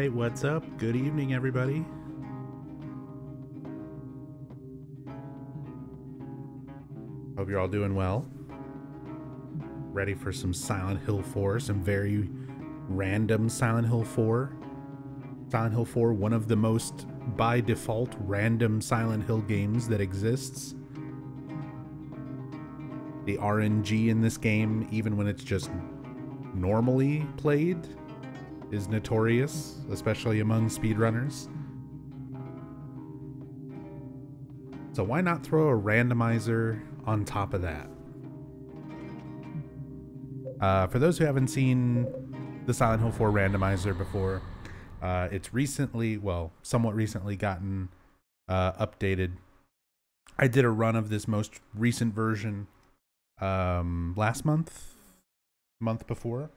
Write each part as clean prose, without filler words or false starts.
Alright, what's up? Good evening, everybody. Hope you're all doing well. Ready for some Silent Hill 4, some very random Silent Hill 4. Silent Hill 4, one of the most, by default, random Silent Hill games that exists. The RNG in this game, even when it's just normally played, is notorious, especially among speedrunners. So why not throw a randomizer on top of that? For those who haven't seen the Silent Hill 4 randomizer before, it's recently, well, somewhat recently gotten updated. I did a run of this most recent version last month before.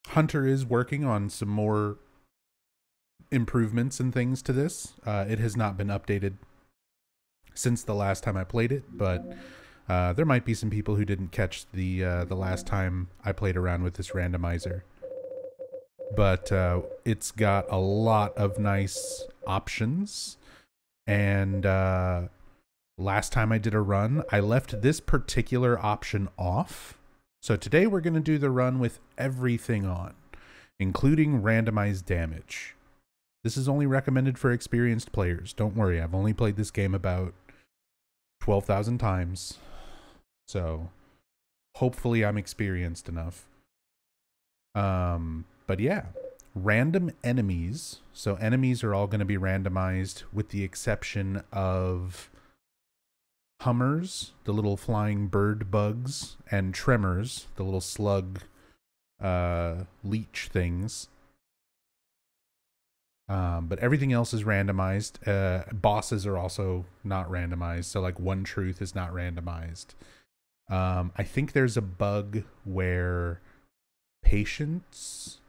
Hunter is working on some more improvements and things to this. It has not been updated since the last time I played it, but there might be some people who didn't catch the last time I played around with this randomizer. But it's got a lot of nice options, and last time I did a run, I left this particular option off. So today we're going to do the run with everything on, including randomized damage. This is only recommended for experienced players. Don't worry, I've only played this game about 12,000 times. So hopefully I'm experienced enough. But yeah, random enemies. So enemies are all going to be randomized with the exception of hummers, the little flying bird bugs, and tremors, the little slug leech things. But everything else is randomized. Bosses are also not randomized, so like One Truth is not randomized. I think there's a bug where patients,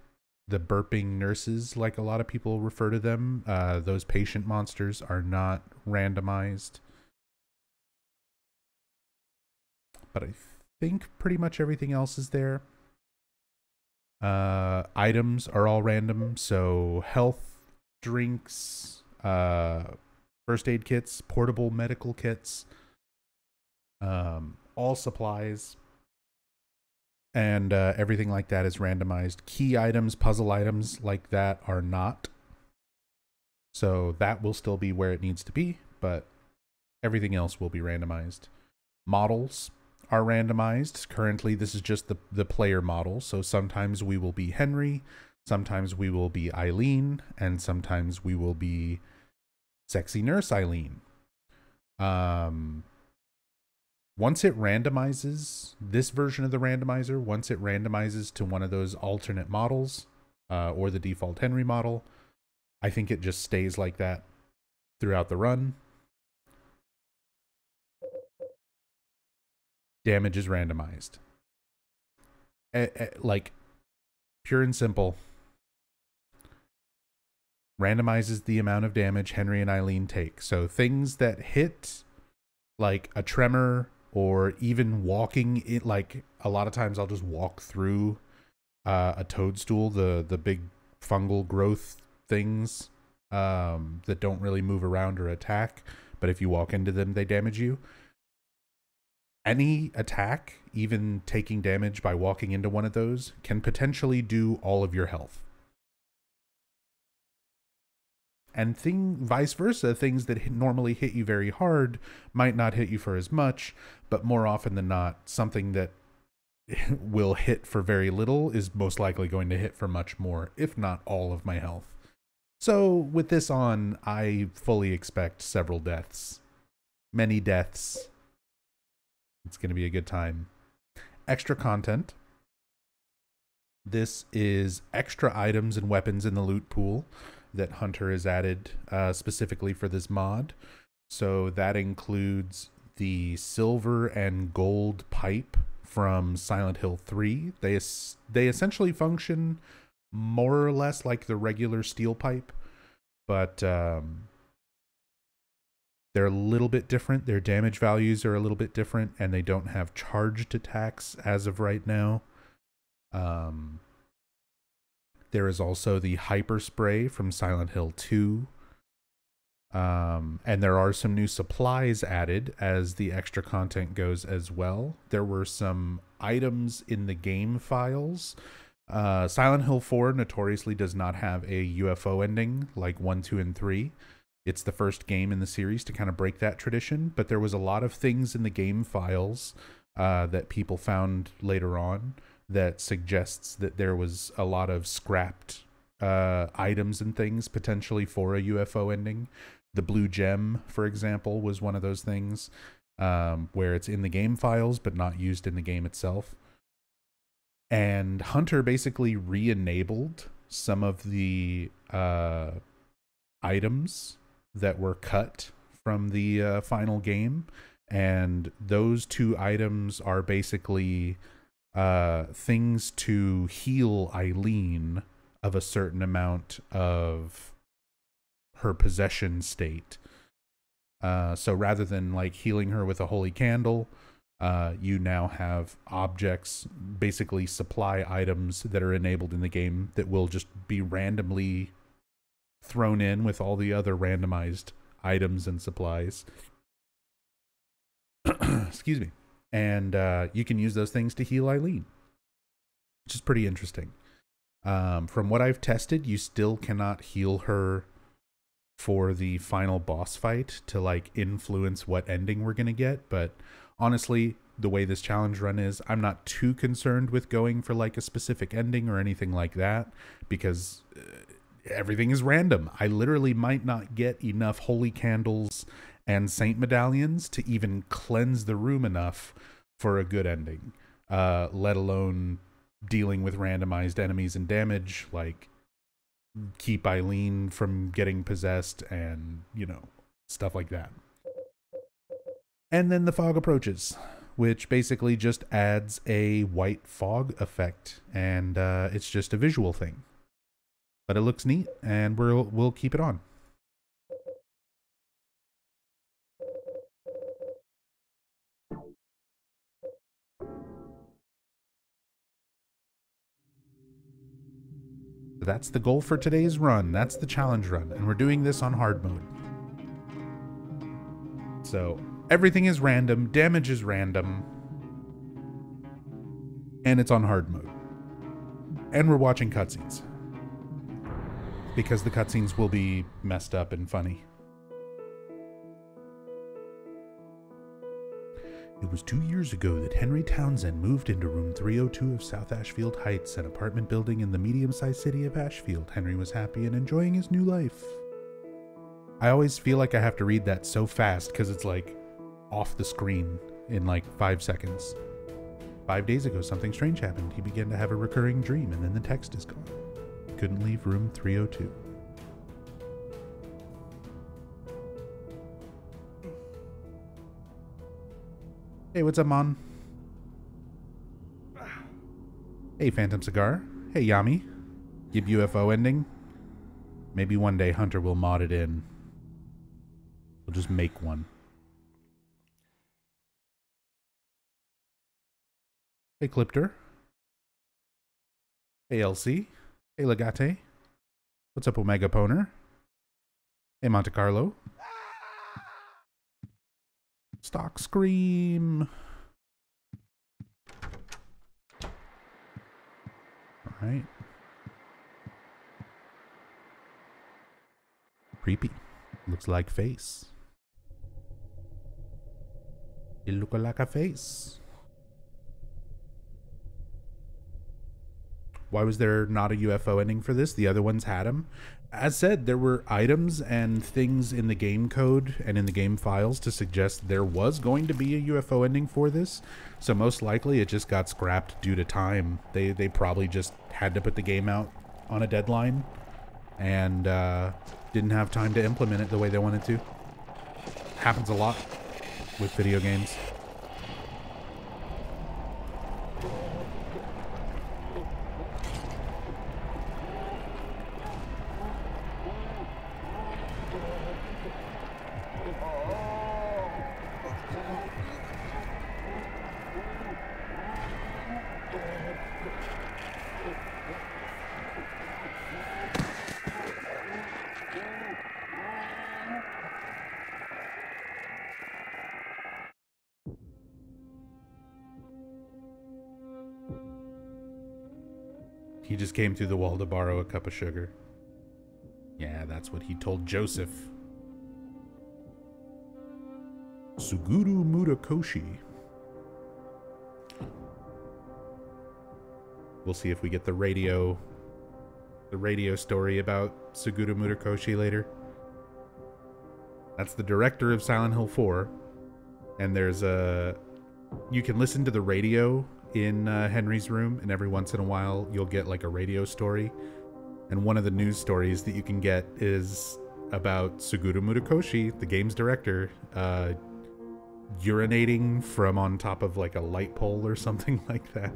the burping nurses, like a lot of people refer to them, those patient monsters are not randomized. But I think pretty much everything else is there. Items are all random, so health, drinks, first aid kits, portable medical kits, all supplies, and everything like that is randomized. Key items, puzzle items like that are not. So that will still be where it needs to be, but everything else will be randomized. Models are randomized. Currently, this is just the player model. So sometimes we will be Henry, sometimes we will be Eileen, and sometimes we will be Sexy Nurse Eileen. Once it randomizes, this version of the randomizer, once it randomizes to one of those alternate models, or the default Henry model, I think it just stays like that throughout the run. Damage is randomized. Like, pure and simple. Randomizes the amount of damage Henry and Eileen take. So things that hit, like a tremor, or even walking, like a lot of times I'll just walk through a toadstool, the big fungal growth things that don't really move around or attack, but if you walk into them, they damage you. Any attack, even taking damage by walking into one of those, can potentially do all of your health. And vice versa, things that normally hit you very hard might not hit you for as much, but more often than not, something that will hit for very little is most likely going to hit for much more, if not all of my health. So with this on, I fully expect several deaths. Many deaths. It's going to be a good time. Extra content. This is extra items and weapons in the loot pool that Hunter has added specifically for this mod. So that includes the silver and gold pipe from Silent Hill 3. They essentially function more or less like the regular steel pipe, but they're a little bit different. Their damage values are a little bit different, and they don't have charged attacks as of right now. There is also the hyper spray from Silent Hill 2. And there are some new supplies added as the extra content goes as well. There were some items in the game files. Silent Hill 4 notoriously does not have a UFO ending like 1, 2, and 3. It's the first game in the series to kind of break that tradition, but there was a lot of things in the game files that people found later on that suggests that there was a lot of scrapped items and things potentially for a UFO ending. The blue gem, for example, was one of those things where it's in the game files but not used in the game itself. And Hunter basically re-enabled some of the items that were cut from the final game. And those 2 items are basically things to heal Eileen of a certain amount of her possession state. So rather than like healing her with a holy candle, you now have objects, basically supply items that are enabled in the game that will just be randomly thrown in with all the other randomized items and supplies. Excuse me. And you can use those things to heal Eileen, which is pretty interesting. From what I've tested, you still cannot heal her for the final boss fight to like influence what ending we're going to get. But honestly, the way this challenge run is, I'm not too concerned with going for like a specific ending or anything like that, because everything is random. I literally might not get enough holy candles and saint medallions to even cleanse the room enough for a good ending, let alone dealing with randomized enemies and damage, like keep Eileen from getting possessed and, you know, stuff like that. And then the fog approaches, which basically just adds a white fog effect, and it's just a visual thing. But it looks neat, and we'll keep it on. That's the goal for today's run. That's the challenge run, and we're doing this on hard mode. So everything is random, damage is random, and it's on hard mode. And we're watching cutscenes, because the cutscenes will be messed up and funny. It was 2 years ago that Henry Townsend moved into room 302 of South Ashfield Heights, an apartment building in the medium-sized city of Ashfield. Henry was happy and enjoying his new life. I always feel like I have to read that so fast because it's like off the screen in like 5 seconds. 5 days ago, something strange happened. He began to have a recurring dream, and then the text is gone. Couldn't leave room 302. Hey, what's up, Mon? Hey, Phantom Cigar. Hey, Yami. Give UFO ending. Maybe one day Hunter will mod it in. We'll just make one. Hey, Clipter. Hey, LC. Hey, Legate. What's up, Omega Poner? Hey, Monte Carlo. Stock Scream. All right. Creepy. Looks like face. It look like a face. Why was there not a UFO ending for this? The other ones had them. As said, there were items and things in the game code and in the game files to suggest there was going to be a UFO ending for this. So most likely it just got scrapped due to time. They probably just had to put the game out on a deadline and didn't have time to implement it the way they wanted to. Happens a lot with video games. He just came through the wall to borrow a cup of sugar. Yeah, that's what he told Joseph. Suguru Murakoshi. We'll see if we get the radio story about Suguru Murakoshi later. That's the director of Silent Hill 4. And there's you can listen to the radio in Henry's room, and every once in a while you'll get like a radio story. And one of the news stories that you can get is about Suguru Murakoshi, the game's director, urinating from on top of like a light pole or something like that.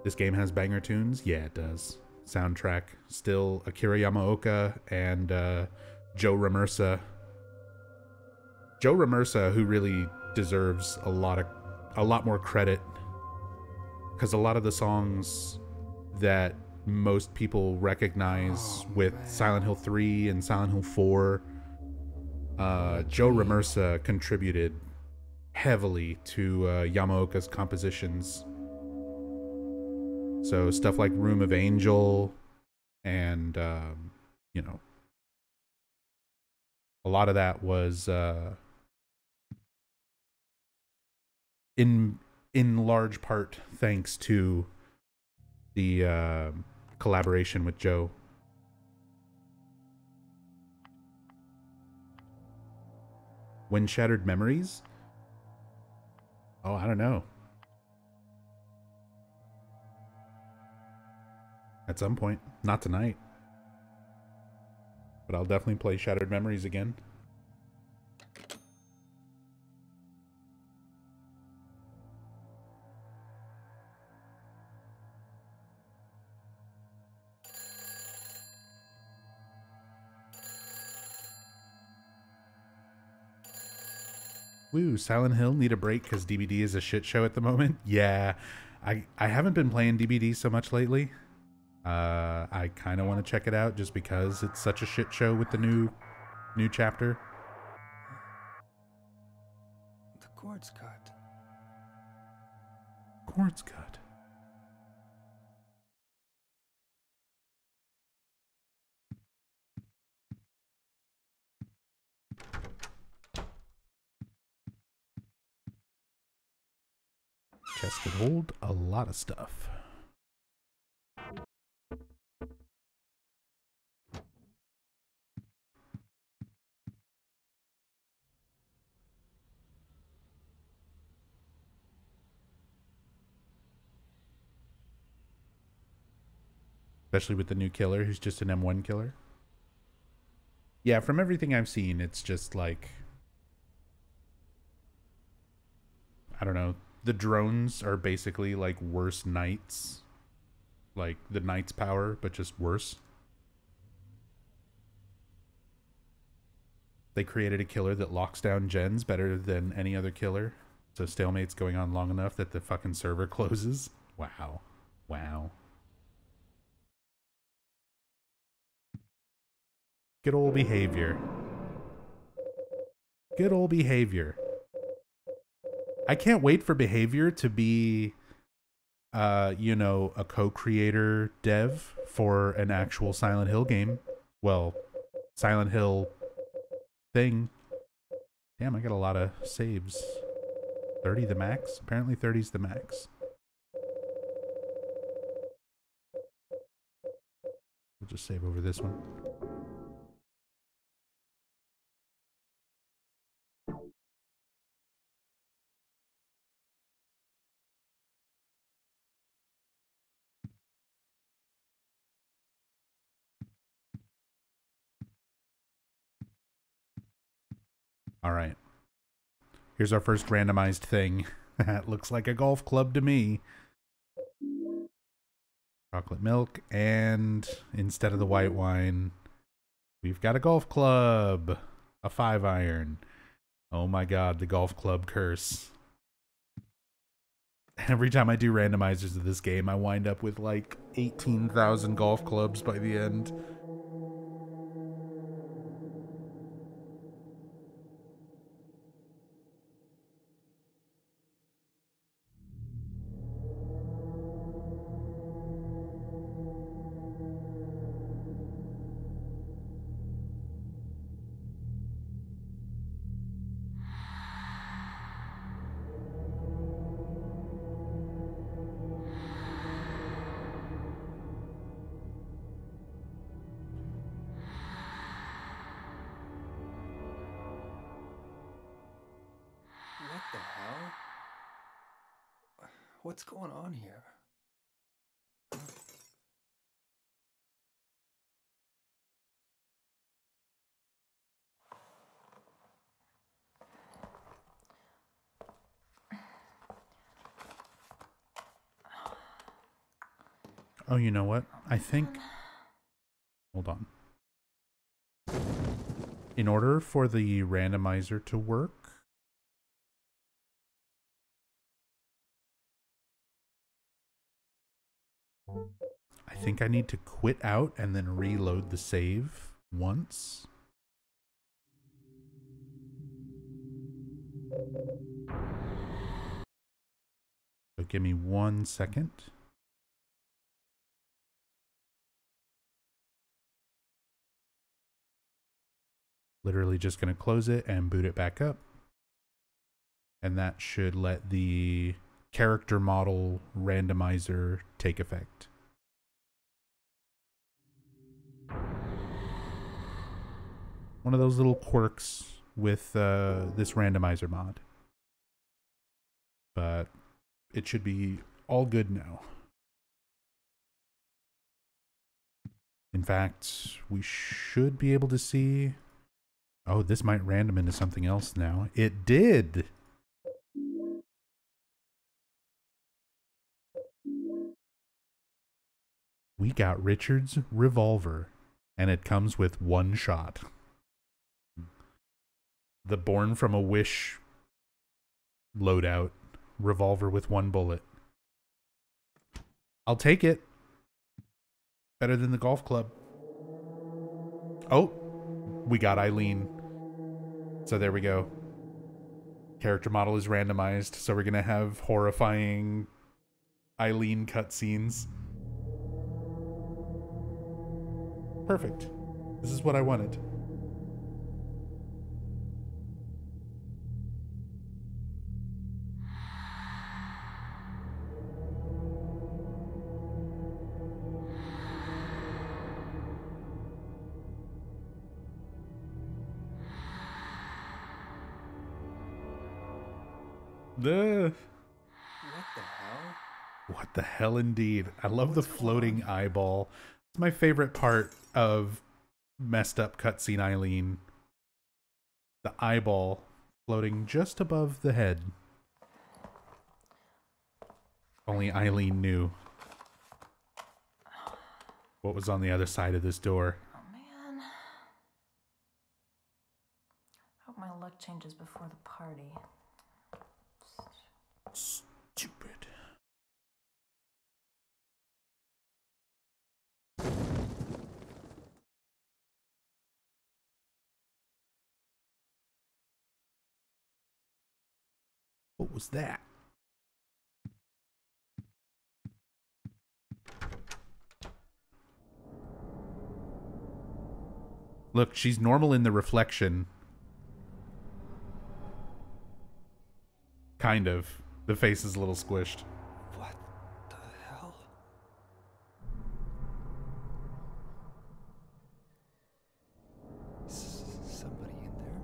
This game has banger tunes? Yeah, it does. Soundtrack, still Akira Yamaoka and Joe Ramersa. Joe Ramersa, who really deserves a lot more credit, because a lot of the songs that most people recognize with Silent Hill 3 and Silent Hill 4, Joe Ramersa contributed heavily to Yamaoka's compositions. So stuff like Room of Angel and, you know, a lot of that was in large part thanks to the collaboration with Joe. When Shattered Memories? Oh, I don't know. At some point. Not tonight. But I'll definitely play Shattered Memories again. Woo, Silent Hill need a break because DBD is a shit show at the moment? Yeah, I haven't been playing DBD so much lately. I kind of want to check it out just because it's such a shit show with the new chapter. The cord's cut. Cord's cut. Chest could hold a lot of stuff. Especially with the new killer who's just an M1 killer. Yeah, from everything I've seen, it's just like, I don't know. The drones are basically like worse knights. Like the knight's power, but just worse. They created a killer that locks down gens better than any other killer. So stalemate's going on long enough that the fucking server closes. Wow. Wow. Good old behavior. Good old behavior. I can't wait for behavior to be, you know, a co-creator dev for an actual Silent Hill game. Well, Silent Hill thing. Damn, I got a lot of saves. 30 the max? Apparently 30's the max. We'll just save over this one. All right. Here's our first randomized thing. That looks like a golf club to me. Chocolate milk, and instead of the white wine, we've got a golf club. A 5-iron. Oh my god, the golf club curse. Every time I do randomizers of this game, I wind up with like 18,000 golf clubs by the end. What's going on here? Oh, you know what? I think... Hold on. In order for the randomizer to work... I think I need to quit out and then reload the save once. So give me 1 second. Literally just going to close it and boot it back up. And that should let the character model randomizer take effect. One of those little quirks with this randomizer mod. But it should be all good now. In fact, we should be able to see... Oh, this might random into something else now. It did! We got Richard's revolver, and it comes with 1 shot. The Born from a Wish loadout. Revolver with 1 bullet. I'll take it. Better than the golf club. Oh, we got Eileen. So there we go. Character model is randomized, so we're gonna have horrifying Eileen cutscenes. Perfect. This is what I wanted. What the hell? What the hell indeed. I love the floating eyeball. It's my favorite part of messed up cutscene Eileen. The eyeball floating just above the head. Only Eileen knew what was on the other side of this door. Oh man. Hope my luck changes before the party. Stupid. What was that? Look, she's normal in the reflection. Kind of. The face is a little squished. What the hell? Somebody in there?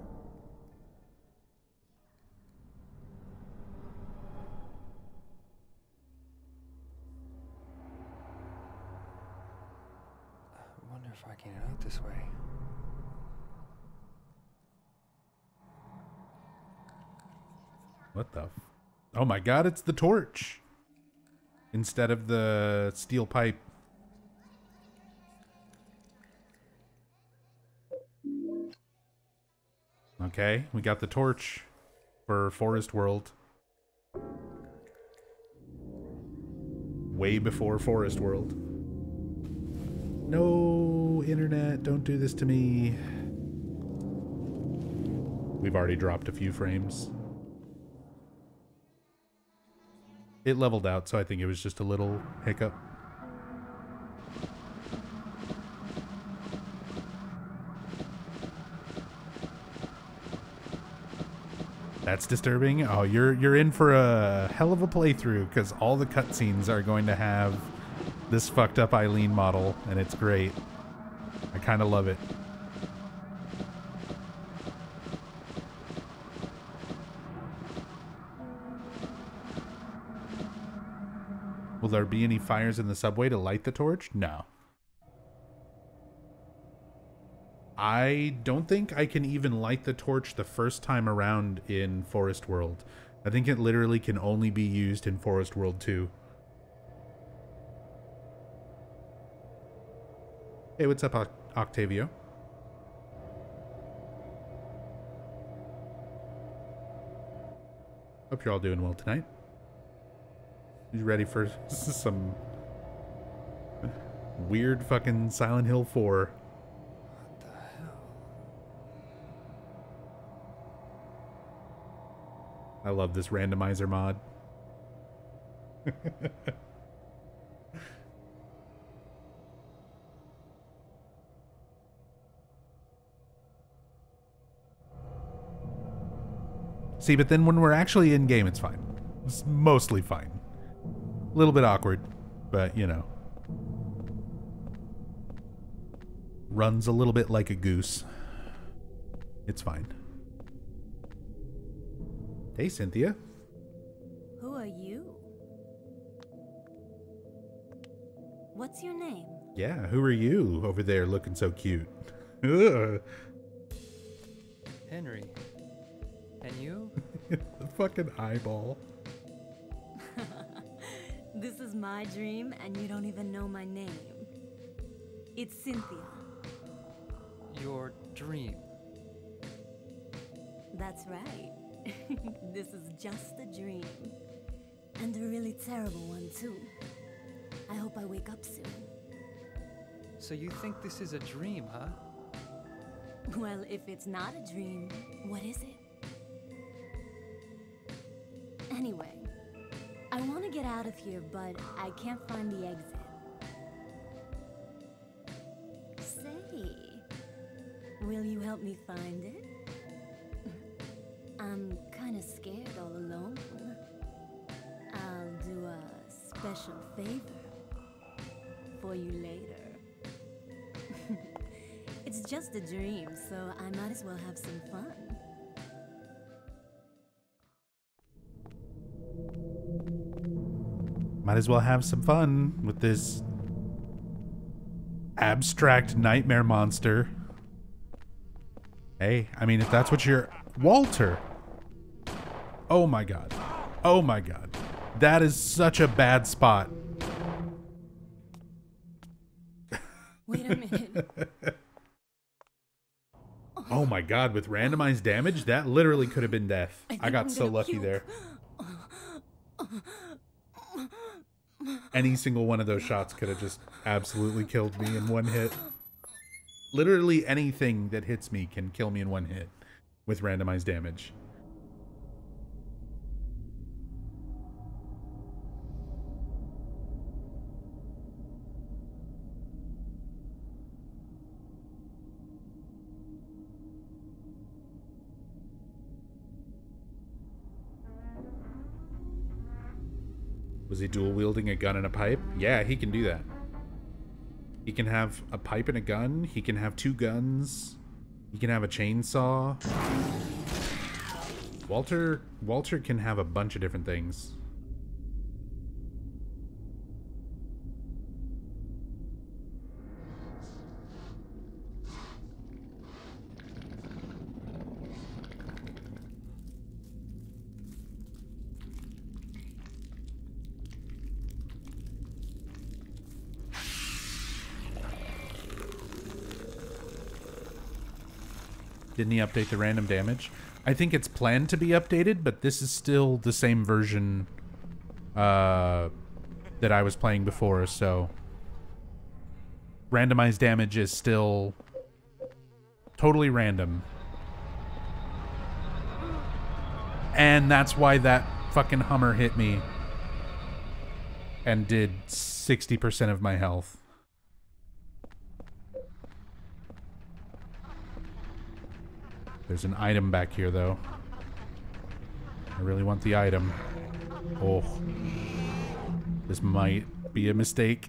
I wonder if I can get out this way. What the? Oh my god, it's the torch. Instead of the steel pipe. Okay, we got the torch for Forest World. Way before Forest World. No, internet, don't do this to me. We've already dropped a few frames. It leveled out, so I think it was just a little hiccup. That's disturbing. Oh, you're in for a hell of a playthrough, because all the cutscenes are going to have this fucked up Eileen model, and it's great. I kind of love it. Will there be any fires in the subway to light the torch? No. I don't think I can even light the torch the first time around in Forest World. I think it literally can only be used in Forest World 2. Hey, what's up, Octavio? Hope you're all doing well tonight. You ready for some weird fucking Silent Hill 4? What the hell? I love this randomizer mod. See, but then when we're actually in game, it's fine. It's mostly fine. A little bit awkward, but you know. Runs a little bit like a goose. It's fine. Hey, Cynthia. Who are you? What's your name? Yeah, who are you over there looking so cute? Ugh. Henry. And you? The fucking eyeball. This is my dream, and you don't even know my name. It's Cynthia. Your dream. That's right. This is just a dream. And a really terrible one, too. I hope I wake up soon. So you think this is a dream, huh? Well, if it's not a dream, what is it? Anyway, I want to get out of here, but I can't find the exit. Say, will you help me find it? I'm kind of scared all alone. I'll do a special favor for you later. It's just a dream, so I might as well have some fun. Might as well have some fun with this abstract nightmare monster. Hey, I mean, if that's what you're... Walter! Oh my god. Oh my god. That is such a bad spot. Wait a minute. Oh my god, with randomized damage, that literally could have been death. I got so lucky there. Any single one of those shots could have just absolutely killed me in one hit. Literally anything that hits me can kill me in one hit with randomized damage. Was he dual wielding a gun and a pipe? Yeah, he can do that. He can have a pipe and a gun. He can have two guns. He can have a chainsaw. Walter can have a bunch of different things. Didn't he update the random damage? I think it's planned to be updated, but this is still the same version that I was playing before, so randomized damage is still totally random. And that's why that fucking Hummer hit me and did 60% of my health. There's an item back here, though. I really want the item. Oh. This might be a mistake.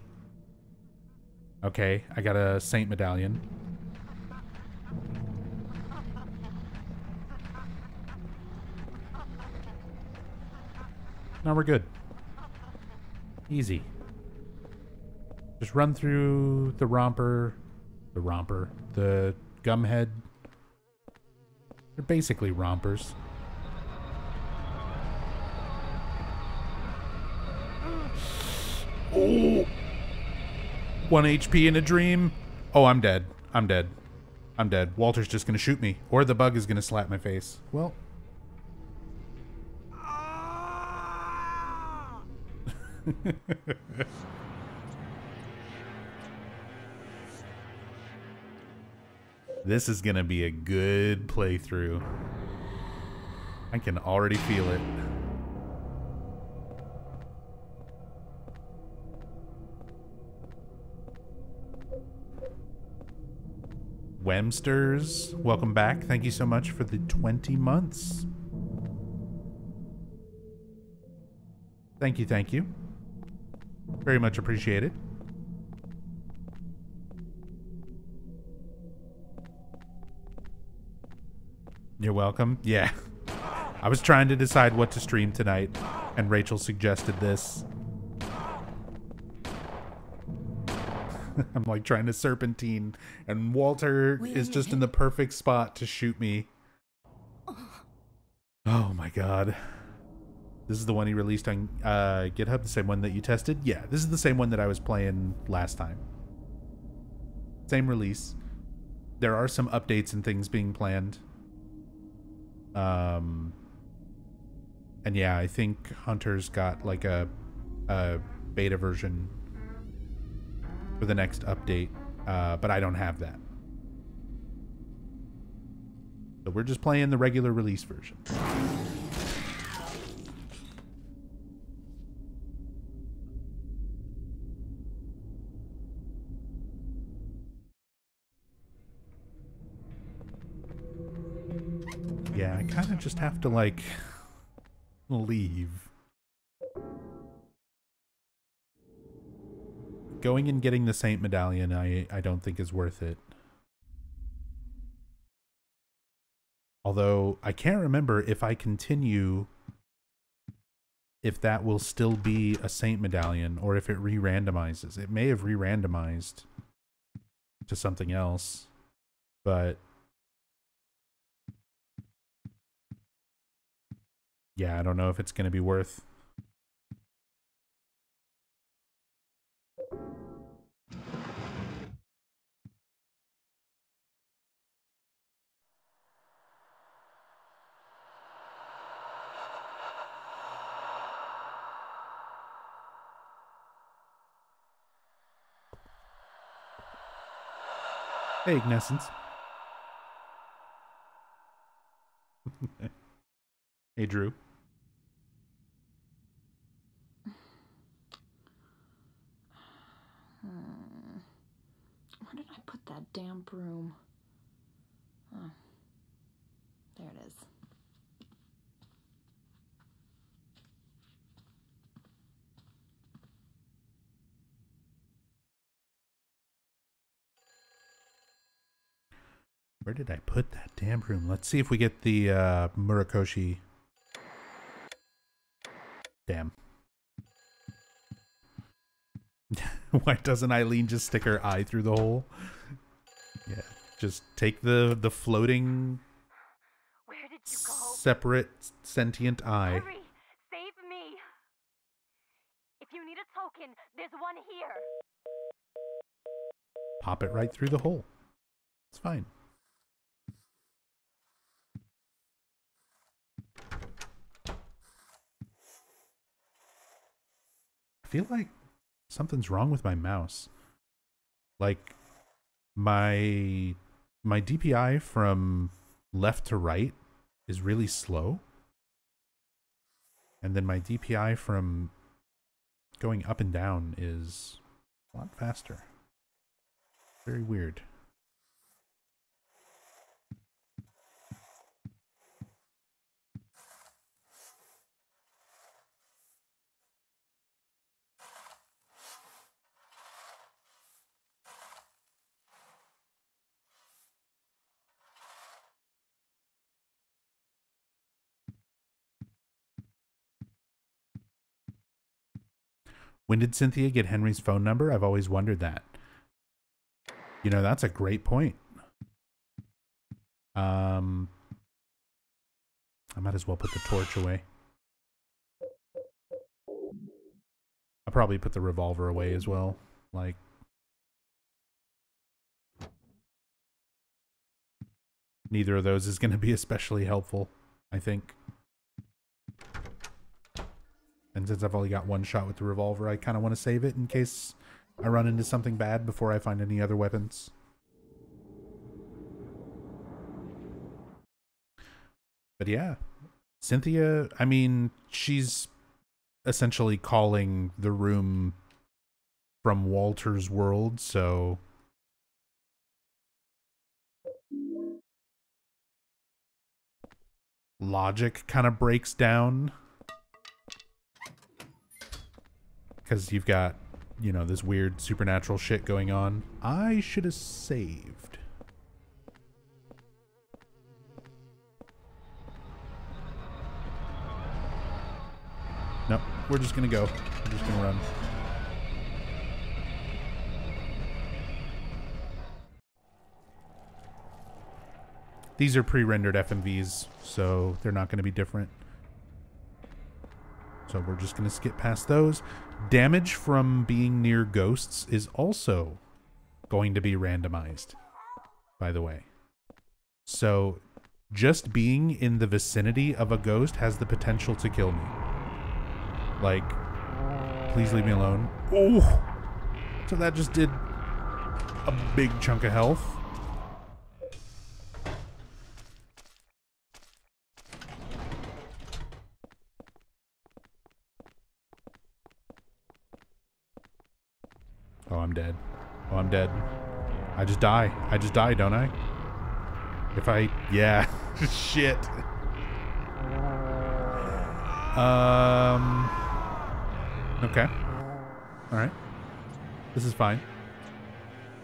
Okay, I got a Saint medallion. Now we're good. Easy. Just run through the romper. The gumhead. They're basically rompers. Oh! 1 HP in a dream. Oh, I'm dead. I'm dead. I'm dead. Walter's just gonna shoot me. Or the bug is gonna slap my face. Well. This is gonna be a good playthrough. I can already feel it. Wemsters, welcome back. Thank you so much for the 20 months. Thank you, thank you. Very much appreciated. You're welcome. Yeah. I was trying to decide what to stream tonight, and Rachel suggested this. I'm like trying to serpentine, and Walter is just in the perfect spot to shoot me. Oh my god. This is the one he released on GitHub, the same one that you tested? Yeah, this is the same one that I was playing last time. Same release. There are some updates and things being planned. And yeah, I think Hunter's got like a beta version for the next update, but I don't have that. So we're just playing the regular release version. Yeah, I kind of just have to like leave. Going and getting the Saint Medallion, I don't think is worth it. Although, I can't remember if I continue, if that will still be a Saint Medallion, or if it re-randomizes. It may have re-randomized to something else, but yeah, I don't know if it's going to be worth. Hey, Ignescence. Hey, Drew. Where did I put that damn broom? Oh, there it is. Where did I put that damn room? Let's see if we get the Murakoshi. Damn. Why doesn't Eileen just stick her eye through the hole? Yeah, just take the floating Where did you go? separate sentient eye. Hurry! Save me! If you need a token, there's one here. Pop it right through the hole. It's fine. I feel like something's wrong with my mouse. Like my DPI from left to right is really slow. And then my DPI from going up and down is a lot faster. Very weird. When did Cynthia get Henry's phone number? I've always wondered that. You know, that's a great point. I might as well put the torch away. I'll probably put the revolver away as well. Like, neither of those is going to be especially helpful, I think. And since I've only got one shot with the revolver, I kind of want to save it in case I run into something bad before I find any other weapons. But yeah, Cynthia, I mean, she's essentially calling the room from Walter's world, so logic kind of breaks down. Because you've got, you know, this weird supernatural shit going on. I should have saved. Nope, we're just gonna go. We're just gonna run. These are pre-rendered FMVs, so they're not gonna be different. So we're just gonna skip past those. Damage from being near ghosts is also going to be randomized, by the way. So just being in the vicinity of a ghost has the potential to kill me. Like, please leave me alone. Oh! So that just did a big chunk of health. Oh, I'm dead. Oh, I'm dead. I just die. I just die, don't I? If I... Yeah. Shit. Okay. Alright. This is fine.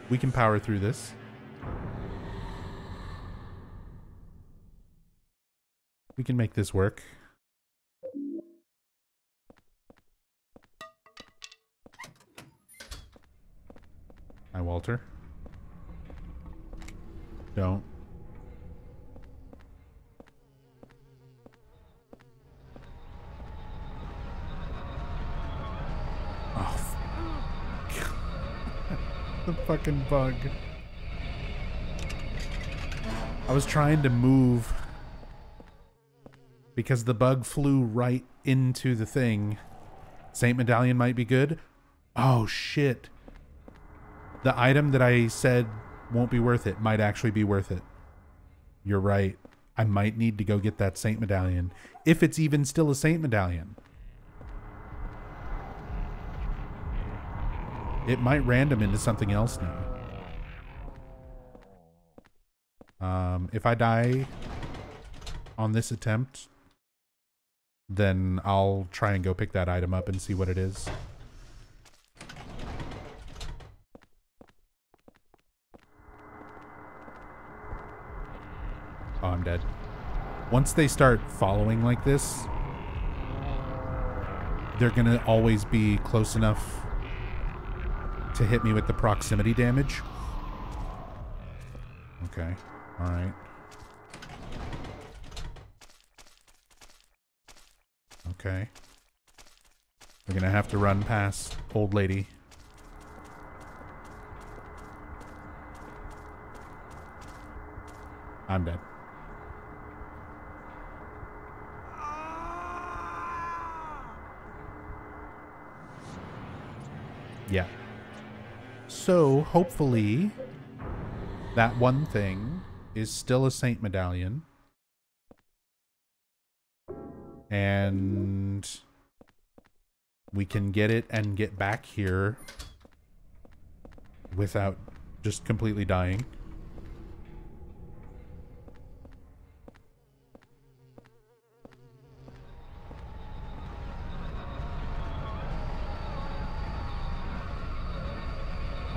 We can power through this. We can make this work. Hi, Walter. Don't. Oh, the fucking bug. I was trying to move because the bug flew right into the thing. Saint Medallion might be good. Oh, shit. The item that I said won't be worth it might actually be worth it. You're right. I might need to go get that Saint Medallion. If it's even still a Saint Medallion. It might random into something else now. If I die on this attempt, then I'll try and go pick that item up and see what it is. Oh, I'm dead. Once they start following like this, they're gonna always be close enough to hit me with the proximity damage. Okay. Alright. Okay. We're gonna have to run past old lady. I'm dead. Yeah. So, hopefully, that one thing is still a Saint Medallion. And we can get it and get back here without just completely dying.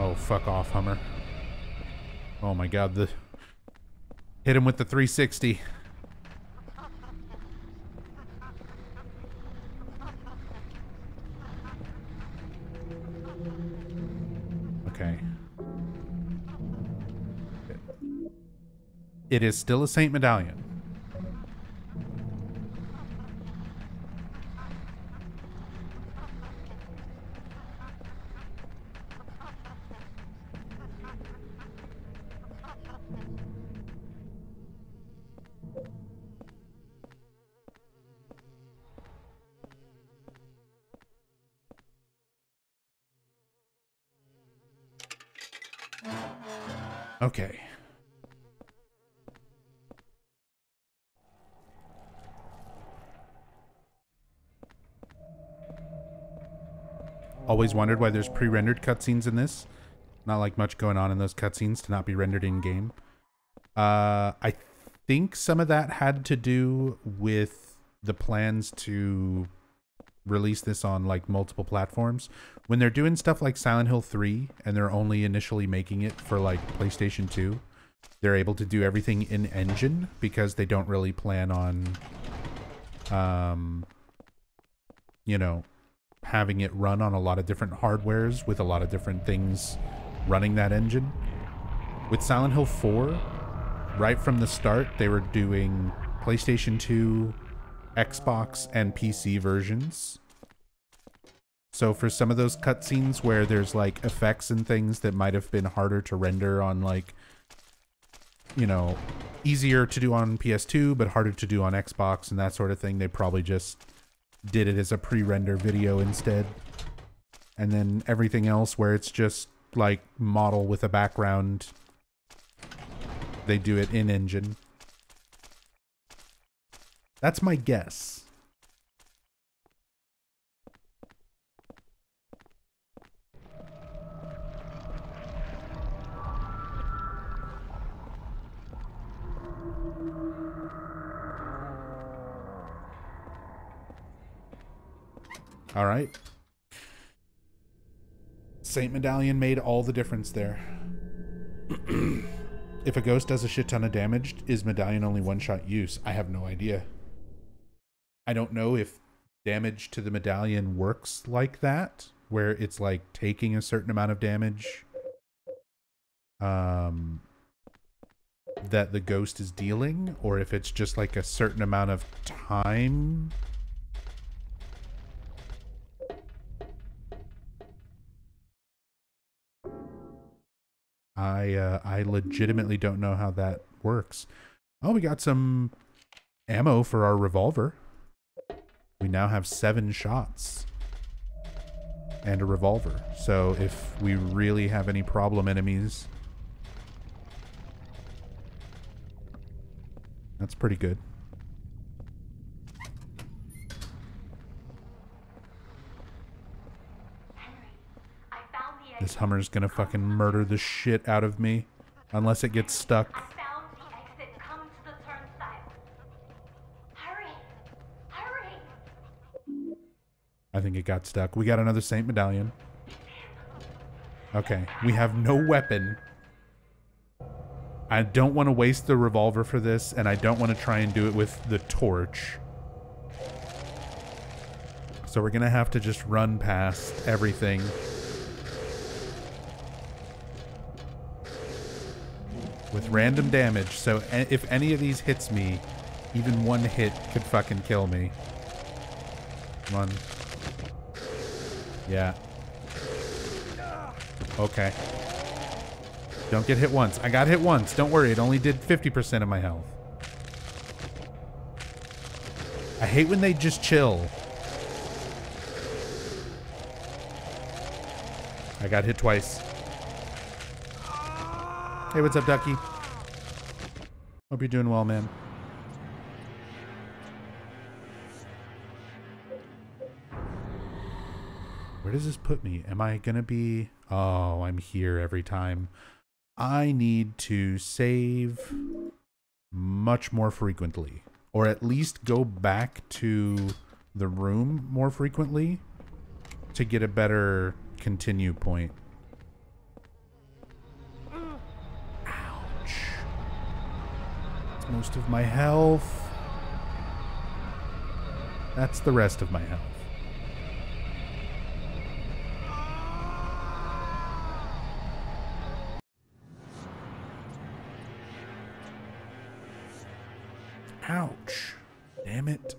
Oh, fuck off, Hummer. Oh my god, the... Hit him with the 360. It is still a Saint medallion. Okay. Always wondered why there's pre-rendered cutscenes in this. Not like much going on in those cutscenes to not be rendered in-game. I think some of that had to do with the plans to release this on like multiple platforms. When they're doing stuff like Silent Hill 3 and they're only initially making it for like PlayStation 2, they're able to do everything in engine because they don't really plan on you know, having it run on a lot of different hardwares with a lot of different things running that engine. With Silent Hill 4, right from the start, they were doing PlayStation 2, Xbox, and PC versions. So for some of those cutscenes where there's like effects and things that might have been harder to render on like, you know, easier to do on PS2 but harder to do on Xbox and that sort of thing, they probably just did it as a pre-render video instead. And then everything else where it's just like model with a background, they do it in engine. That's my guess. All right. Saint Medallion made all the difference there. If a ghost does a shit ton of damage, is Medallion only one-shot use? I have no idea. I don't know if damage to the Medallion works like that, where it's like taking a certain amount of damage that the ghost is dealing, or if it's just like a certain amount of time. I legitimately don't know how that works. Oh, we got some ammo for our revolver. We now have 7 shots and a revolver. So if we really have any problem enemies, that's pretty good. This Hummer's gonna fucking murder the shit out of me unless it gets stuck. I found the exit. Come to the turnstile. Hurry! Hurry! I think it got stuck. We got another Saint Medallion. Okay, we have no weapon. I don't want to waste the revolver for this, and I don't want to try and do it with the torch. So we're gonna have to just run past everything. With random damage, so if any of these hits me, even one hit could fucking kill me. Come on. Yeah. Okay. Don't get hit once. I got hit once. Don't worry, it only did 50% of my health. I hate when they just chill. I got hit twice. Hey, what's up, Ducky? Hope you're doing well, man. Where does this put me? Am I gonna be... Oh, I'm here every time. I need to save much more frequently. Or at least go back to the room more frequently to get a better continue point. Most of my health. That's the rest of my health. Ouch. Damn it.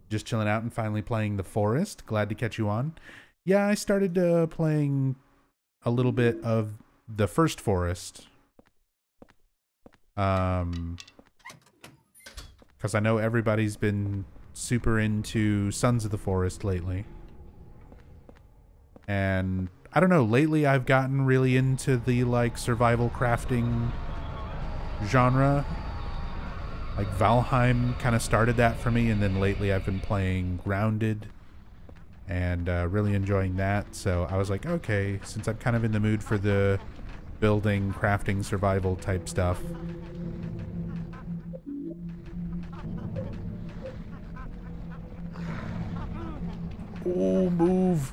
Just chilling out and finally playing The Forest. Glad to catch you on. Yeah, I started playing a little bit of the first Forest. Because I know everybody's been super into Sons of the Forest lately. And I don't know, lately I've gotten really into the like survival crafting genre. Like Valheim kind of started that for me, and then lately I've been playing Grounded and really enjoying that. So I was like, okay, since I'm kind of in the mood for the building, crafting, survival type stuff. Oh, move.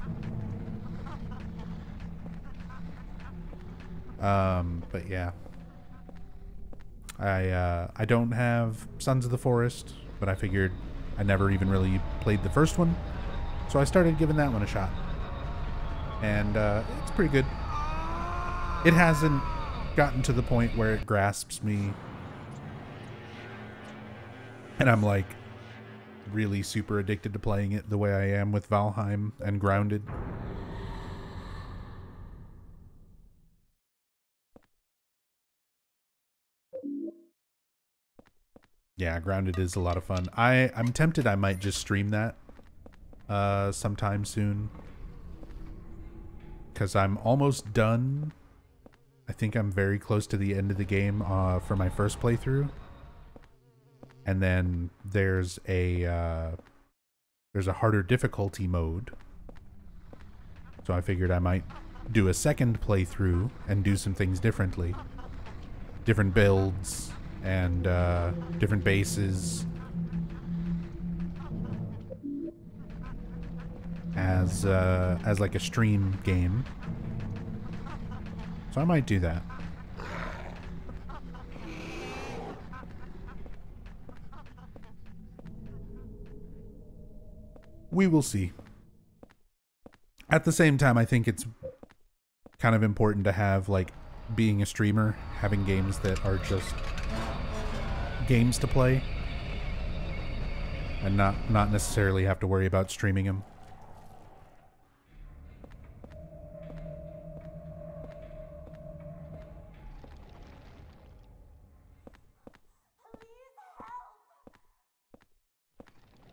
But yeah. I don't have Sons of the Forest, but I figured I never even really played the first one. So I started giving that one a shot. And it's pretty good. It hasn't gotten to the point where it grasps me. And I'm like really super addicted to playing it the way I am with Valheim and Grounded. Yeah, Grounded is a lot of fun. I'm tempted I might just stream that sometime soon. Because I'm almost done. I think I'm very close to the end of the game for my first playthrough. And then there's a harder difficulty mode. So I figured I might do a second playthrough and do some things differently. Different builds and different bases as like a stream game. So I might do that. We will see. At the same time, I think it's kind of important to have, like, being a streamer, having games that are just games to play and not necessarily have to worry about streaming them.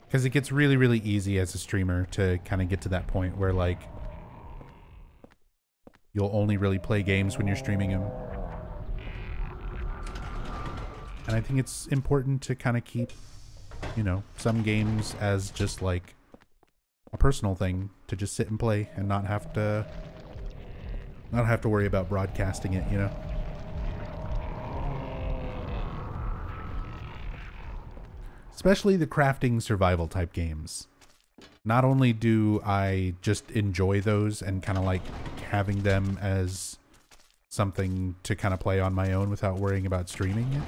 Because it gets really, really easy as a streamer to kind of get to that point where, like, you'll only really play games when you're streaming them. And I think it's important to kind of keep, you know, some games as just, like, a personal thing to just sit and play and not have to worry about broadcasting it, you know? Especially the crafting survival type games. Not only do I just enjoy those and kind of like having them as something to kind of play on my own without worrying about streaming it.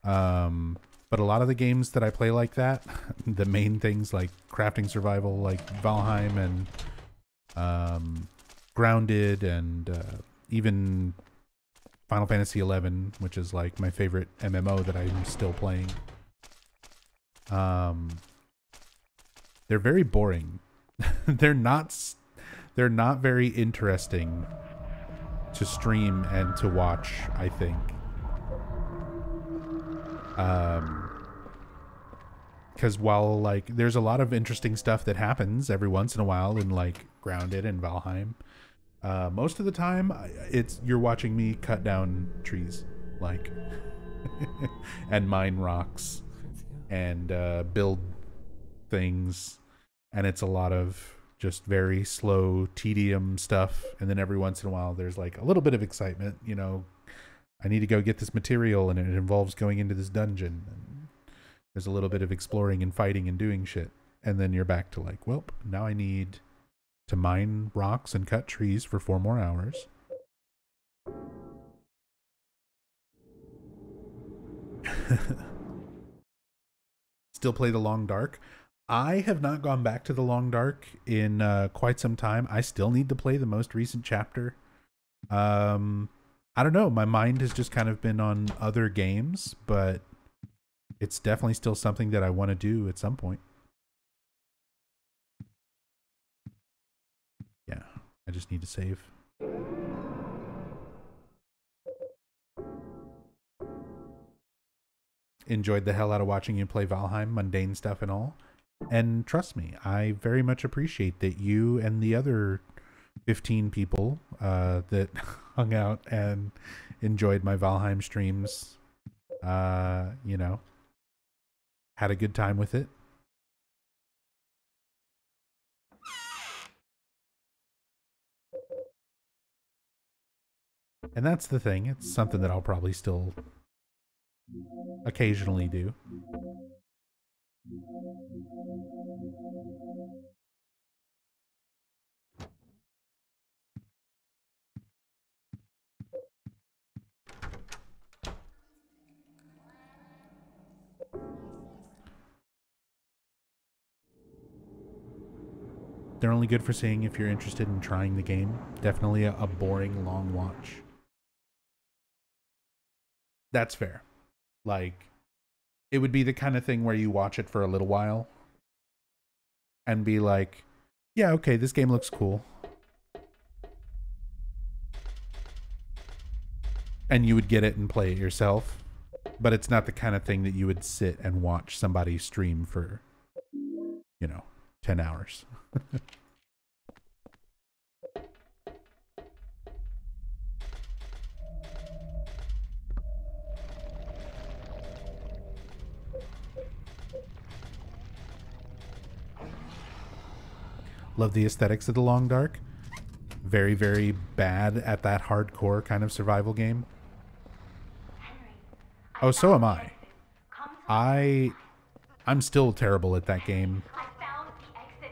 But a lot of the games that I play like that, the main things like crafting survival, like Valheim and Grounded and even Final Fantasy XI, which is like my favorite MMO that I'm still playing. They're very boring. they're not very interesting to stream and to watch, I think. Because while like there's a lot of interesting stuff that happens every once in a while in like Grounded and Valheim, most of the time you're watching me cut down trees, like and mine rocks and build things, and it's a lot of just very slow tedium stuff, and then every once in a while there's like a little bit of excitement, you know, I need to go get this material and it involves going into this dungeon, and there's a little bit of exploring and fighting and doing shit, and then you're back to like, well, now I need to mine rocks and cut trees for 4 more hours. Still play The Long Dark. I have not gone back to The Long Dark in quite some time. I still need to play the most recent chapter. I don't know. My mind has just kind of been on other games, but it's definitely still something that I want to do at some point. Yeah, I just need to save. Enjoyed the hell out of watching you play Valheim, mundane stuff and all. And trust me, I very much appreciate that you and the other 15 people that hung out and enjoyed my Valheim streams, you know, had a good time with it. And that's the thing. It's something that I'll probably still occasionally do. They're only good for seeing if you're interested in trying the game. Definitely a boring long watch. That's fair. Like, it would be the kind of thing where you watch it for a little while and be like, yeah, okay, this game looks cool. And you would get it and play it yourself. But it's not the kind of thing that you would sit and watch somebody stream for, you know, 10 hours. Love the aesthetics of The Long Dark. Very, very bad at that hardcore kind of survival game. Oh, so am I. I'm still terrible at that game.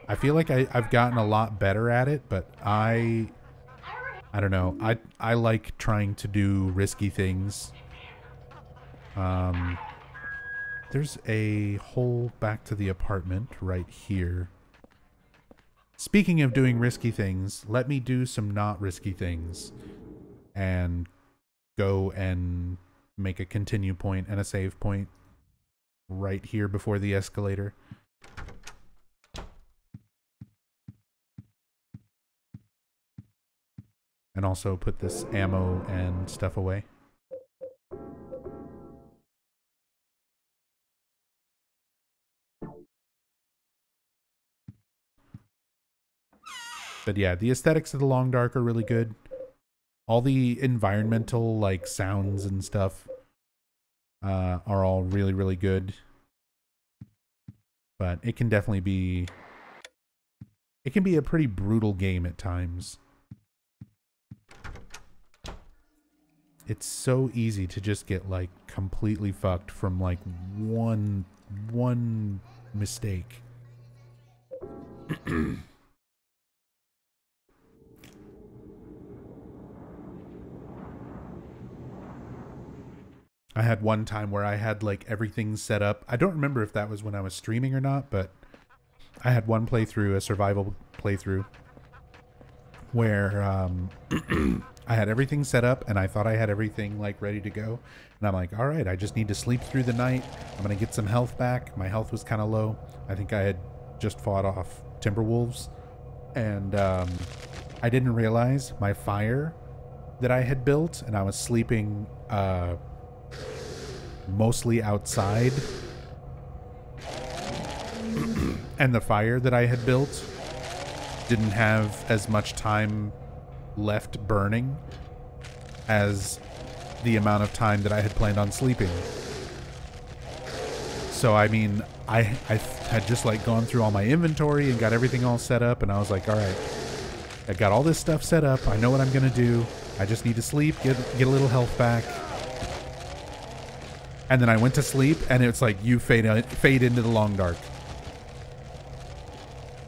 I feel like I've gotten a lot better at it, but I don't know. I like trying to do risky things. There's a hole back to the apartment right here. Speaking of doing risky things, let me do some not risky things and go and make a continue point and a save point right here before the escalator. And also put this ammo and stuff away. But yeah, the aesthetics of The Long Dark are really good. All the environmental like sounds and stuff are all really, really good. But it can definitely be... It can be a pretty brutal game at times. It's so easy to just get like completely fucked from like one mistake. I had one time where I had like everything set up. I don't remember if that was when I was streaming or not, but I had one playthrough, a survival playthrough, where I had everything set up and I thought I had everything like ready to go. And I'm like, all right, I just need to sleep through the night. I'm going to get some health back. My health was kind of low. I think I had just fought off Timberwolves. And I didn't realize my fire that I had built, and I was sleeping mostly outside. And the fire that I had built didn't have as much time left burning as the amount of time that I had planned on sleeping. So, I mean, I had just like gone through all my inventory and got everything all set up, and I was like, all right, I got all this stuff set up. I know what I'm going to do. I just need to sleep, get a little health back. And then I went to sleep, and it's like, you fade into the long dark.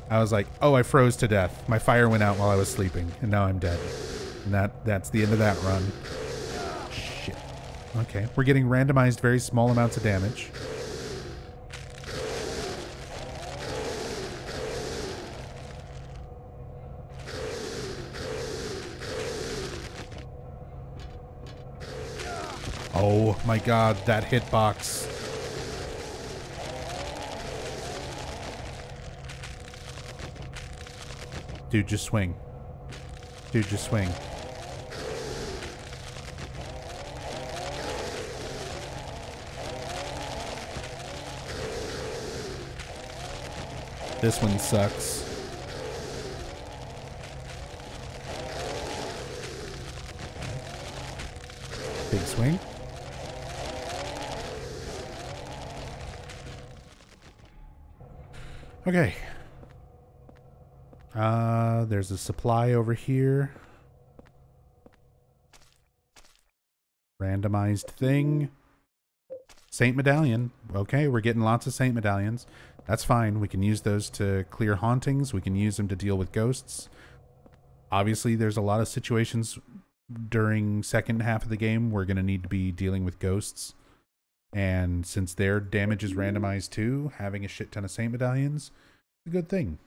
I was like, oh, I froze to death. My fire went out while I was sleeping, and now I'm dead. And that's the end of that run. Shit. Okay, we're getting randomized very small amounts of damage. Oh my god, that hitbox. Dude, just swing. Dude, just swing. This one sucks. Big swing. Okay. There's a supply over here. Randomized thing. Saint medallion. Okay, we're getting lots of saint medallions. That's fine. We can use those to clear hauntings. We can use them to deal with ghosts. Obviously, there's a lot of situations during second half of the game we're going to need to be dealing with ghosts. And since their damage is randomized too, having a shit ton of saint medallions is a good thing.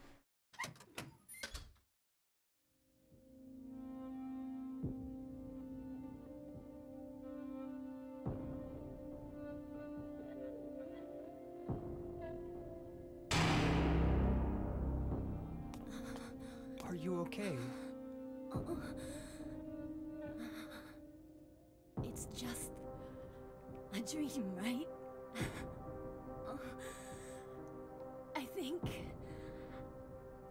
Are you okay? It's just a dream, right? I think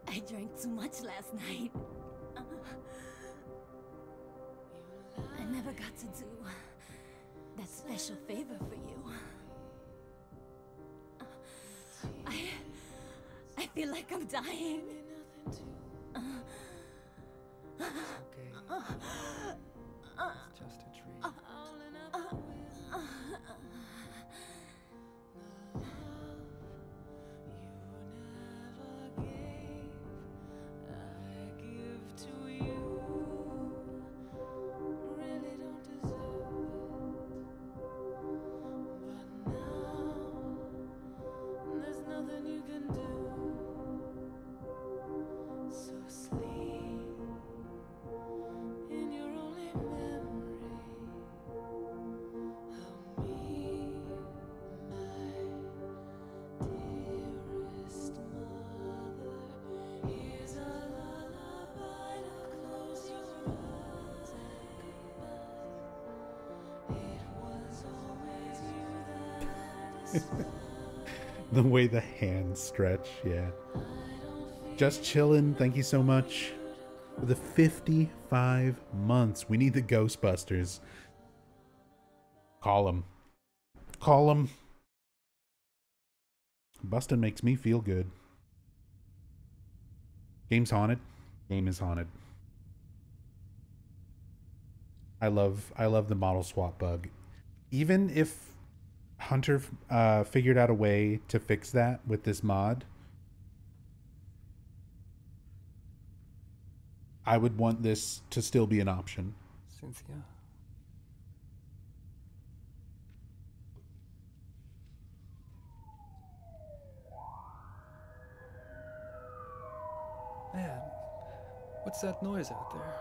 I drank too much last night. I never got to do that special favor for you. I feel like I'm dying. Okay. It's just a dream. The way the hands stretch, yeah. Just chillin', thank you so much for the 55 months. We need the Ghostbusters. Call them. Call them. Bustin' makes me feel good. Game's haunted. Game is haunted. I love the model swap bug. Even if Hunter figured out a way to fix that with this mod, I would want this to still be an option. Cynthia. Man, what's that noise out there?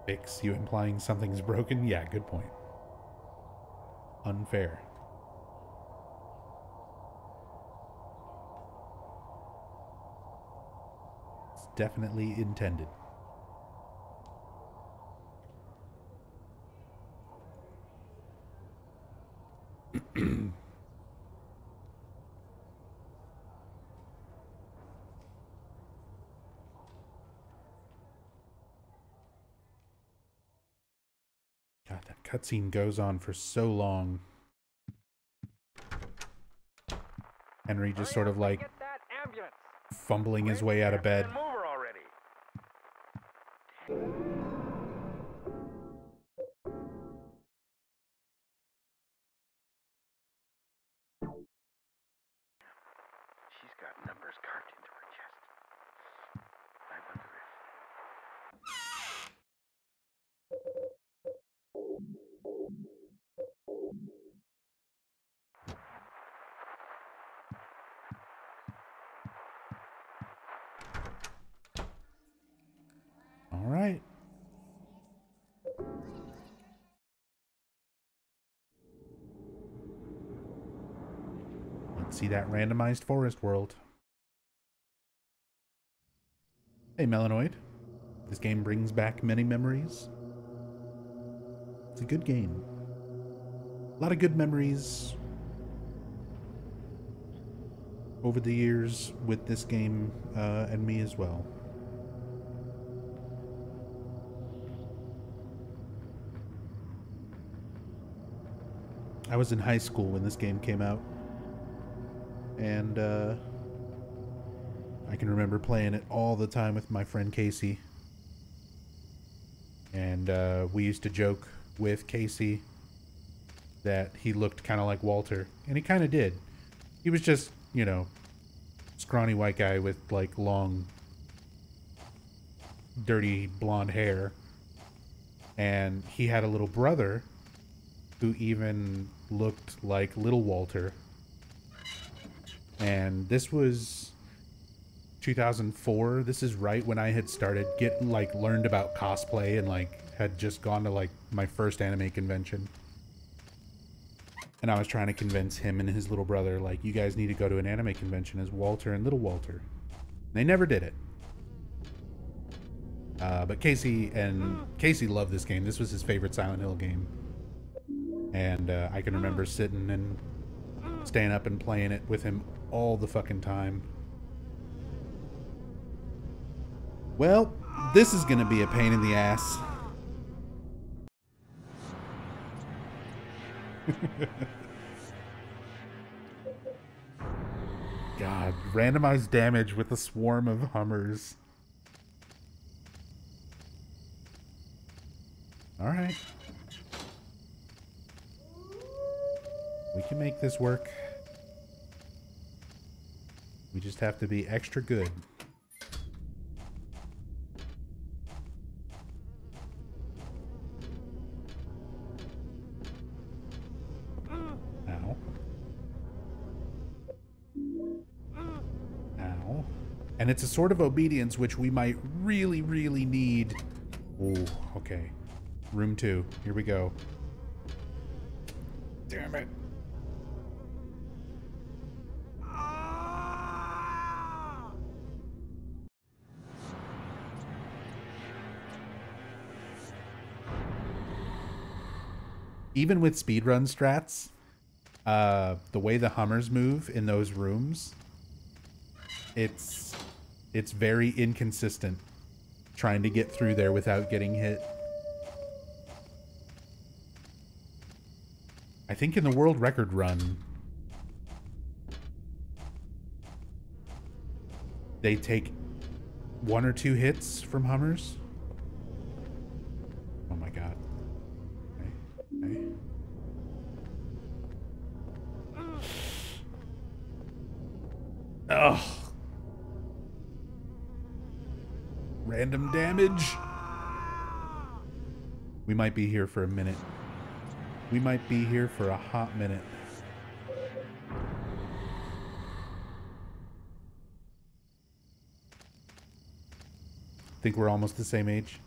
Fix, you implying something's broken? Yeah, good point. Unfair. It's definitely intended. God, that cutscene goes on for so long. Henry just sort of like fumbling his way out of bed. She's got numbers carved into her chest. I wonder if All right. Let's see that randomized forest world. Hey, Melanoid. This game brings back many memories. It's a good game. A lot of good memories over the years with this game and me as well. I was in high school when this game came out, and I can remember playing it all the time with my friend Casey. And we used to joke with Casey that he looked kind of like Walter, and he kind of did. He was just, you know, scrawny white guy with like long, dirty blonde hair, and he had a little brother who even looked like little Walter. And this was 2004. This is right when I had started learned about cosplay and like had just gone to like my first anime convention. And I was trying to convince him and his little brother, like, you guys need to go to an anime convention as Walter and little Walter. They never did it. But Casey loved this game. This was his favorite Silent Hill game. And I can remember sitting and staying up and playing it with him all the fucking time. Well, this is gonna be a pain in the ass. God, randomized damage with a swarm of Hummers. Alright. We can make this work. We just have to be extra good. Ow. Ow. And it's a sort of obedience which we might really, really need. Ooh, okay. Room 2. Here we go. Damn it. Even with speedrun strats, the way the Hummers move in those rooms, it's very inconsistent trying to get through there without getting hit. I think in the world record run, they take 1 or 2 hits from Hummers. Oh my god. Okay. Ugh. Random damage. We might be here for a minute. We might be here for a hot minute. Think we're almost the same age.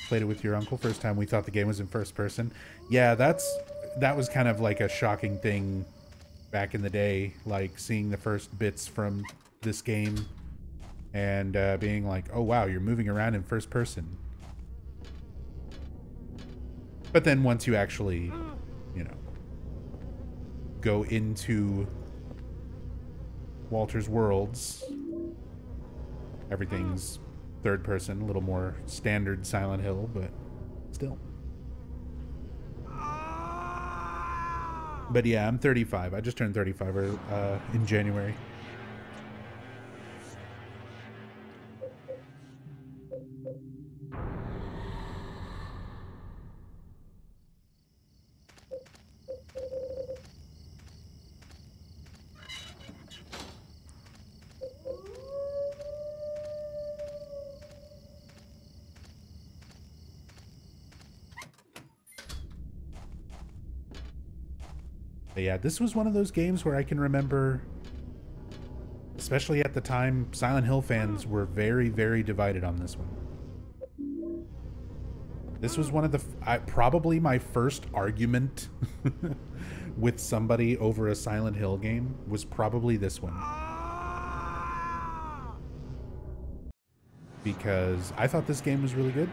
Played it with your uncle. First time we thought the game was in first person. Yeah, that was kind of like a shocking thing back in the day, like seeing the first bits from this game and being like, oh wow, you're moving around in first person. But then once you actually, you know, go into Walter's worlds, everything's third person, a little more standard Silent Hill, but still. But yeah, I'm 35. I just turned 35 in January. But yeah, this was one of those games where I can remember, especially at the time, Silent Hill fans were very, very divided on this one. This was one of the probably my first argument with somebody over a Silent Hill game was probably this one. Because I thought this game was really good.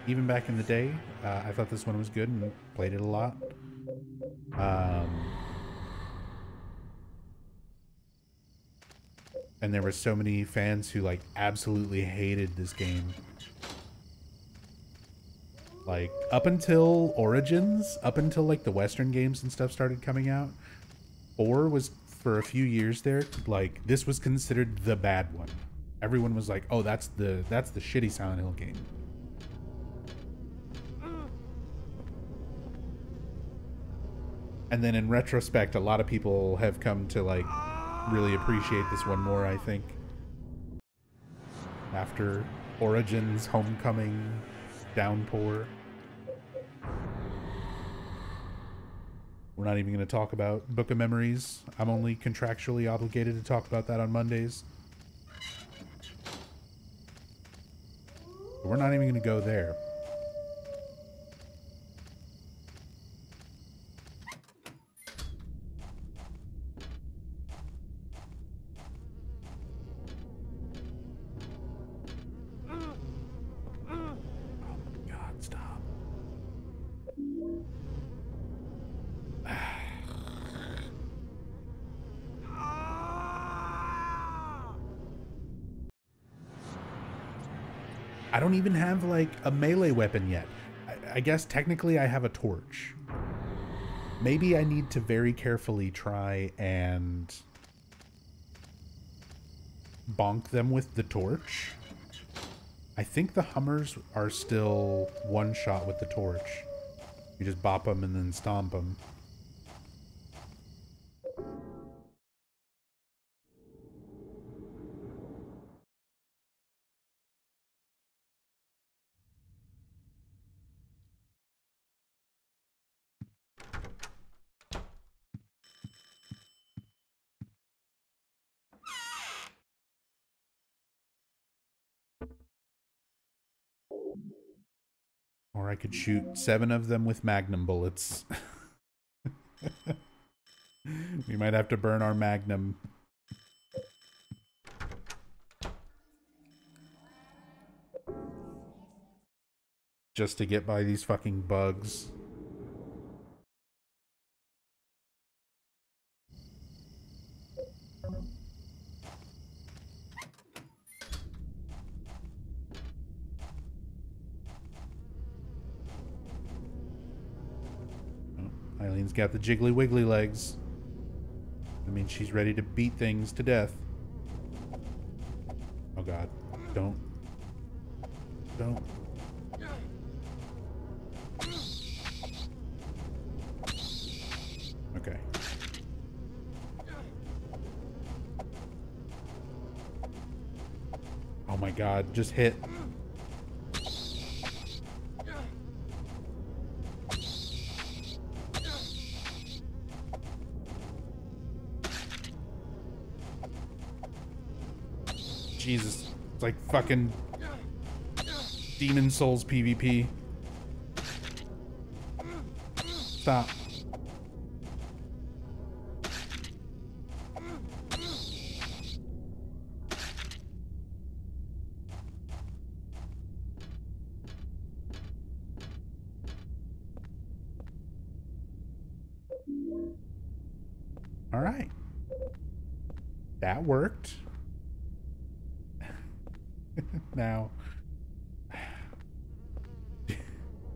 Even back in the day, I thought this one was good and played it a lot. And there were so many fans who like absolutely hated this game. Like, up until Origins, up until, like, the Western games and stuff started coming out, 4 was, for a few years there, like, this was considered the bad one. Everyone was like, oh, that's the shitty Silent Hill game. And then in retrospect, a lot of people have come to, like, really appreciate this one more, I think. After Origins, Homecoming, Downpour. We're not even going to talk about Book of Memories. I'm only contractually obligated to talk about that on Mondays. But we're not even going to go there. I don't even have, like, a melee weapon yet. I guess technically I have a torch. Maybe I need to very carefully try and bonk them with the torch. I think the Hummers are still one shot with the torch. You just bop them and then stomp them. Or I could shoot 7 of them with magnum bullets. We might have to burn our magnum. Just to get by these fucking bugs. Eileen's got the jiggly wiggly legs. I mean, she's ready to beat things to death. Oh god. Don't. Okay. Oh my god, just hit. Jesus, it's like fucking Demon Souls PvP. Stop. All right. That worked. Now.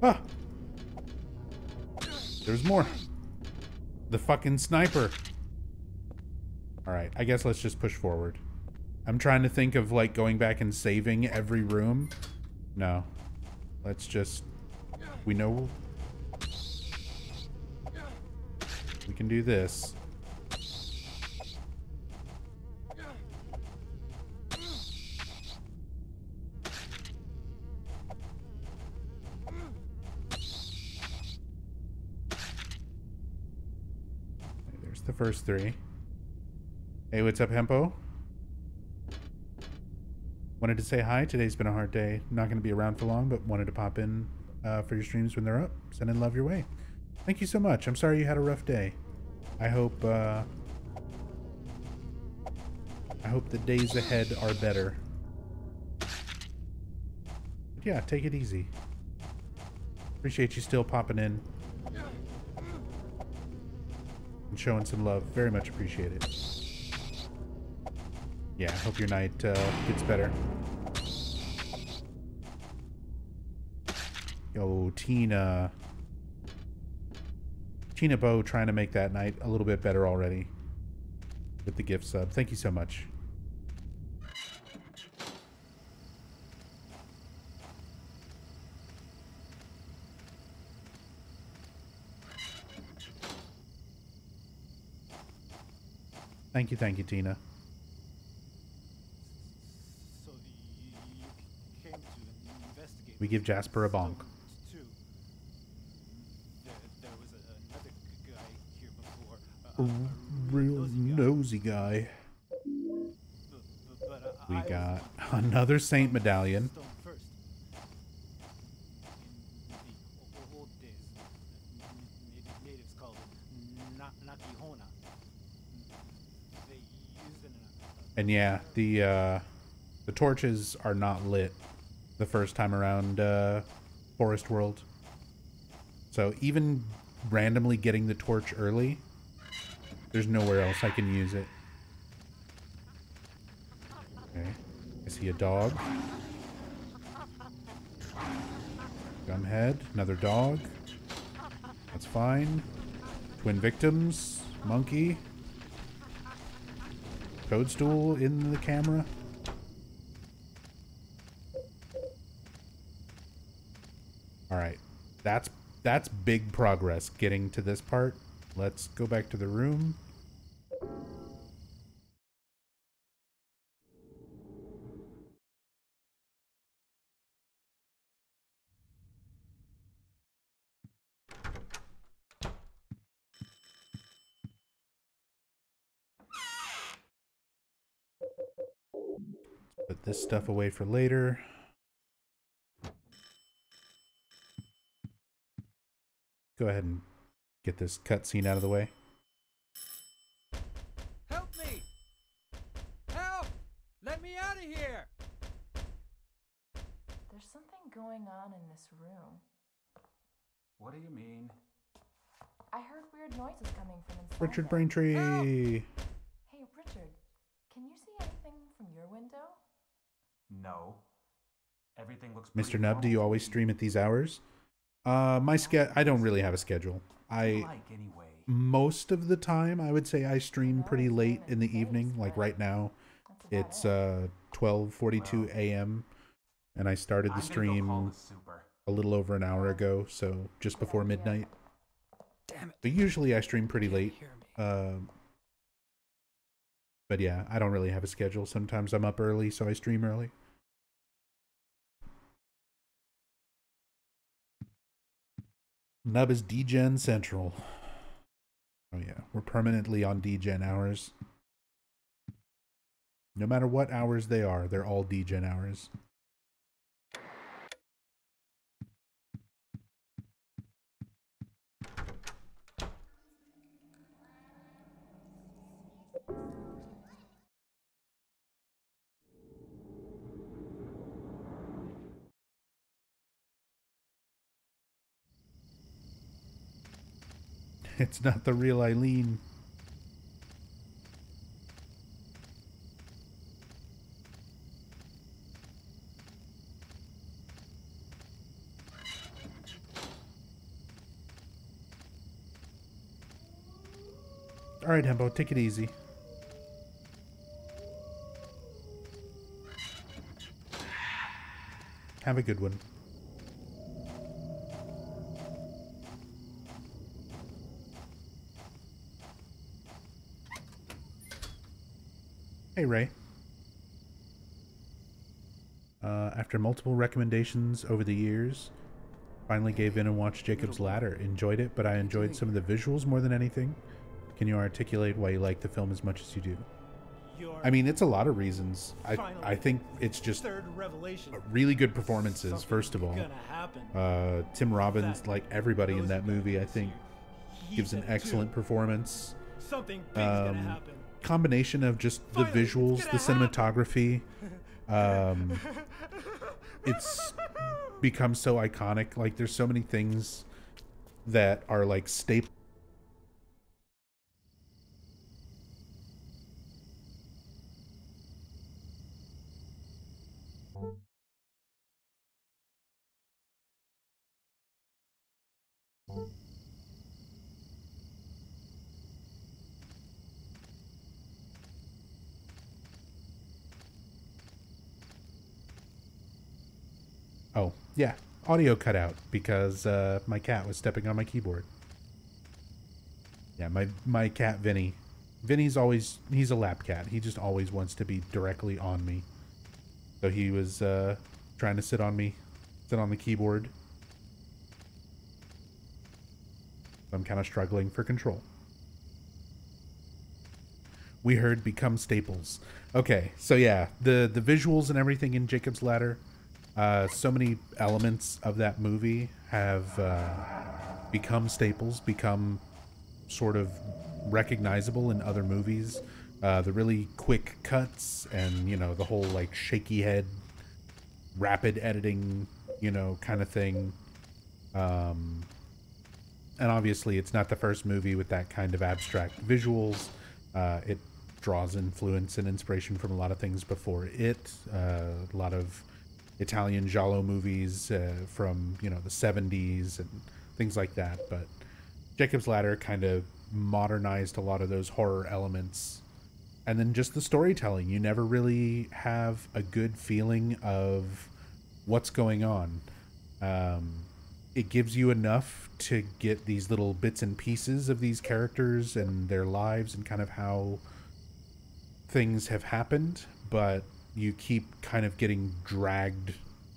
Ah! There's more. The fucking sniper. Alright, I guess let's just push forward. I'm trying to think of, like, going back and saving every room. No. Let's just... We know... We can do this. The first 3. Hey, what's up, Hempo? Wanted to say hi. Today's been a hard day. Not going to be around for long, but wanted to pop in for your streams when they're up. Sending love your way. Thank you so much. I'm sorry you had a rough day. I hope the days ahead are better. But yeah, take it easy. Appreciate you still popping in and showing some love. Very much appreciate it. Yeah, I hope your night gets better. Yo, Tina Bo trying to make that night a little bit better already with the gift sub. Thank you so much. Thank you, Tina. So you came to investigate. We give Jasper a bonk. There was another guy here before. A real nosy guy. We got another saint medallion. First. In the old days, natives called it Nakihona. They used it in And yeah, the torches are not lit the first time around Forest World. So even randomly getting the torch early, there's nowhere else I can use it. Okay, I see a dog. Gunhead, another dog. That's fine. Twin victims, monkey. Toadstool in the camera. Alright, that's big progress getting to this part. Let's go back to the room. Put this stuff away for later. Go ahead and get this cutscene out of the way. Help me! Help! Let me out of here! There's something going on in this room. What do you mean? I heard weird noises coming from inside. Richard there. Braintree. Hey, Richard, can you see anything from your window? No. Everything looks Mr. pretty Nub, do you normal to always me. stream at these hours? I don't really have a schedule. Like anyway. Most of the time, I would say I stream pretty late in the evening. Like right now, That's it's about it. 12:42 a.m. and I started the I'm gonna go stream call the super. a little over an hour ago, so just before midnight. Damn it. But usually I stream pretty late. Hear me. But yeah, I don't really have a schedule. Sometimes I'm up early, so I stream early. Nub is DGen Central. Oh yeah, we're permanently on DGen hours. No matter what hours they are, they're all DGen hours. It's not the real Eileen. All right, Hembo, take it easy. Have a good one. Hey, Ray. After multiple recommendations over the years, finally gave in and watched Jacob's Ladder. Enjoyed it, but I enjoyed some of the visuals more than anything. Can you articulate why you like the film as much as you do? Your I mean, it's a lot of reasons. I finally think it's just third revelation. really good performances, Something first of all. gonna happen. Tim Robbins, That like everybody in knows that about movie, I this think, year. He gives an said it excellent too. performance. Something big's gonna Um, happen. combination of just the Finally, it's visuals, gonna the happen. cinematography. It's become so iconic. Like, there's so many things that are like staple. Oh, yeah. Audio cut out because my cat was stepping on my keyboard. Yeah, my cat Vinny. Vinny's always, he's a lap cat. He just always wants to be directly on me. So he was trying to sit on me, sit on the keyboard. I'm kind of struggling for control. We heard become staples. Okay, so yeah, the visuals and everything in Jacob's Ladder, so many elements of that movie have become staples, become sort of recognizable in other movies. The really quick cuts and, you know, the whole like shaky head, rapid editing, you know, kind of thing. And obviously it's not the first movie with that kind of abstract visuals. It draws influence and inspiration from a lot of things before it. A lot of Italian giallo movies from, you know, the 70s and things like that. But Jacob's Ladder kind of modernized a lot of those horror elements. And then just the storytelling. You never really have a good feeling of what's going on. It gives you enough to get these little bits and pieces of these characters and their lives and kind of how things have happened, but you keep kind of getting dragged.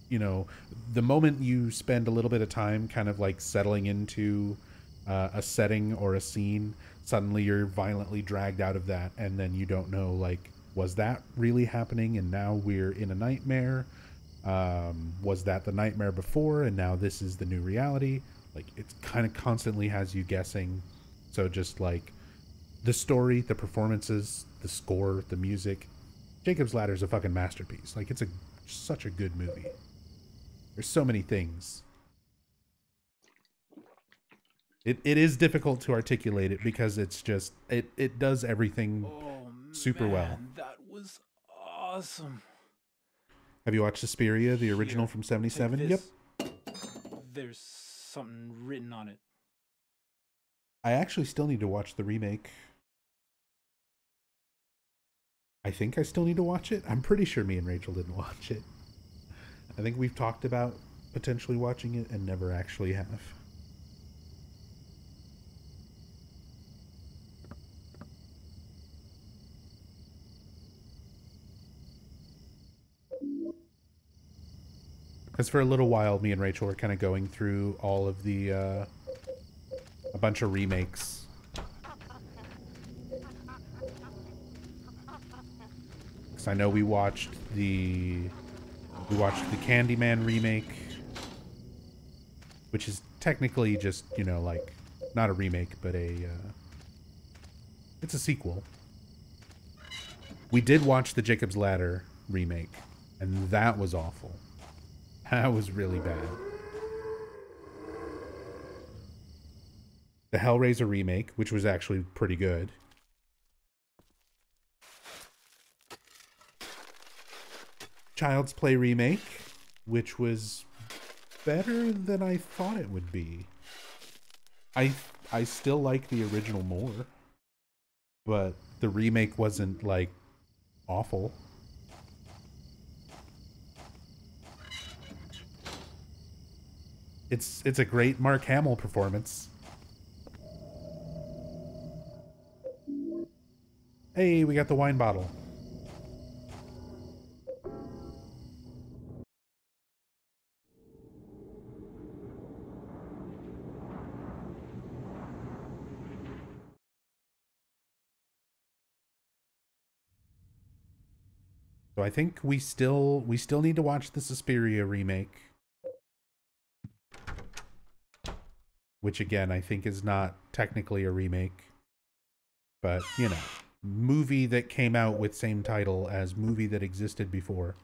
You know, the moment you spend a little bit of time kind of like settling into a setting or a scene, suddenly you're violently dragged out of that, and then you don't know, like, was that really happening and now we're in a nightmare? Was that the nightmare before and now this is the new reality? Like, it kind of constantly has you guessing. So just like the story, the performances, the score, the music, Jacob's Ladder is a fucking masterpiece. Like, it's such a good movie. There's so many things. It is difficult to articulate it because it's just it does everything super well. That was awesome. Have you watched Suspiria, the original Here, from take '77? Yep. this. There's something written on it. I actually still need to watch the remake. I think I still need to watch it. I'm pretty sure me and Rachel didn't watch it. I think we've talked about potentially watching it and never actually have. Because for a little while, me and Rachel were kind of going through all of the, a bunch of remakes. Because I know we watched the Candyman remake, which is technically just, you know, like, not a remake, but it's a sequel. We did watch the Jacob's Ladder remake, and that was awful. That was really bad. The Hellraiser remake, which was actually pretty good. Child's Play remake, which was better than I thought it would be. I still like the original more, but the remake wasn't, like, awful. It's a great Mark Hamill performance. Hey, we got the wine bottle. So I think we still need to watch the Suspiria remake, which again I think is not technically a remake, but you know, movie that came out with same title as movie that existed before.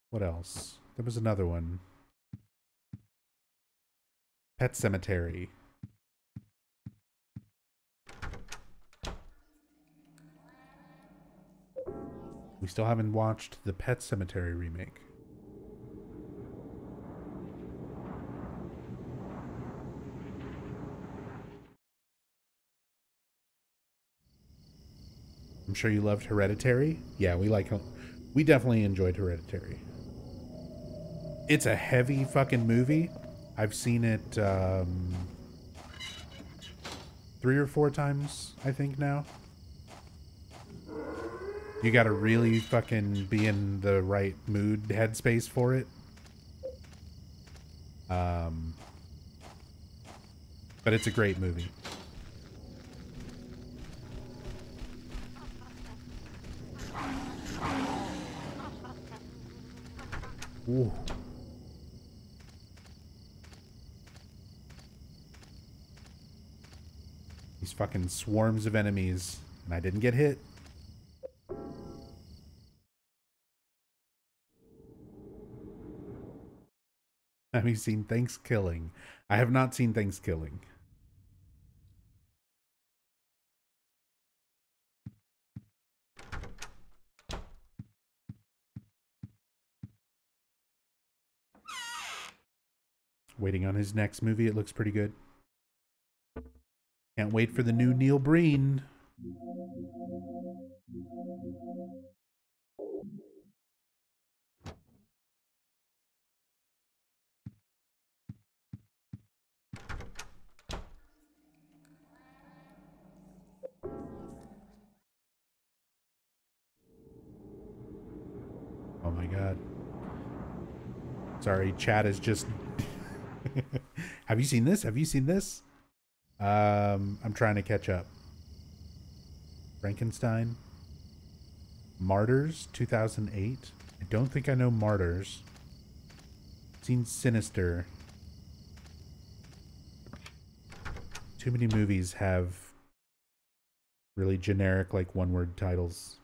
What else? There was another one. Pet Cemetery. We still haven't watched the Pet Cemetery remake. I'm sure you loved Hereditary. Yeah, we definitely enjoyed Hereditary. It's a heavy fucking movie. I've seen it 3 or 4 times, I think now. You gotta really fucking be in the right mood, headspace for it. But it's a great movie. Ooh. These fucking swarms of enemies, and I didn't get hit. Have you seen Thanksgiving? I have not seen Thanksgiving. Waiting on his next movie. It looks pretty good. Can't wait for the new Neil Breen. Oh my god. Sorry, chat is just... Have you seen this? Have you seen this? I'm trying to catch up. Frankenstein. Martyrs, 2008. I don't think I know Martyrs. Seen Sinister. Too many movies have really generic, like, one-word titles.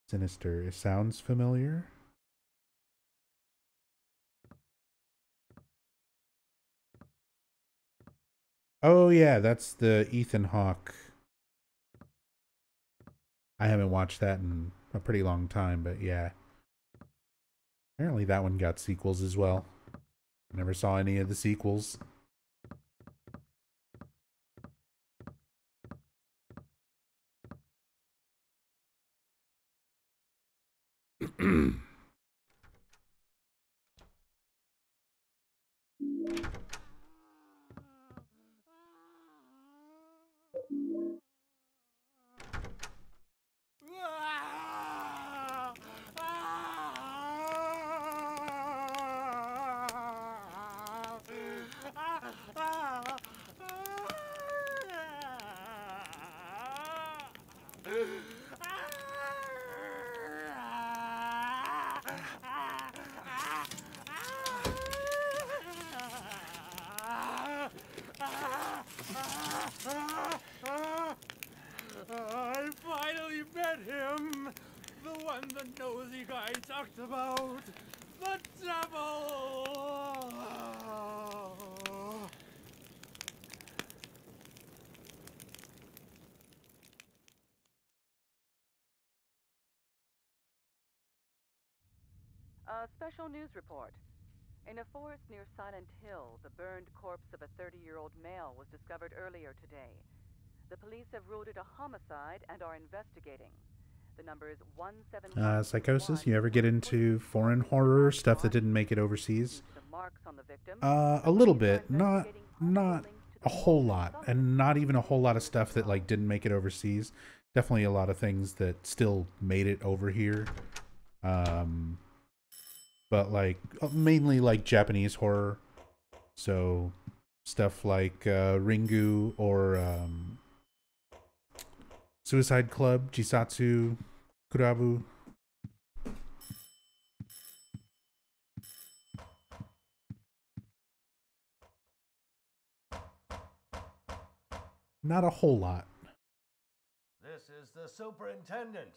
Sinister. It sounds familiar. Oh yeah, that's the Ethan Hawke. I haven't watched that in a pretty long time, but yeah. Apparently that one got sequels as well. Never saw any of the sequels. I finally met him! The one the nosy guy talked about! The devil! A special news report. In a forest near Silent Hill, the burned corpse of a 30-year-old male was discovered earlier today. The police have ruled it a homicide and are investigating. The number is 171. Psychosis? You ever get into foreign horror stuff that didn't make it overseas? A little bit. Not a whole lot. And not even a whole lot of stuff that like didn't make it overseas. Definitely a lot of things that still made it over here. But like mainly like Japanese horror. So stuff like Ringu or Suicide Club, Jisatsu, Kurabu. Not a whole lot. This is the superintendent.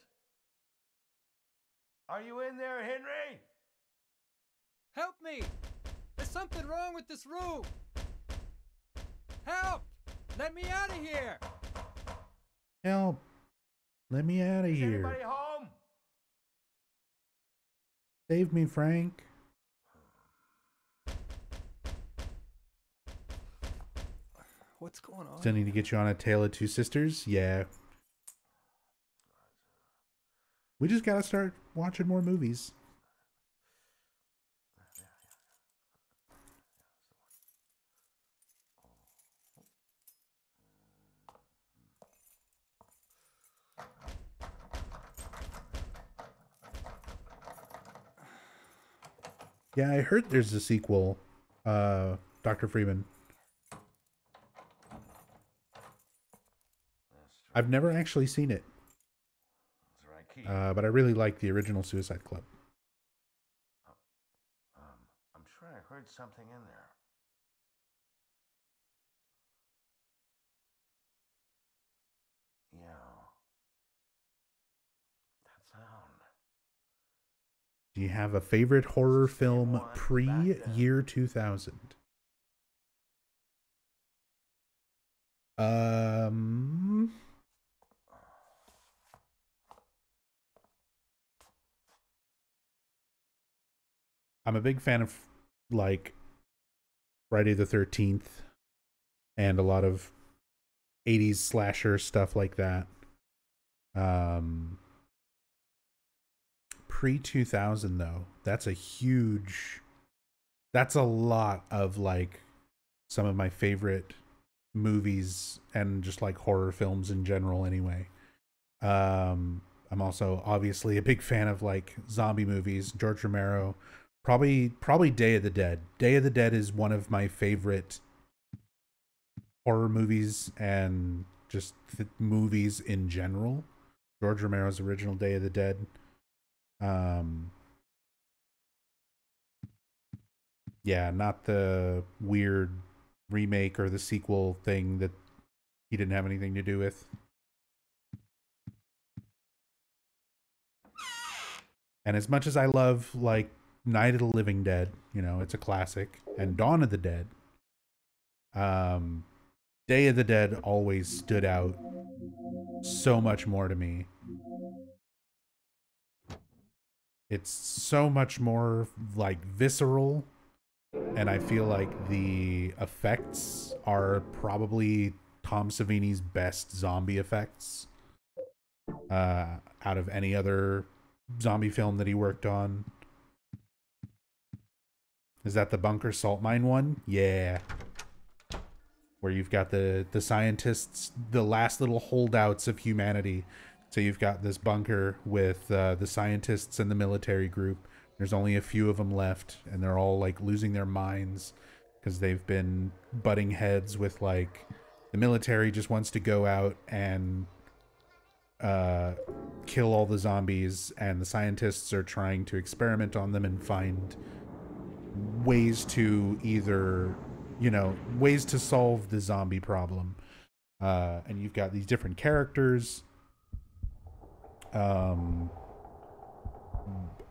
Are you in there, Henry? Help me! There's something wrong with this room! Help! Let me out of here! Help! Let me out of Is here. anybody home? Save me, Frank. What's going on? Still need to get you on A Tale of Two Sisters? Yeah. We just gotta start watching more movies. Yeah, I heard there's a sequel, Dr. Freeman. I've never actually seen it, That's the right key. but I really like the original Suicide Club. I'm sure I heard something in there. Yeah. That sound. Do you have a favorite horror film pre-year 2000? I'm a big fan of like Friday the 13th and a lot of 80s slasher stuff like that. Pre-2000 though, that's a lot of like some of my favorite movies and just like horror films in general anyway. I'm also obviously a big fan of like zombie movies. George Romero, probably Day of the Dead. Day of the Dead is one of my favorite horror movies and just movies in general. George Romero's original Day of the Dead. Yeah, not the weird remake or the sequel thing that he didn't have anything to do with. And as much as I love like Night of the Living Dead, you know, it's a classic, and Dawn of the Dead, Day of the Dead always stood out so much more to me. It's so much more like visceral, and I feel like the effects are probably Tom Savini's best zombie effects out of any other zombie film that he worked on. Is that the bunker salt mine one? Yeah. Where you've got the scientists, the last little holdouts of humanity. So you've got this bunker with the scientists and the military group. There's only a few of them left, and they're all like losing their minds because they've been butting heads with like the military just wants to go out and kill all the zombies, and the scientists are trying to experiment on them and find ways to either, you know, ways to solve the zombie problem. And you've got these different characters.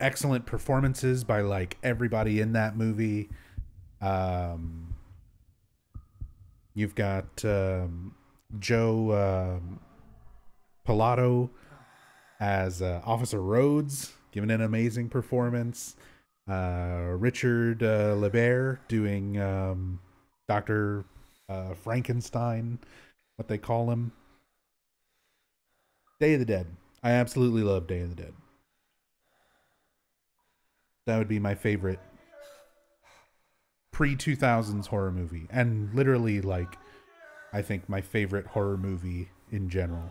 Excellent performances by like everybody in that movie. You've got Joe Pilato as Officer Rhodes, giving an amazing performance. Richard Lebert doing Dr. Frankenstein, what they call him. Day of the Dead. I absolutely love Day of the Dead. That would be my favorite pre-2000s horror movie. And literally, like, I think my favorite horror movie in general.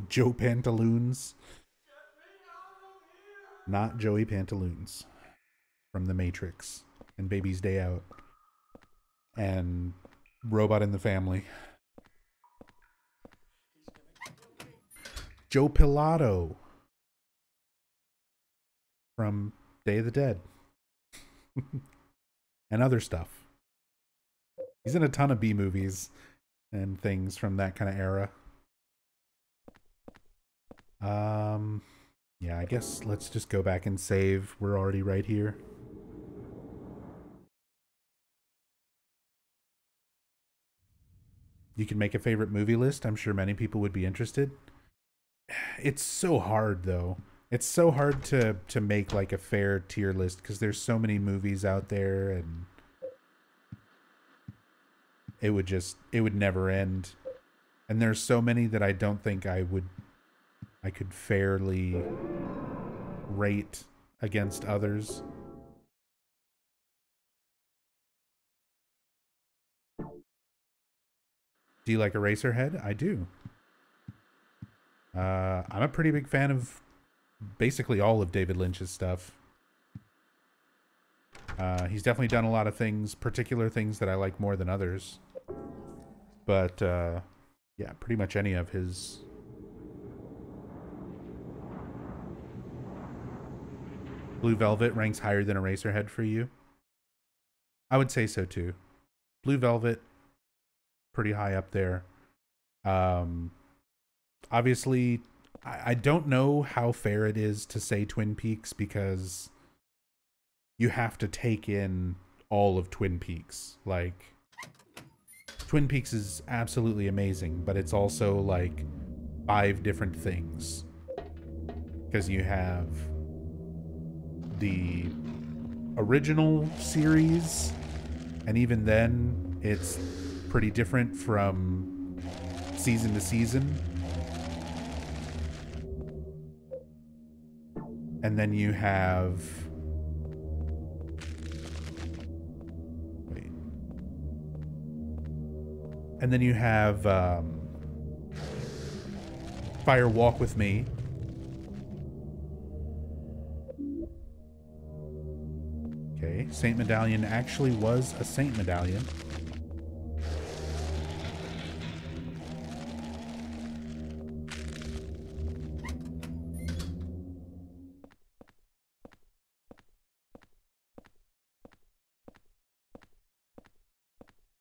Joe Pantaloons. Not Joey Pantaloons from The Matrix and Baby's Day Out and Robot in the Family. Joe Pilato from Day of the Dead and other stuff. He's in a ton of B movies and things from that kind of era. Yeah, I guess let's just go back and save. We're already right here. You can make a favorite movie list. I'm sure many people would be interested. It's so hard though. It's so hard to make like a fair tier list because there's so many movies out there and it would never end. And there's so many that I don't think I could fairly rate against others. Do you like Eraserhead? I do. I'm a pretty big fan of basically all of David Lynch's stuff. He's definitely done a lot of things, particular things that I like more than others. But yeah, pretty much any of his. Blue Velvet ranks higher than Eraserhead for you? I would say so too. Blue Velvet, pretty high up there. Obviously, I don't know how fair it is to say Twin Peaks because you have to take in all of Twin Peaks. Like, Twin Peaks is absolutely amazing, but it's also like 5 different things. Because you have the original series, and even then, it's pretty different from season to season. And then you have... Wait. And then you have Fire Walk With Me. Okay, Saint Medallion actually was a Saint Medallion.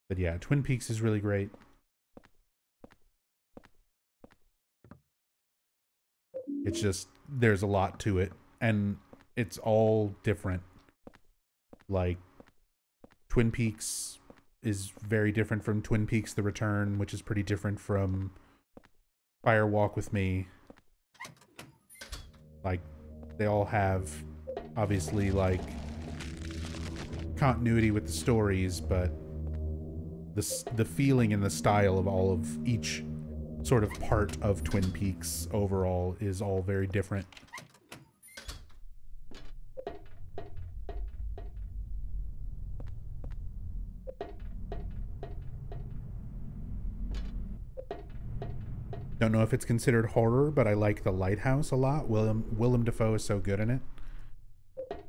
But yeah, Twin Peaks is really great. It's just, there's a lot to it, and it's all different. Like, Twin Peaks is very different from Twin Peaks The Return, which is pretty different from Fire Walk With Me. Like, they all have, obviously, like, continuity with the stories, but the feeling and the style of all of each sort of part of Twin Peaks overall is all very different. Don't know if it's considered horror, but I like The Lighthouse a lot. Willem Dafoe is so good in it.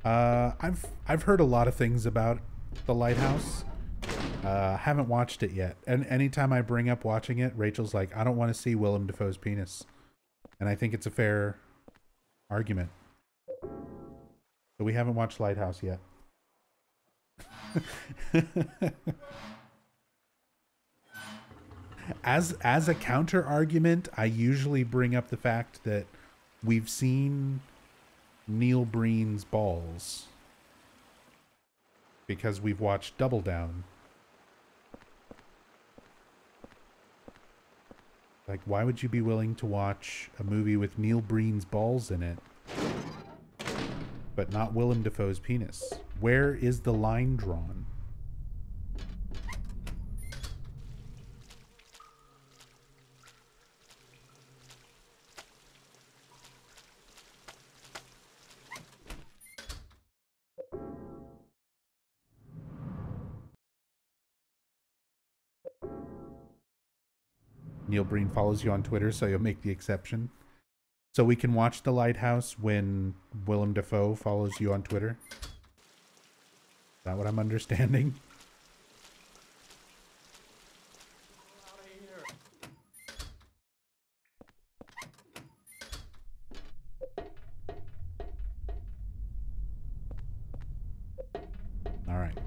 I've heard a lot of things about The Lighthouse. Haven't watched it yet. And anytime I bring up watching it, Rachel's like, I don't want to see Willem Dafoe's penis. And I think it's a fair argument. So we haven't watched Lighthouse yet. As a counter argument, I usually bring up the fact that we've seen Neil Breen's balls because we've watched Double Down. Like, why would you be willing to watch a movie with Neil Breen's balls in it, but not Willem Dafoe's penis? Where is the line drawn? Neil Breen follows you on Twitter, so you'll make the exception. So we can watch The Lighthouse when Willem Dafoe follows you on Twitter? Is that what I'm understanding? All right.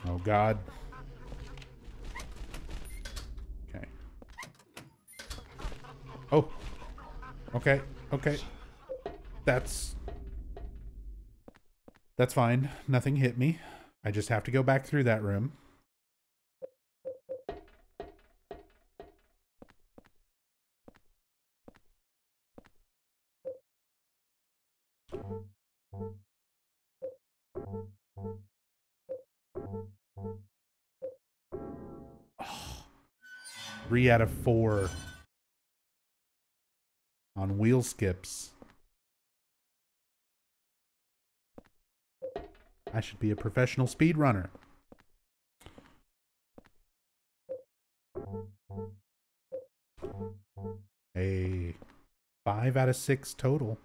Oh, God. Okay. Oh. Okay. Okay. That's fine. Nothing hit me. I just have to go back through that room. Oh, 3 out of 4 on wheel skips. I should be a professional speedrunner. A 5 out of 6 total.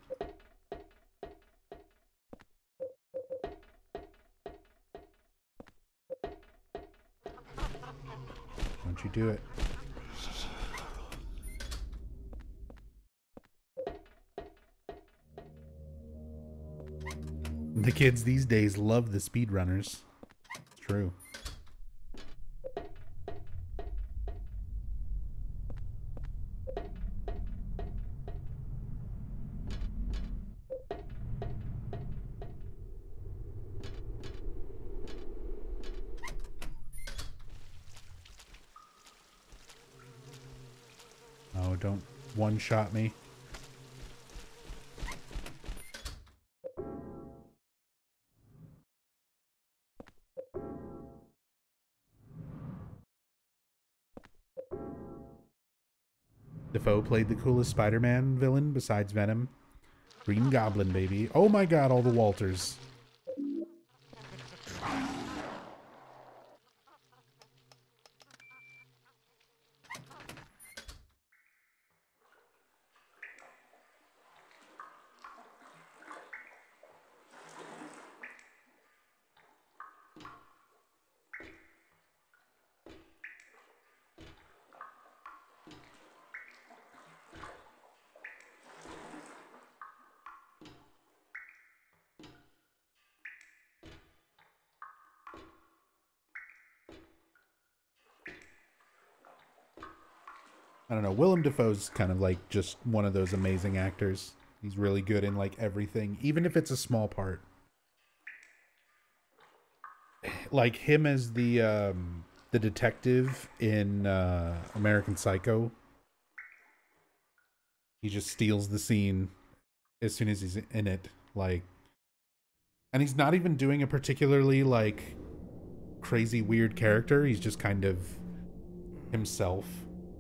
Don't you do it. The kids these days love the speedrunners. It's true. Oh, don't one-shot me. Defoe played the coolest Spider-Man villain besides Venom. Green Goblin, baby. Oh my God, all the Walters. I don't know. Willem Dafoe's kind of like just one of those amazing actors. He's really good in like everything, even if it's a small part. Like him as the detective in American Psycho. He just steals the scene as soon as he's in it. Like, and he's not even doing a particularly like crazy weird character. He's just kind of himself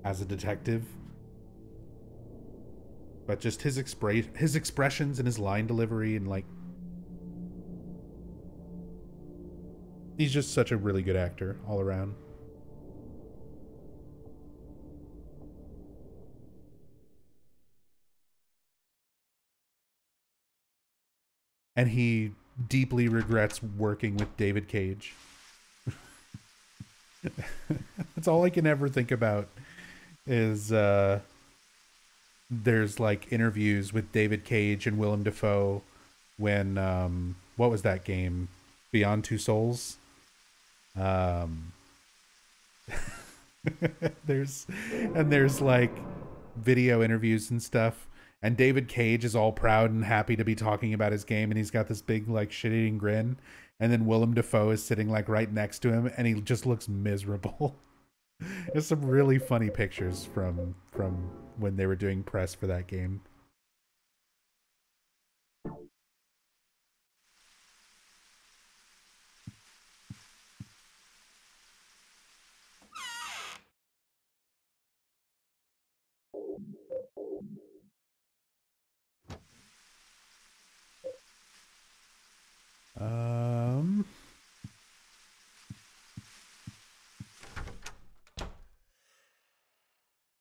as a detective, but just his expressions and his line delivery, and like, he's just such a really good actor all around. And he deeply regrets working with David Cage. That's all I can ever think about is there's like interviews with David Cage and Willem Dafoe when what was that game? Beyond Two Souls. There's like video interviews and stuff, and David Cage is all proud and happy to be talking about his game, and he's got this big like shit-eating grin, and then Willem Dafoe is sitting like right next to him, and he just looks miserable. There's some really funny pictures from when they were doing press for that game.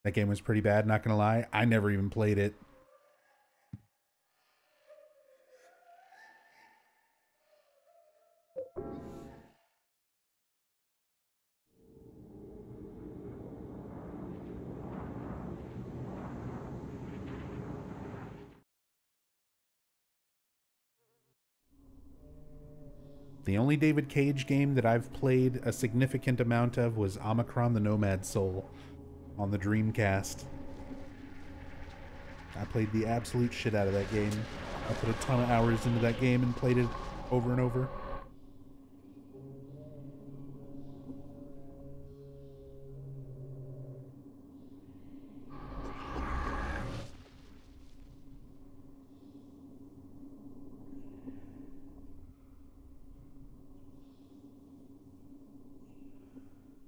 That game was pretty bad, not gonna lie. I never even played it. The only David Cage game that I've played a significant amount of was Omicron the Nomad Soul on the Dreamcast. I played the absolute shit out of that game. I put a ton of hours into that game and played it over and over.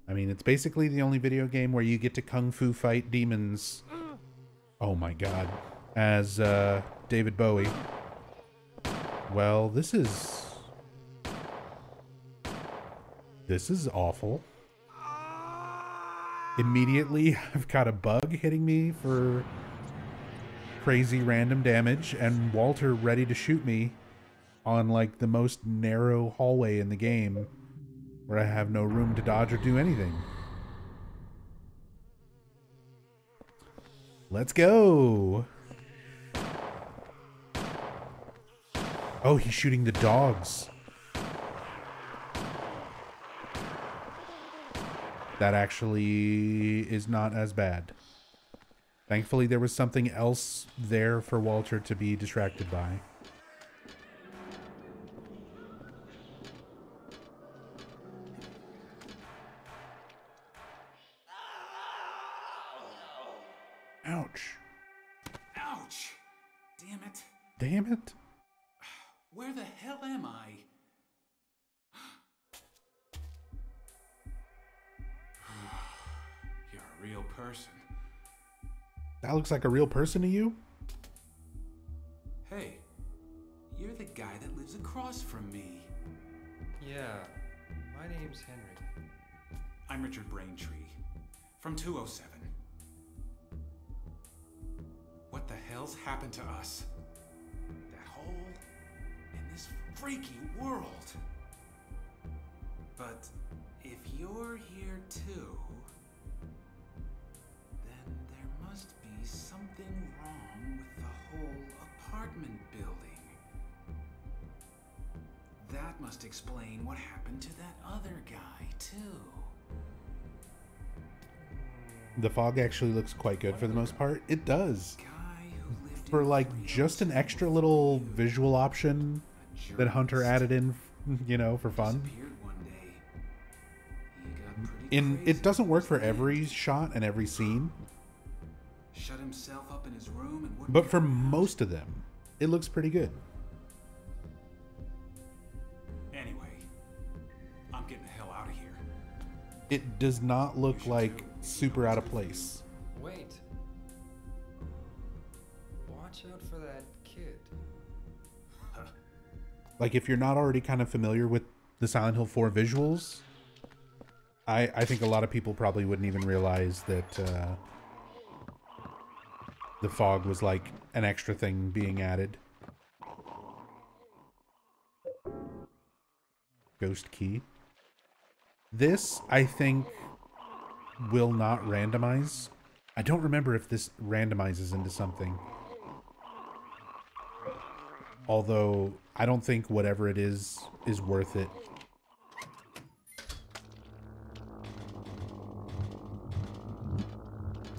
I mean, it's basically the only video game where you get to kung fu fight demons. Oh my god. As David Bowie. Well, this is awful. Immediately, I've got a bug hitting me for crazy random damage, and Walter ready to shoot me on like the most narrow hallway in the game, where I have no room to dodge or do anything. Let's go! Oh, he's shooting the dogs. That actually is not as bad. Thankfully, there was something else there for Walter to be distracted by. Ouch. Ouch! Damn it. Damn it. Where the hell am I? You're a real person. That looks like a real person to you? Hey, you're the guy that lives across from me. Yeah, my name's Henry. I'm Richard Braintree, from 207. What the hell's happened to us? That hole in this freaky world. But if you're here too, then there must be something wrong with the whole apartment building. That must explain what happened to that other guy too. The fog actually looks quite good for the most part. It does. For like just an extra little visual option that Hunter added in, you know, for fun. It doesn't work for every shot and every scene. Shut himself up in his room and but for most of them, it looks pretty good. Anyway, I'm getting the hell out of here. It does not look like super out of place. Wait. Watch out for that kid. Like, if you're not already kind of familiar with the Silent Hill 4 visuals, I think a lot of people probably wouldn't even realize that the fog was like an extra thing being added. Ghost key. This, I think, will not randomize. I don't remember if this randomizes into something. Although, I don't think whatever it is worth it.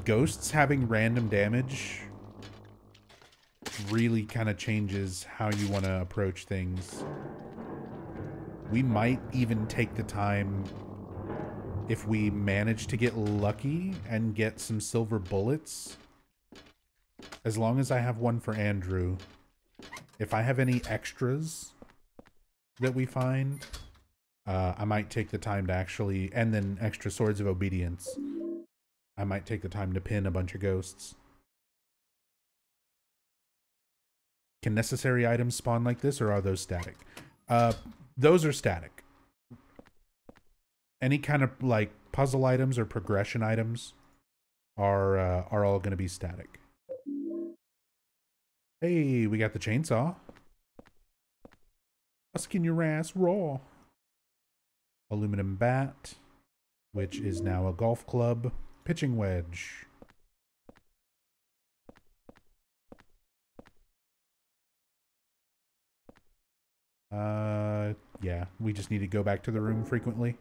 Ghosts having random damage really kind of changes how you want to approach things. We might even take the time if we manage to get lucky and get some silver bullets, as long as I have one for Andrew, if I have any extras that we find, I might take the time to actually, and then extra swords of obedience, I might take the time to pin a bunch of ghosts. Can necessary items spawn like this, or are those static? Those are static. Any kind of like puzzle items or progression items are all going to be static. Hey, we got the chainsaw. I'll skin your ass raw. Aluminum bat, which is now a golf club. Pitching wedge. Yeah, we just need to go back to the room frequently.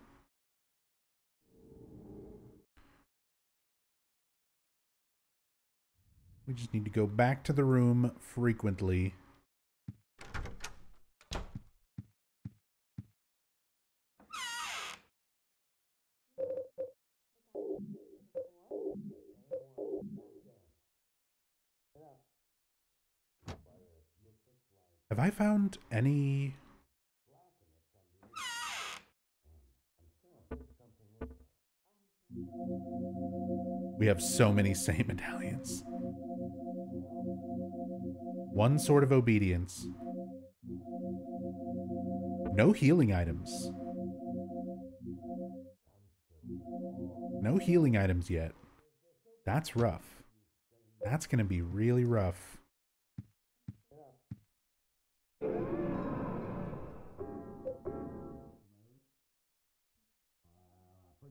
We just need to go back to the room frequently. Have I found any... We have so many same medallions. One sword of obedience. No healing items. No healing items yet. That's rough. That's gonna be really rough.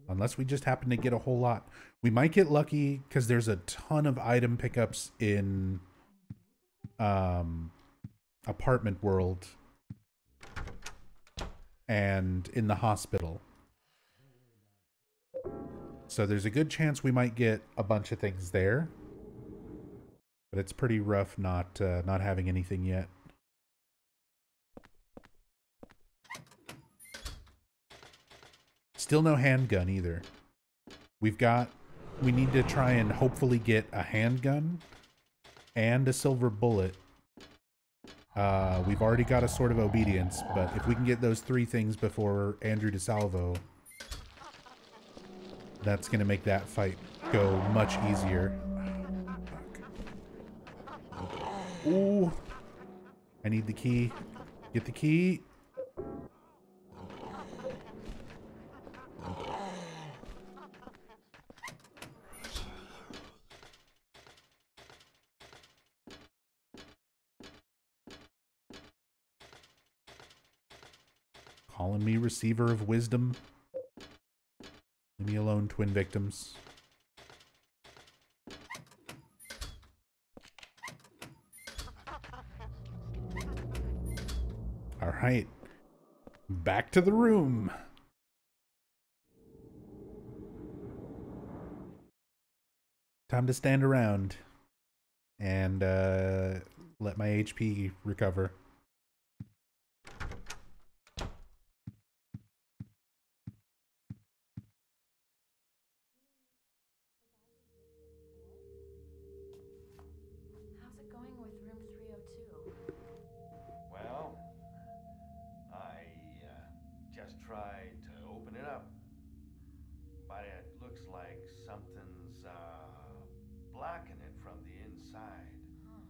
Unless we just happen to get a whole lot. We might get lucky because there's a ton of item pickups in apartment world and in the hospital. So there's a good chance we might get a bunch of things there. But it's pretty rough not having anything yet. Still no handgun either. We need to try and hopefully get a handgun and a silver bullet. We've already got a sword of obedience, but if we can get those three things before Andrew DeSalvo, that's going to make that fight go much easier. Ooh. I need the key. Get the key. Calling me receiver of wisdom. Leave me alone, twin victims. All right. Back to the room. Time to stand around and let my HP recover. How's it going with room 302? Well, I just tried to open it up, but it looks like something's blocking it from the inside. Huh.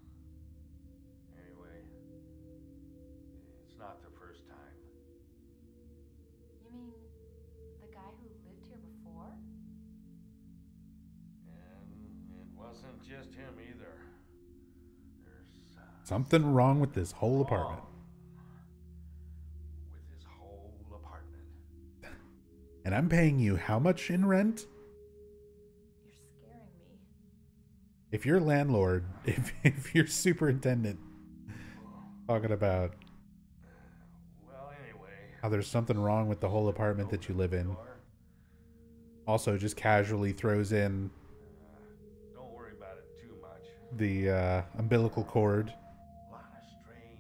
Anyway, it's not the first time. You mean the guy who lived here before? And it wasn't just him either. There's Something wrong with this whole apartment. with his whole apartment. And I'm paying you how much in rent? You're scaring me. If your landlord, if your superintendent talking about Well, anyway, how there's something wrong with the whole apartment that you live in, also just casually throws in don't worry about it too much. the umbilical cord. A lot of strange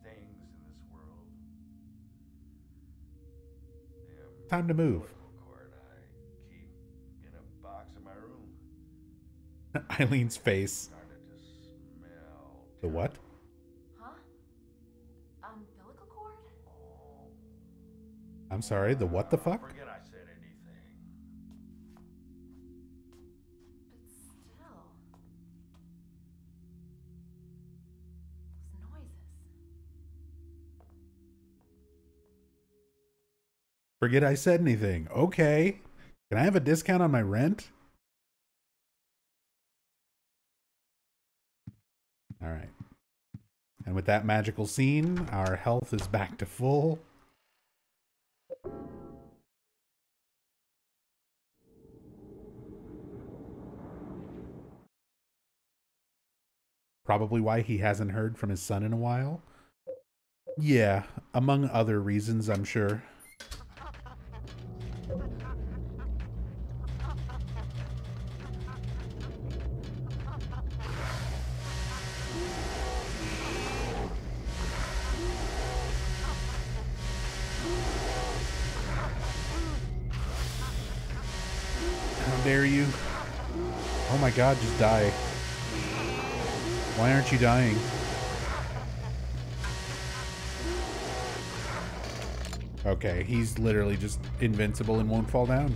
things in this world. Time to move. Umbilical cord, Eileen's face. Started to smell. The what? Huh? Umbilical cord? I'm sorry, the what the fuck? Forget I said anything. But still. Those noises. Forget I said anything. Okay. Can I have a discount on my rent? All right. And with that magical scene, our health is back to full. Probably why he hasn't heard from his son in a while. Yeah, among other reasons, I'm sure. How dare you? Oh my god, just die. Why aren't you dying? Okay, he's literally just invincible and won't fall down.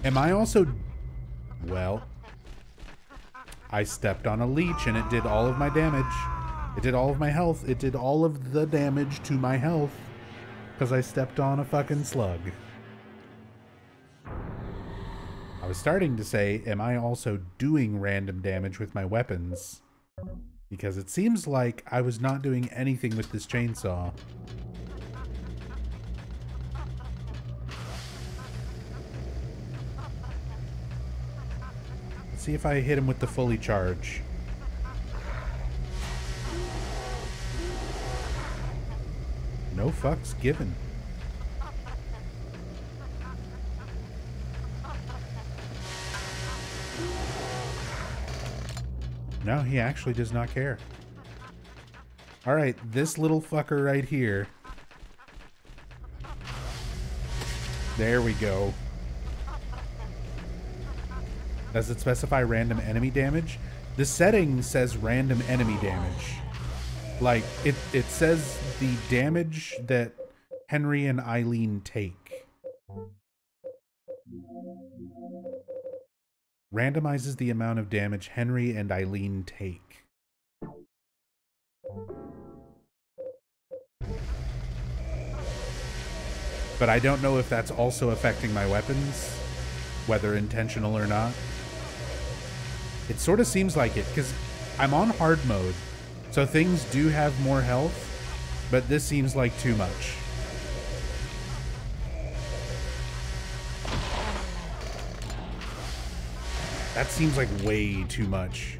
Am I also... Well... I stepped on a leech and it did all of my damage. It did all of my health. It did all of the damage to my health. Because I stepped on a fucking slug. I was starting to say, am I also doing random damage with my weapons? Because it seems like I was not doing anything with this chainsaw. Let's see if I hit him with the fully charge. No fucks given. No, he actually does not care. Alright, this little fucker right here. There we go. Does it specify random enemy damage? The setting says random enemy damage. Like, it says the damage that Henry and Eileen take. Randomizes the amount of damage Henry and Eileen take. But I don't know if that's also affecting my weapons, whether intentional or not. It sort of seems like it, because I'm on hard mode, so things do have more health, but this seems like too much. That seems like way too much.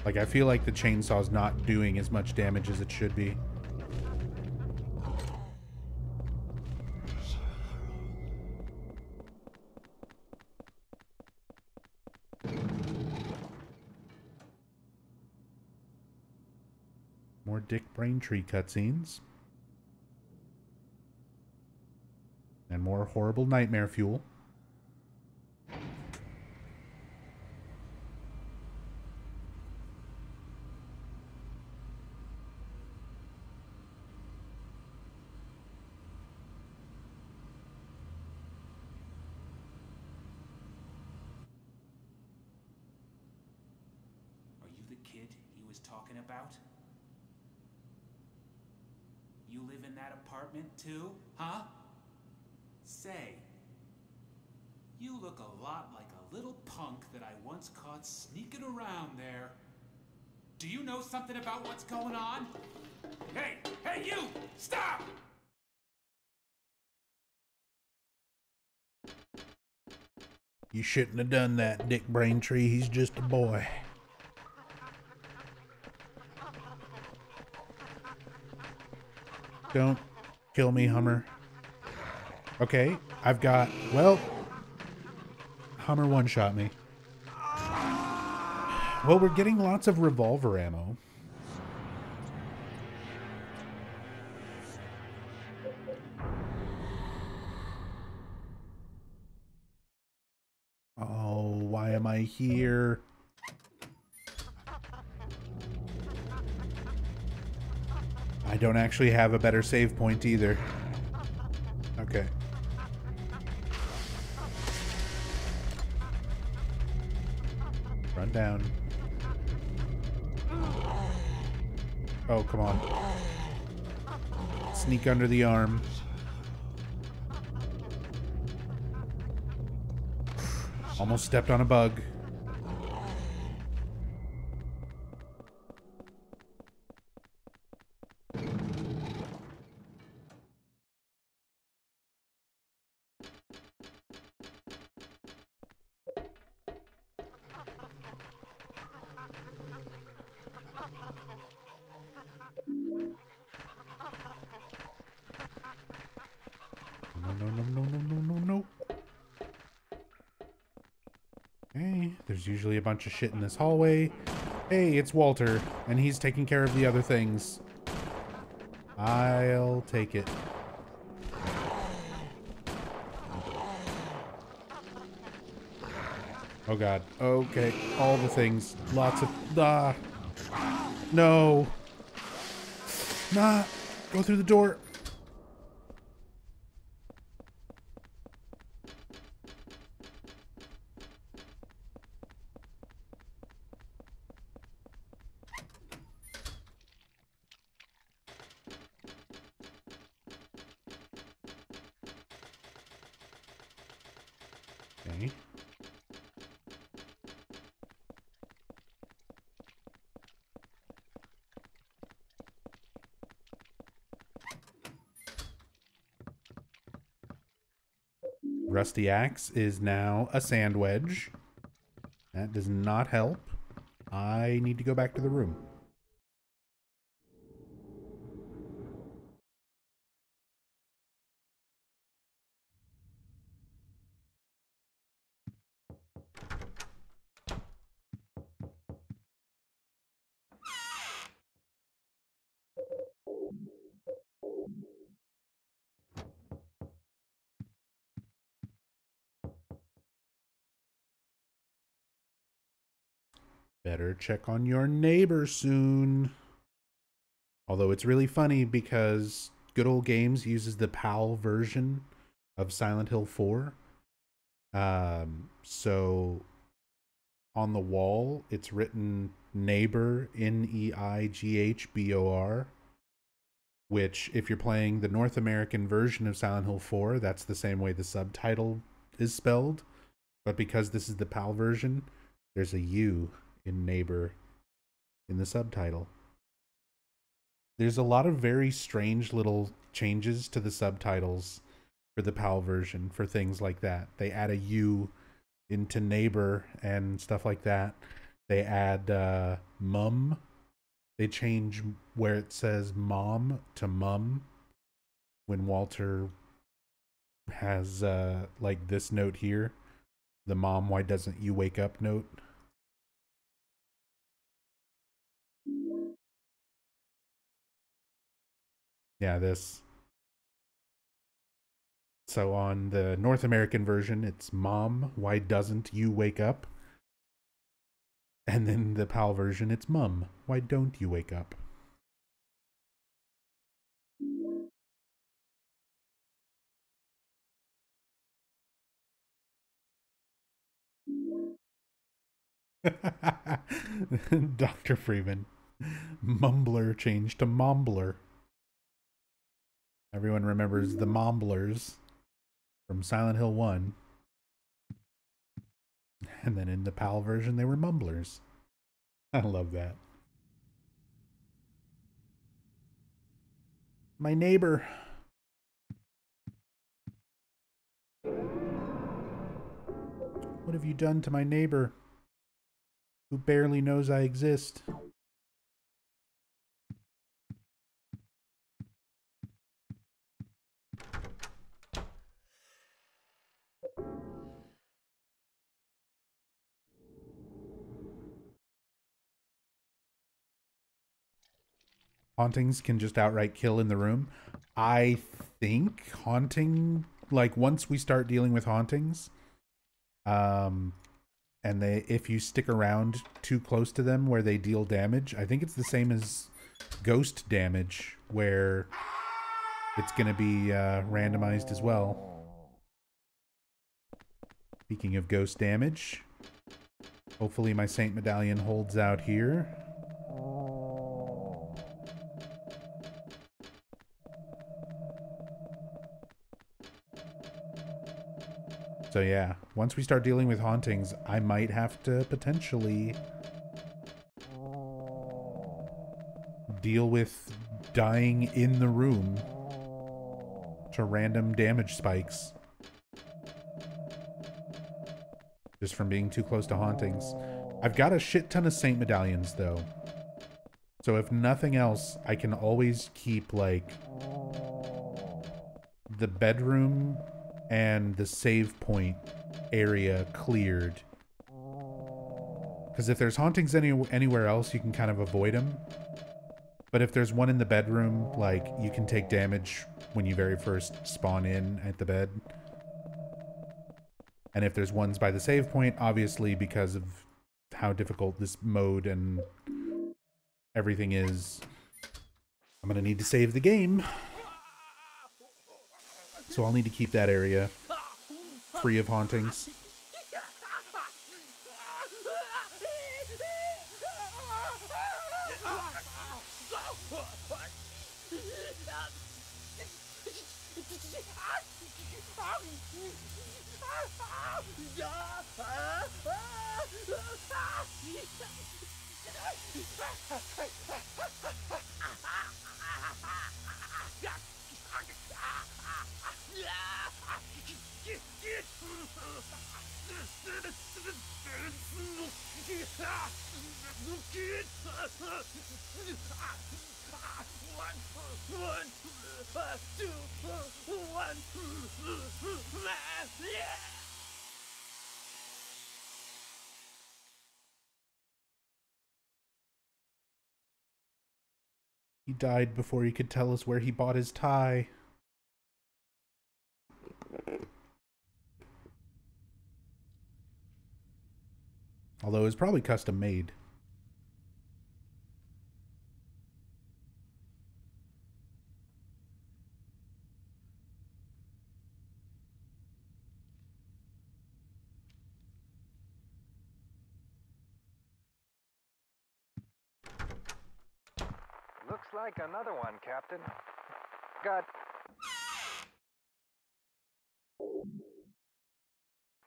Like, I feel like the chainsaw's not doing as much damage as it should be. More Dick Braintree cutscenes. And more horrible nightmare fuel. Are you the kid he was talking about? You live in that apartment too, huh? Say, you look a lot like a little punk that I once caught sneaking around there. Do you know something about what's going on? Hey, hey you! Stop! You shouldn't have done that, Dick Braintree. He's just a boy. Don't kill me, Hummer. Okay, I've got... Well, Hummer one-shot me. Well, we're getting lots of revolver ammo. Why am I here? I don't actually have a better save point either. Okay. Run down. Oh, come on. Sneak under the arm. Almost stepped on a bug. No. Okay, there's usually a bunch of shit in this hallway. Hey, it's Walter, and he's taking care of the other things. I'll take it. Oh god. Okay, all the things. Lots of... No. Nah. Go through the door. Okay. Rusty axe is now a sand wedge. That does not help. I need to go back to the room. Better check on your neighbor soon. Although it's really funny because Good Old Games uses the PAL version of Silent Hill 4. So on the wall, it's written neighbor, Neighbor, which if you're playing the North American version of Silent Hill 4, that's the same way the subtitle is spelled. But because this is the PAL version, there's a U in neighbor in the subtitle. There's a lot of very strange little changes to the subtitles for the PAL version for things like that. They add a U into neighbor and stuff like that. They add mum. They change where it says mom to mum when Walter has like this note here. The mom, why doesn't you wake up note. Yeah, this. So on the North American version, it's mom, why doesn't you wake up? And then the PAL version, it's mum, why don't you wake up? Dr. Freeman. Mumbler changed to Mombler. Everyone remembers the Momblers from Silent Hill 1. And then in the PAL version, they were Mumblers. I love that. My neighbor. What have you done to my neighbor, who barely knows I exist? Hauntings can just outright kill in the room. I think haunting, like once we start dealing with hauntings, and if you stick around too close to them where they deal damage, I think it's the same as ghost damage, where it's going to be randomized as well. Speaking of ghost damage, hopefully my Saint Medallion holds out here. So yeah, once we start dealing with hauntings, I might have to potentially deal with dying in the room to random damage spikes just from being too close to hauntings. I've got a shit ton of Saint Medallions though, so if nothing else, I can always keep like the bedroom and the save point area cleared, because if there's hauntings anywhere else, you can kind of avoid them. But if there's one in the bedroom, like, you can take damage when you very first spawn in at the bed. And if there's ones by the save point, obviously because of how difficult this mode and everything is, I'm gonna need to save the game. So I'll need to keep that area free of hauntings. He died before he could tell us where he bought his tie. Although it was probably custom made. Looks like another one, Captain. Got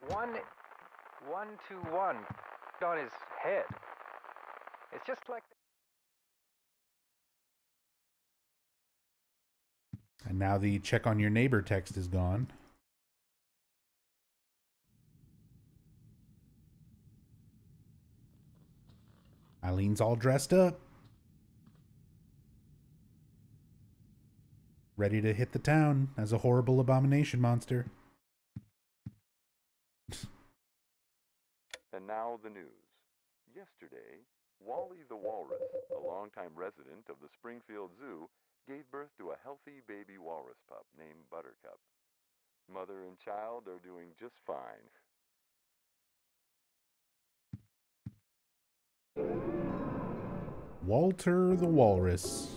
121 on his head. It's just like. And now the check on your neighbor text is gone. Eileen's all dressed up, ready to hit the town as a horrible abomination monster. And now the news. Yesterday, Wally the Walrus, a longtime resident of the Springfield Zoo, gave birth to a healthy baby walrus pup named Buttercup. Mother and child are doing just fine. Walter the Walrus.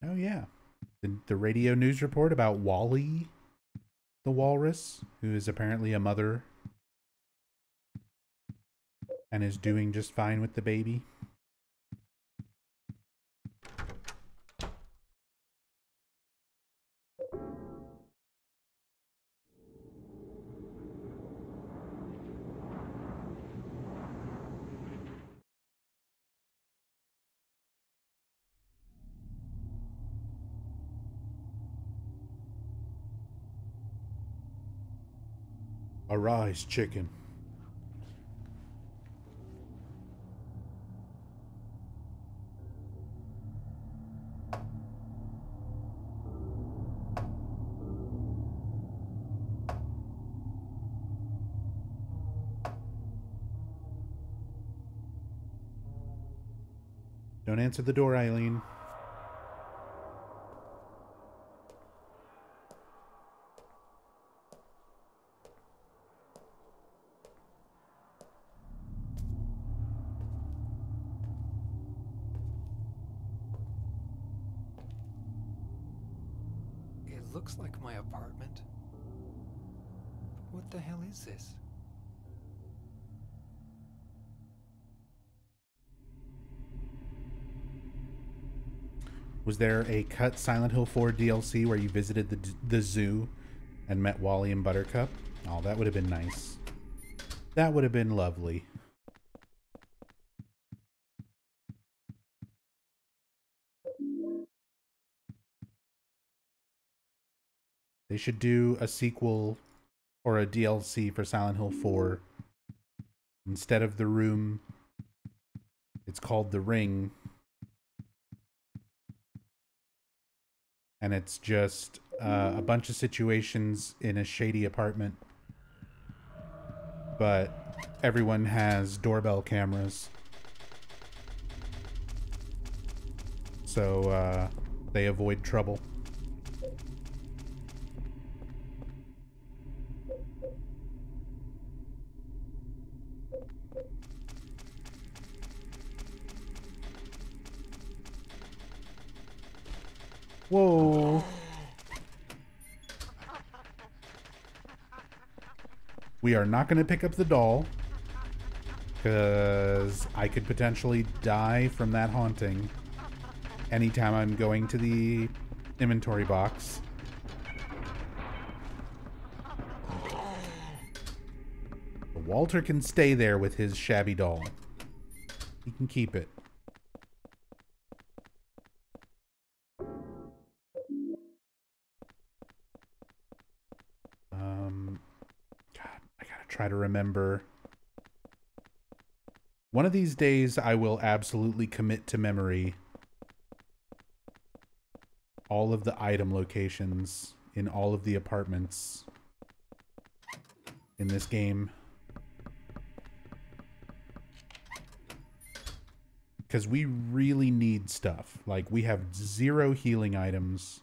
Oh yeah. The radio news report about Wally the Walrus, who is apparently a mother and is doing just fine with the baby. Arise, chicken. Don't answer the door, Eileen. looks like my apartment. But what the hell is this? Was there a cut Silent Hill 4 DLC where you visited the zoo and met Wally and Buttercup? Oh, that would have been nice. That would have been lovely. They should do a sequel or a DLC for Silent Hill 4. Instead of the room, it's called The Ring. And it's just a bunch of situations in a shady apartment. But everyone has doorbell cameras. So they avoid trouble. Whoa. We are not going to pick up the doll, because I could potentially die from that haunting anytime I'm going to the inventory box. Walter can stay there with his shabby doll. He can keep it. God, I gotta try to remember. One of these days, I will absolutely commit to memory all of the item locations in all of the apartments in this game. Because we really need stuff. Like, we have 0 healing items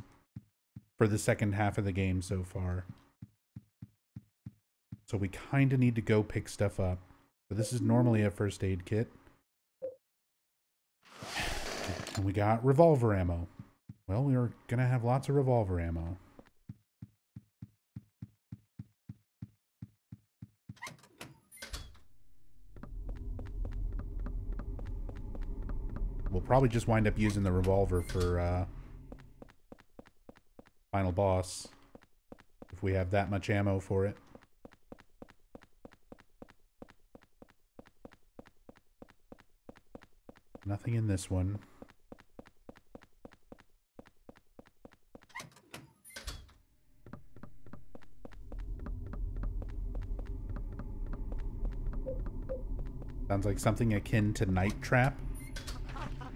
for the second half of the game so far. So we kind of need to go pick stuff up. But this is normally a first aid kit. And we got revolver ammo. Well, we are going to have lots of revolver ammo. We'll probably just wind up using the revolver for final boss, if we have that much ammo for it. Nothing in this one. Sounds like something akin to Night Trap.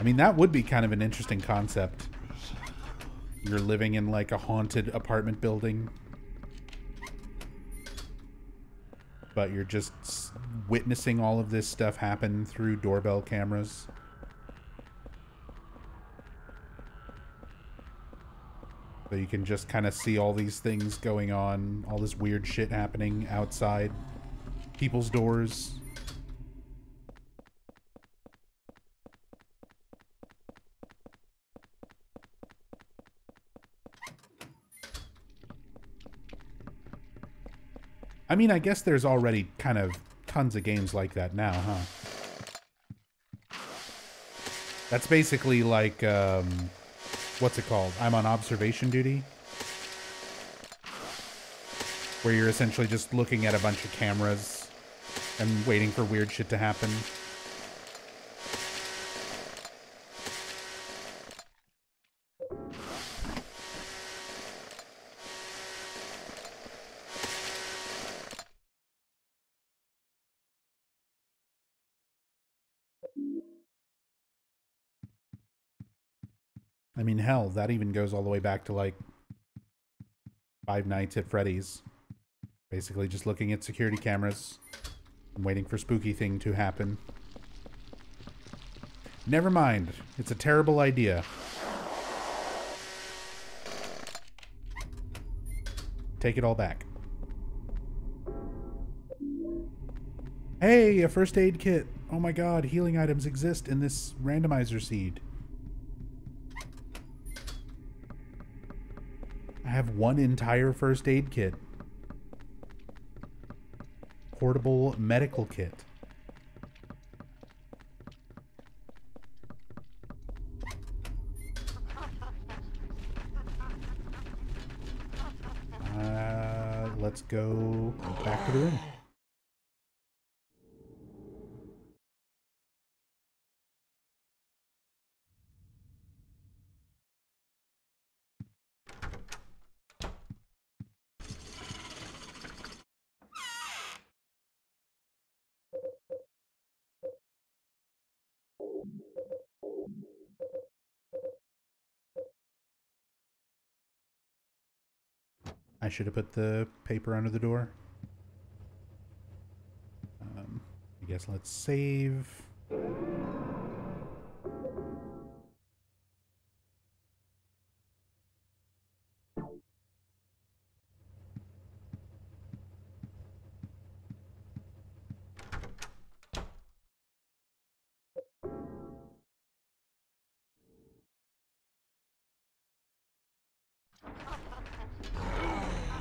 I mean, that would be kind of an interesting concept. You're living in like a haunted apartment building, but you're just witnessing all of this stuff happen through doorbell cameras. So you can just kind of see all these things going on, all this weird shit happening outside people's doors. I mean, I guess there's already kind of tons of games like that now, huh? That's basically like, what's it called? I'm on observation duty. Where you're essentially just looking at a bunch of cameras and waiting for weird shit to happen. I mean, hell, that even goes all the way back to, like, Five Nights at Freddy's. Basically just looking at security cameras and waiting for spooky thing to happen. Never mind. It's a terrible idea. Take it all back. Hey, a first aid kit. Oh my god, healing items exist in this randomizer seed. I have one entire first aid kit. Portable medical kit. Let's go back to the room. I should have put the paper under the door. I guess let's save.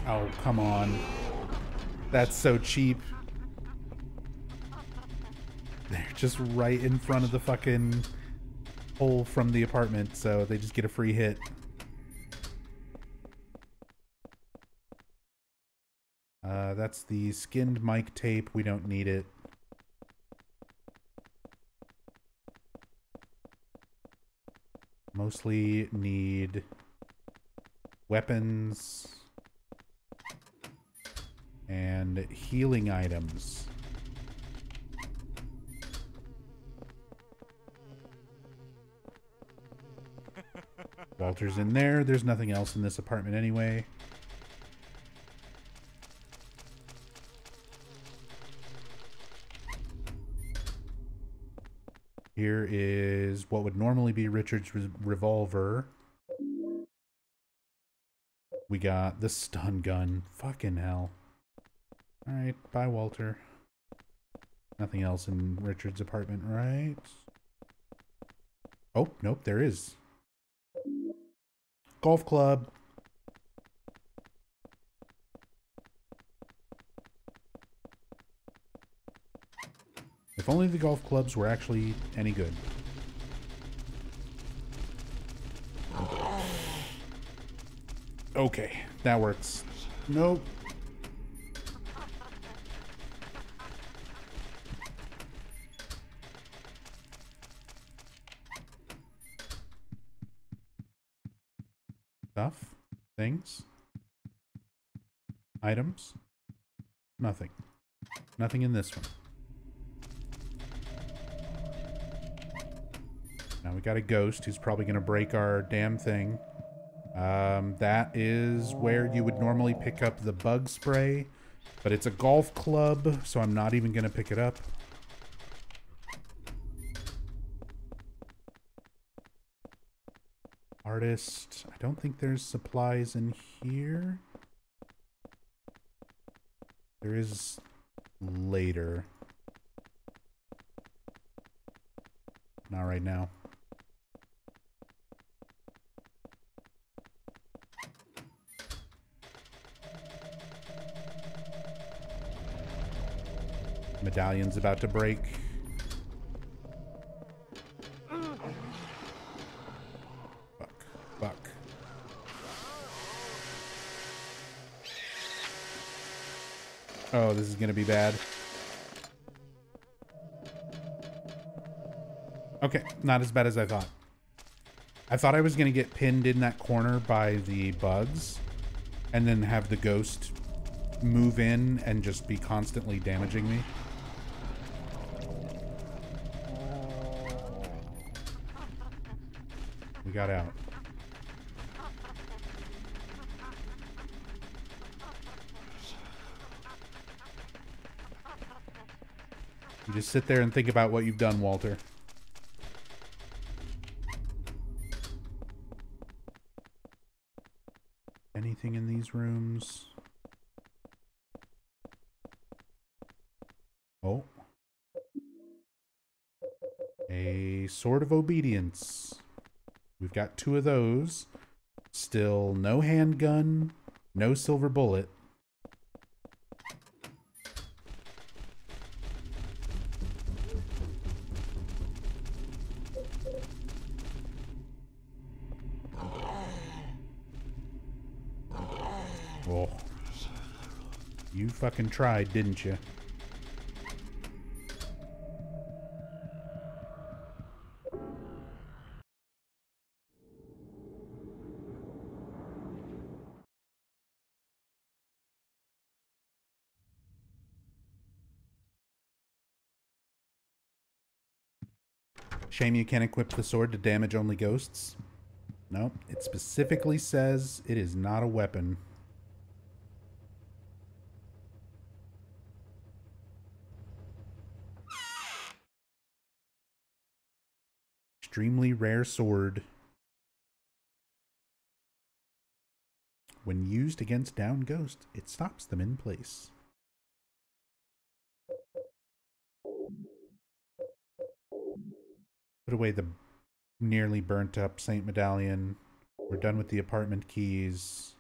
Oh, come on. That's so cheap. They're just right in front of the fucking hole from the apartment, so they just get a free hit. That's the skinned mic tape. We don't need it. Mostly need weapons and healing items. Walter's in there. There's nothing else in this apartment anyway. Here is what would normally be Richard's revolver. We got the stun gun. Fucking hell. Alright, bye Walter. Nothing else in Richard's apartment, right? Oh, nope, there is. Golf club. If only the golf clubs were actually any good. Okay, that works. Nope. Stuff. Things. Items. Nothing. Nothing in this one. Now we got a ghost who's probably going to break our damn thing. That is where you would normally pick up the bug spray, but it's a golf club, so I'm not even going to pick it up. Artist. I don't think there's supplies in here. There is later. Not right now. Medallion's about to break. Fuck. Oh, this is gonna be bad. Okay, not as bad as I thought. I thought I was gonna get pinned in that corner by the bugs and then have the ghost move in and just be constantly damaging me. We got out. You just sit there and think about what you've done, Walter. Anything in these rooms? Oh. A sword of obedience. We've got 2 of those. Still no handgun, no silver bullet. Oh. You fucking tried, didn't you? Shame you can't equip the sword to damage only ghosts. Nope, it specifically says it is not a weapon. Extremely rare sword. When used against down ghosts, it stops them in place. Put away the nearly burnt up Saint Medallion. We're done with the apartment keys.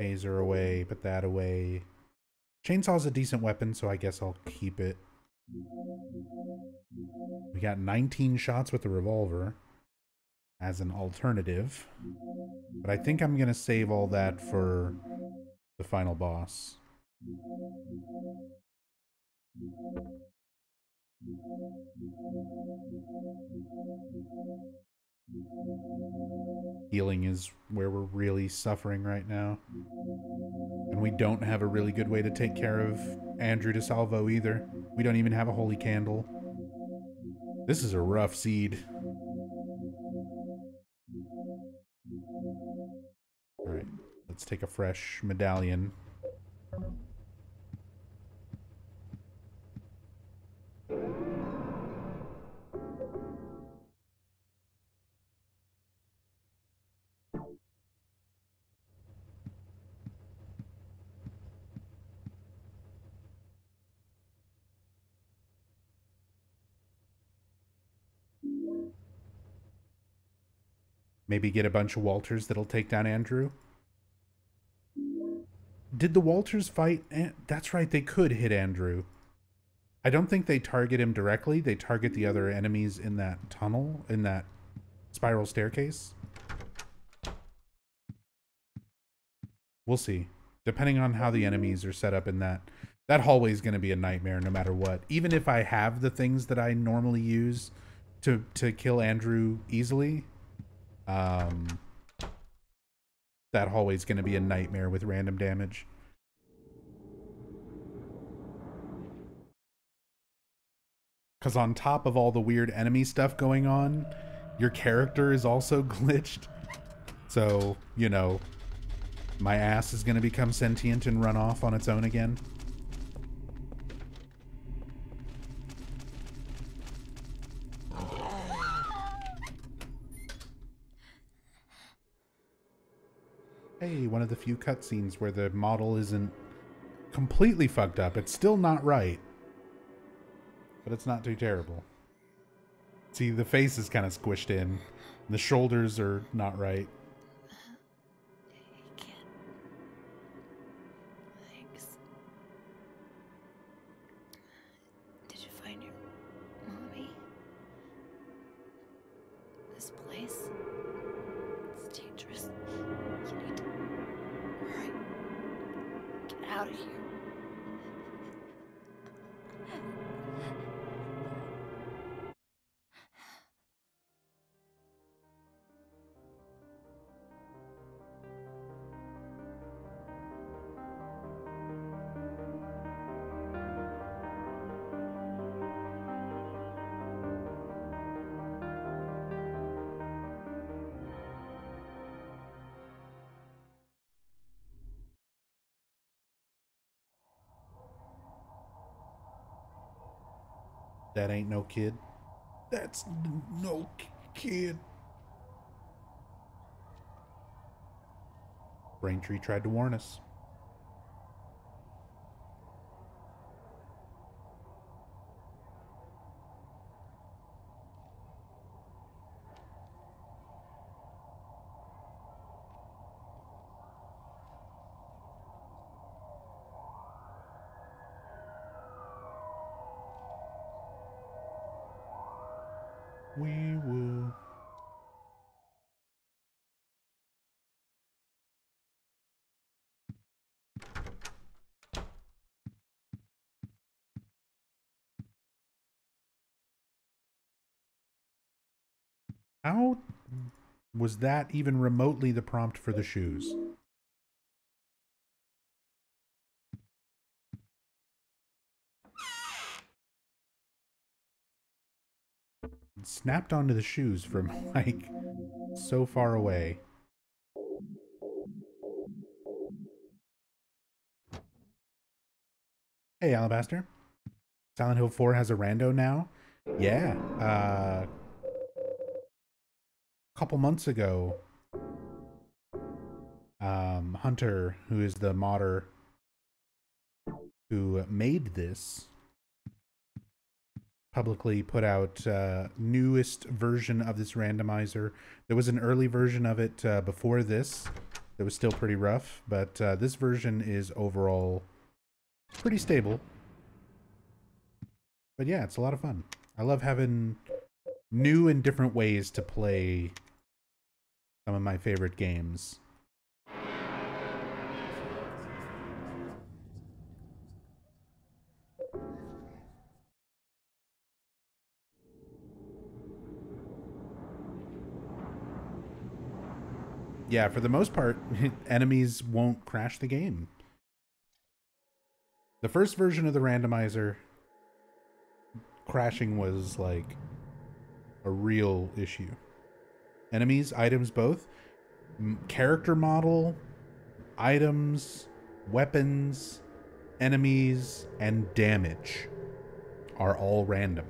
Taser away, put that away. Chainsaw's a decent weapon, so I guess I'll keep it. We got 19 shots with the revolver as an alternative. But I think I'm going to save all that for the final boss. Healing is where we're really suffering right now. And we don't have a really good way to take care of Andrew DeSalvo either. We don't even have a holy candle. This is a rough seed. Alright, let's take a fresh medallion. Maybe get a bunch of Walters that'll take down Andrew. Did the Walters fight? That's right, they could hit Andrew. I don't think they target him directly. They target the other enemies in that tunnel, in that spiral staircase. We'll see. Depending on how the enemies are set up in that hallway is going to be a nightmare no matter what. Even if I have the things that I normally use to kill Andrew easily, that hallway is going to be a nightmare with random damage. Because on top of all the weird enemy stuff going on, your character is also glitched. So, you know, my ass is going to become sentient and run off on its own again. Hey, one of the few cutscenes where the model isn't completely fucked up. It's still not right, but it's not too terrible. See, the face is kind of squished in. The shoulders are not right. Thanks. Did you find your mommy? This place, it's dangerous. You need to hurry. Get out of here. That ain't no kid. That's no kid. Braintree tried to warn us. We will. How was that even remotely the prompt for the shoes? It snapped onto the shoes from, like, so far away. Hey, Alabaster. Silent Hill 4 has a rando now? Yeah. A couple months ago, Hunter, who is the modder who made this, publicly put out newest version of this randomizer. There was an early version of it before this that was still pretty rough, but this version is overall pretty stable. But yeah, it's a lot of fun. I love having new and different ways to play some of my favorite games. Yeah, for the most part, enemies won't crash the game. The first version of the randomizer, crashing was like a real issue. Enemies, items, both. Character model, items, weapons, enemies, and damage are all random.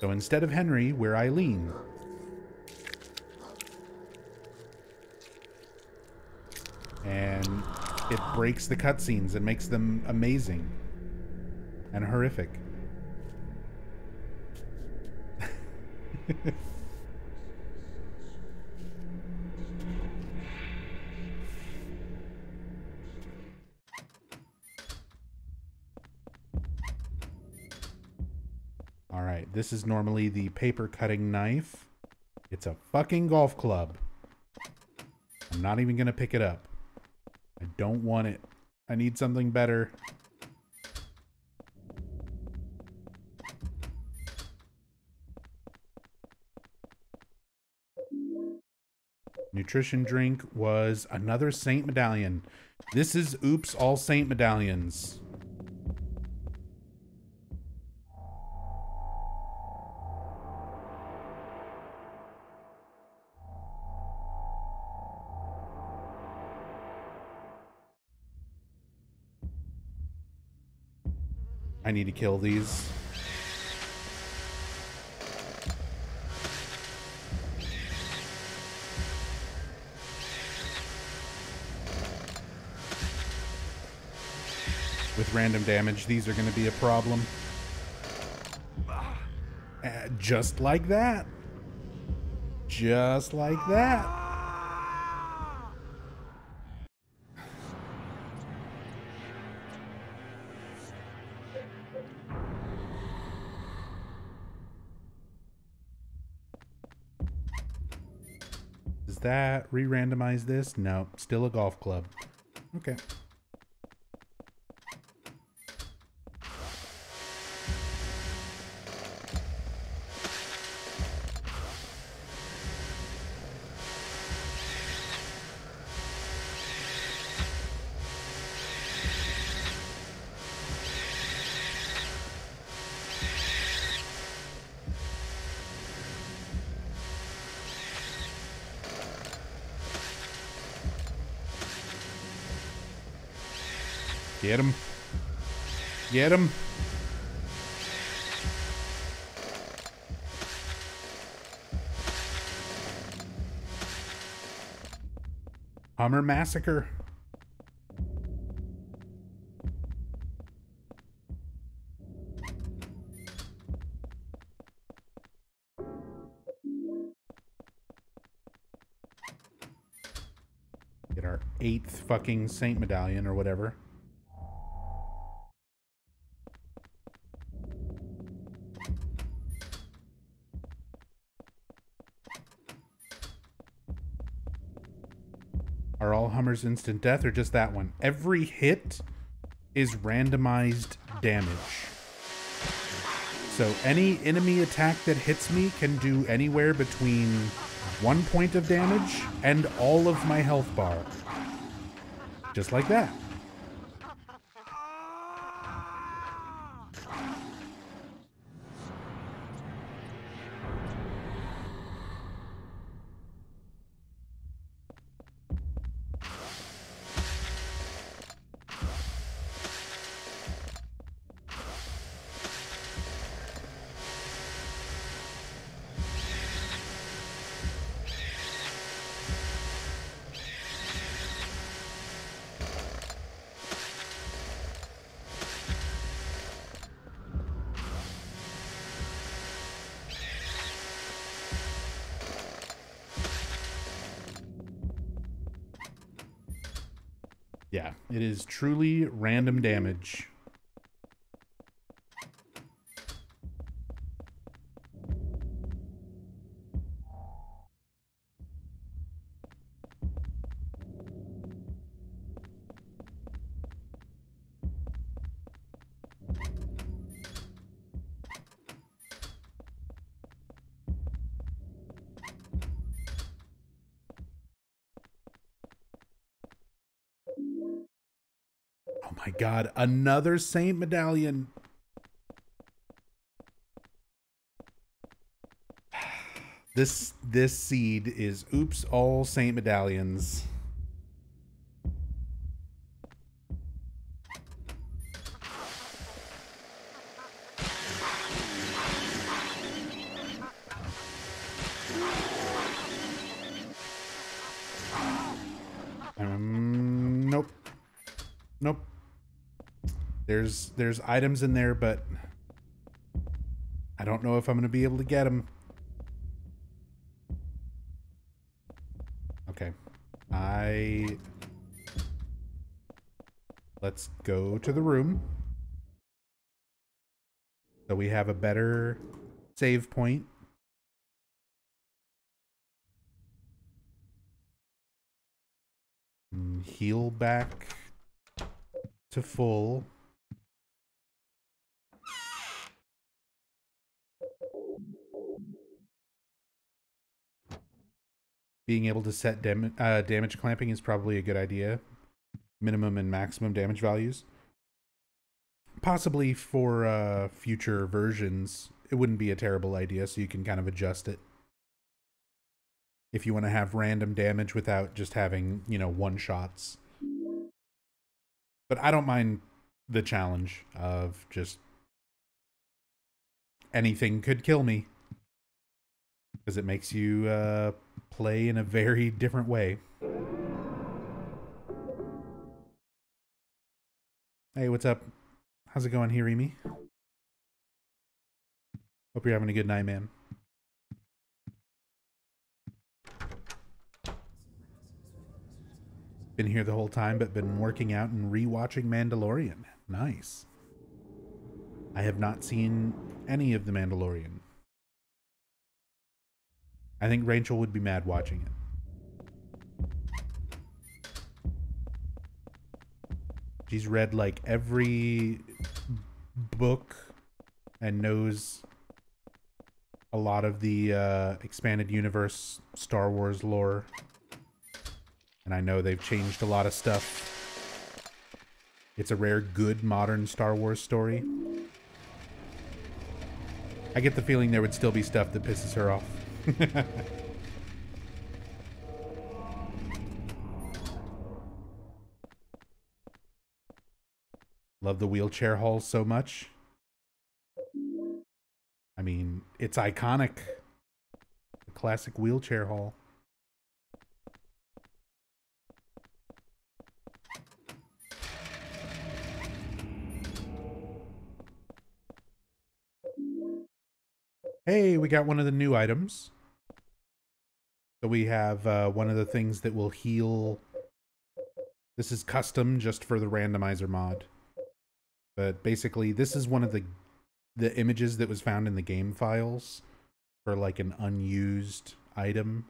So instead of Henry, we're Eileen. And it breaks the cutscenes and makes them amazing and horrific. Alright, this is normally the paper cutting knife. It's a fucking golf club. I'm not even gonna pick it up. I don't want it. I need something better. Nutrition drink was another Saint medallion. This is oops, all Saint medallions. I need to kill these. With random damage, these are going to be a problem. Just like that. Just like that. Does that re-randomize this? No, still a golf club. Okay. Get him. Get him. Hummer Massacre. Get our 8th fucking Saint medallion or whatever. Are all Hummers instant death or just that one? Every hit is randomized damage. So any enemy attack that hits me can do anywhere between 1 point of damage and all of my health bar. Just like that. Yeah, it is truly random damage. Oh my god, another Saint Medallion. This seed is oops all Saint Medallions. Nope. Nope. There's items in there, but I don't know if I'm going to be able to get them. Okay. Let's go to the room. So we have a better save point. Heal back to full. Being able to set damage clamping is probably a good idea. Minimum and maximum damage values. Possibly for future versions, it wouldn't be a terrible idea, so you can kind of adjust it. If you want to have random damage without just having, you know, one-shots. But I don't mind the challenge of just anything could kill me. Because it makes you play in a very different way. Hey, what's up? How's it going, Hirimi? Hope you're having a good night, man. Been here the whole time, but been working out and rewatching Mandalorian. Nice. I have not seen any of The Mandalorian. I think Rachel would be mad watching it. She's read like every book and knows a lot of the expanded universe Star Wars lore. And I know they've changed a lot of stuff. It's a rare good modern Star Wars story. I get the feeling there would still be stuff that pisses her off. Love the wheelchair hall so much. I mean, it's iconic. The classic wheelchair hall. Hey, we got one of the new items. So we have one of the things that will heal. This is custom just for the randomizer mod. But basically, this is one of the images that was found in the game files for like an unused item.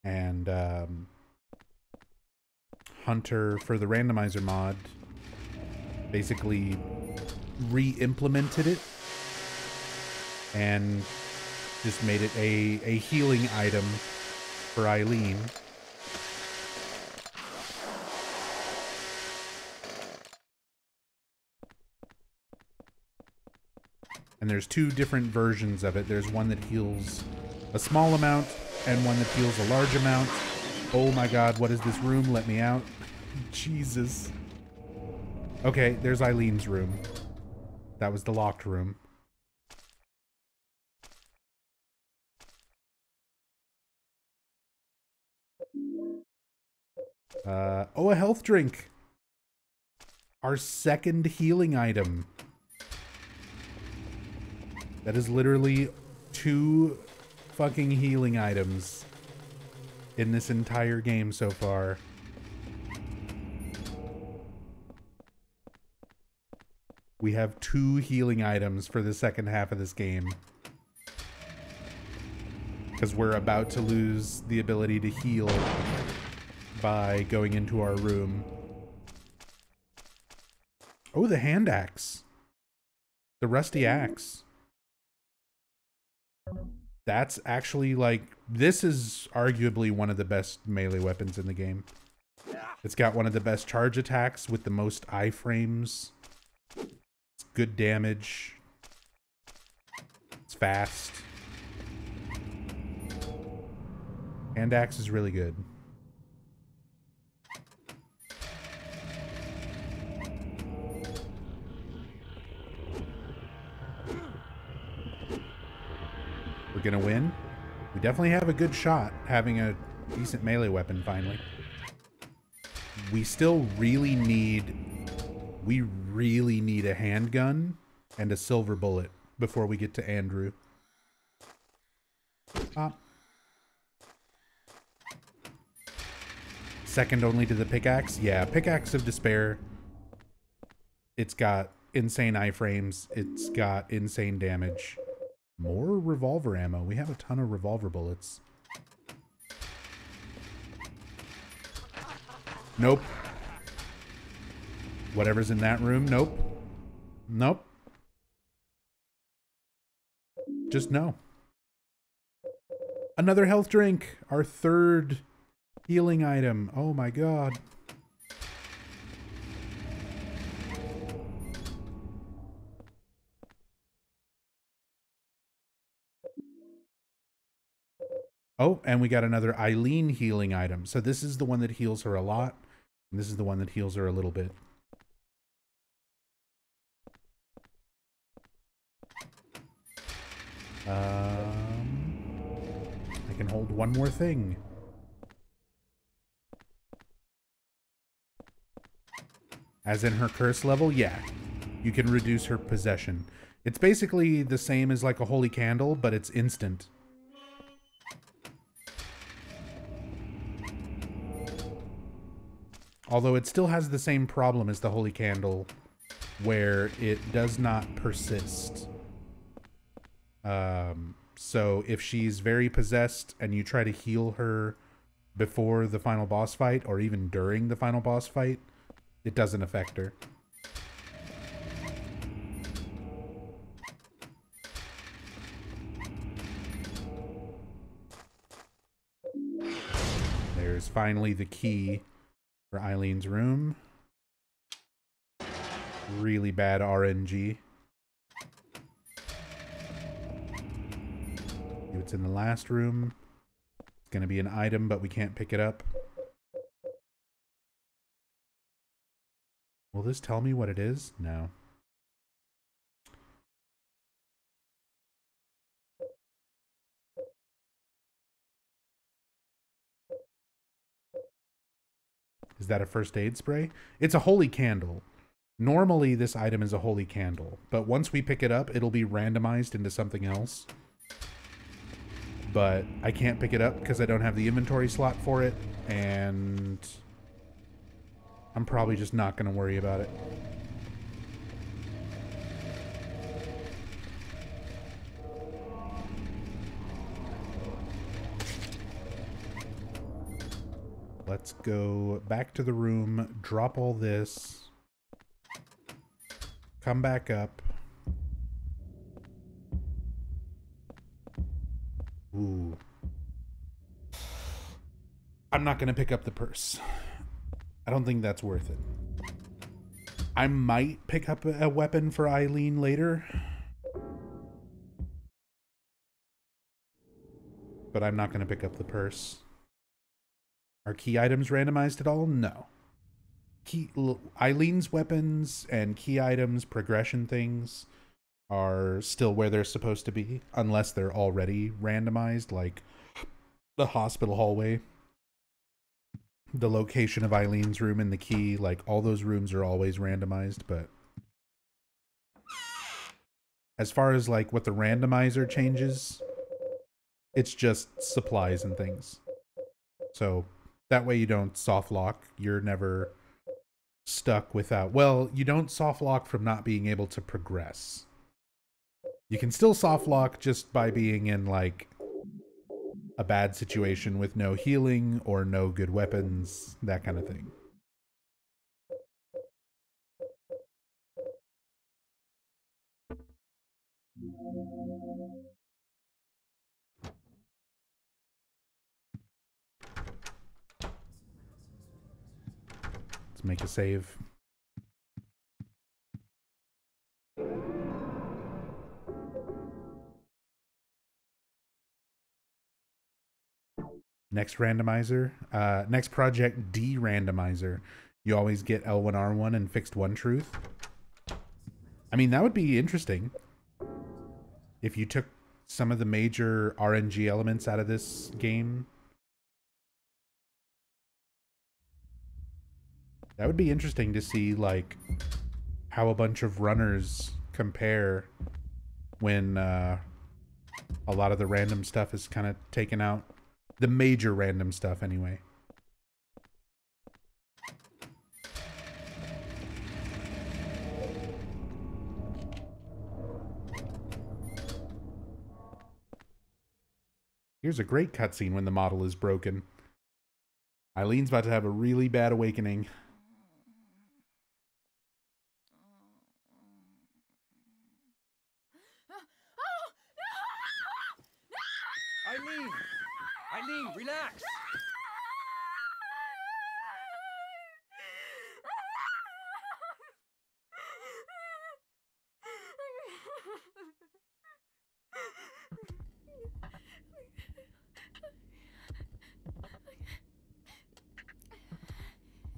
And Hunter for the Randomizer mod basically re-implemented it and just made it a healing item for Eileen. And there's two different versions of it. There's one that heals a small amount and one that heals a large amount. Oh my god, what is this room? Let me out. Jesus. Okay, there's Eileen's room. That was the locked room. Oh, a health drink. Our second healing item. That is literally 2 fucking healing items in this entire game so far. We have 2 healing items for the second half of this game. Because we're about to lose the ability to heal by going into our room. Oh, the hand axe. The rusty axe. That's actually, like, this is arguably one of the best melee weapons in the game. It's got one of the best charge attacks with the most iframes. It's good damage. It's fast. Hand axe is really good. We're gonna win. We definitely have a good shot having a decent melee weapon finally. We still really need a handgun and a silver bullet before we get to Andrew. Second only to the pickaxe. Yeah, Pickaxe of Despair. It's got insane iframes. It's got insane damage. More revolver ammo. We have a ton of revolver bullets. Nope. Whatever's in that room, nope. Nope. Just no. Another health drink. Our third healing item. Oh my god. Oh, and we got another Eileen healing item. So this is the one that heals her a lot. And this is the one that heals her a little bit. I can hold one more thing. As in her curse level? Yeah. You can reduce her possession. It's basically the same as like a holy candle, but it's instant. Although it still has the same problem as the holy candle, where it does not persist. So if she's very possessed and you try to heal her before the final boss fight, or even during the final boss fight, it doesn't affect her. There's finally the key for Eileen's room. Really bad RNG. It's in the last room. It's going to be an item, but we can't pick it up. Will this tell me what it is? No. Is that a first aid spray? It's a holy candle. Normally this item is a holy candle, but once we pick it up, it'll be randomized into something else. But I can't pick it up because I don't have the inventory slot for it, and I'm probably just not going to worry about it. let's go back to the room, drop all this, come back up. Ooh. I'm not going to pick up the purse. I don't think that's worth it. I might pick up a weapon for Eileen later. But I'm not going to pick up the purse. Are key items randomized at all? No. Eileen's weapons and key items, progression things, are still where they're supposed to be, unless they're already randomized, like the hospital hallway, the location of Eileen's room and the key. Like, all those rooms are always randomized, but as far as like what the randomizer changes, it's just supplies and things. So that way you don't soft lock. You're never stuck without... Well, you don't soft lock from not being able to progress. You can still soft lock just by being in like a bad situation with no healing or no good weapons, that kind of thing. Let's make a save. Next randomizer, next project, de-randomizer. You always get L1R1 and fixed one truth. I mean, that would be interesting if you took some of the major RNG elements out of this game. That would be interesting to see, like, how a bunch of runners compare when a lot of the random stuff is kind of taken out. The major random stuff, anyway. Here's a great cutscene when the model is broken. Eileen's about to have a really bad awakening. Eileen! Eileen, relax!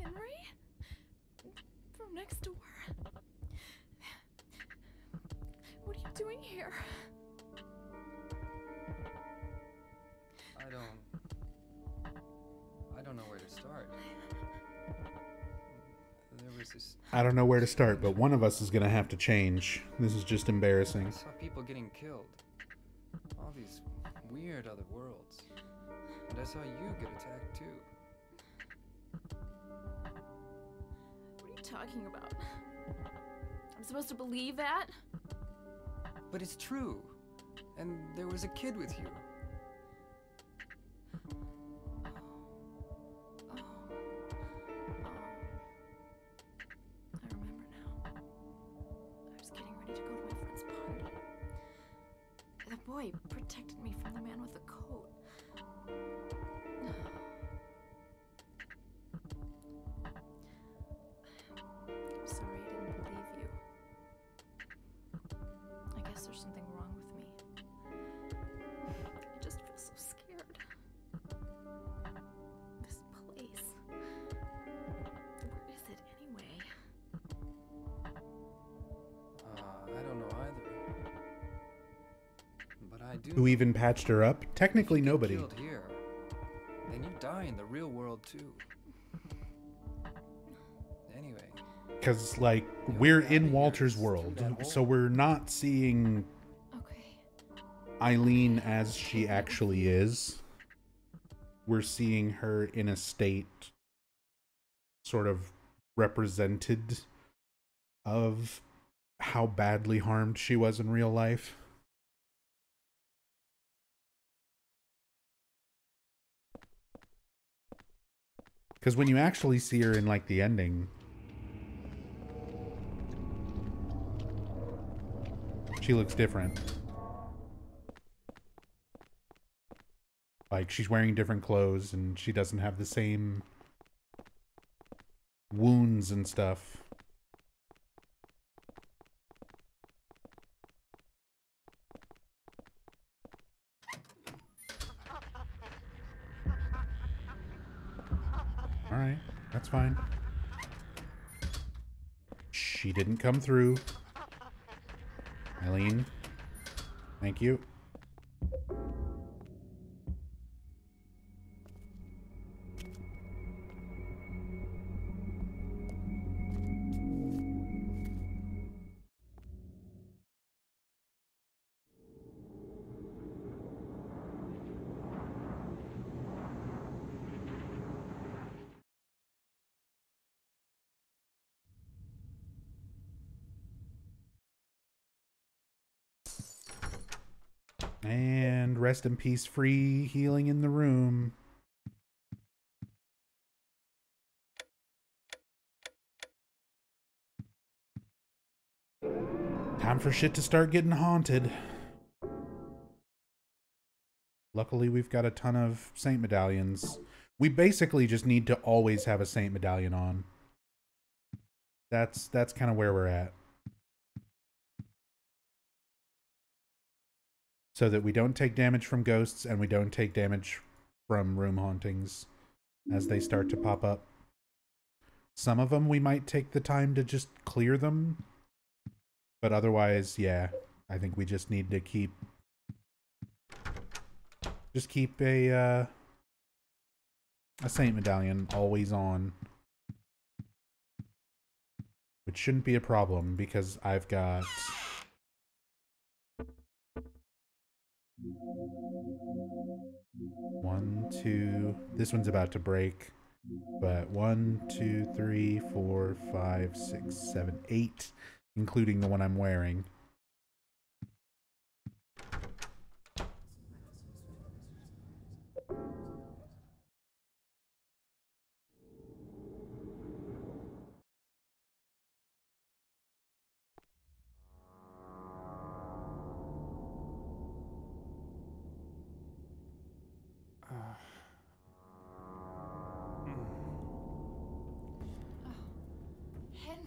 Henry? From next door. What are you doing here? I don't know where to start. There was this... I don't know where to start, but one of us is gonna have to change. This is just embarrassing. I saw people getting killed. All these weird other worlds. And I saw you get attacked too. What are you talking about? I'm supposed to believe that? But it's true. And there was a kid with you. Boy protected me from the man with the coat. I'm sorry I didn't believe you. I guess there's something wrong with me. I just feel so scared. This place. Where is it anyway? I don't know either. Who even patched her up? Technically nobody. Killed here, then you die in the real world too. Anyway. Because, like, we're in Walter's world, so we're not seeing Eileen as she actually is. We're seeing her in a state sort of represented of how badly harmed she was in real life. Because when you actually see her in, like, the ending, she looks different. Like, she's wearing different clothes, and she doesn't have the same wounds and stuff. Alright, that's fine. She didn't come through. Eileen, thank you. And rest in peace, free healing in the room. Time for shit to start getting haunted. Luckily, we've got a ton of saint medallions. We basically just need to always have a saint medallion on. That's kind of where we're at. So that we don't take damage from ghosts and we don't take damage from room hauntings as they start to pop up. Some of them we might take the time to just clear them. But otherwise, yeah, I think we just need to keep a saint medallion always on. Which shouldn't be a problem because I've got one, two, this one's about to break, but 1, 2, 3, 4, 5, 6, 7, 8, including the one I'm wearing.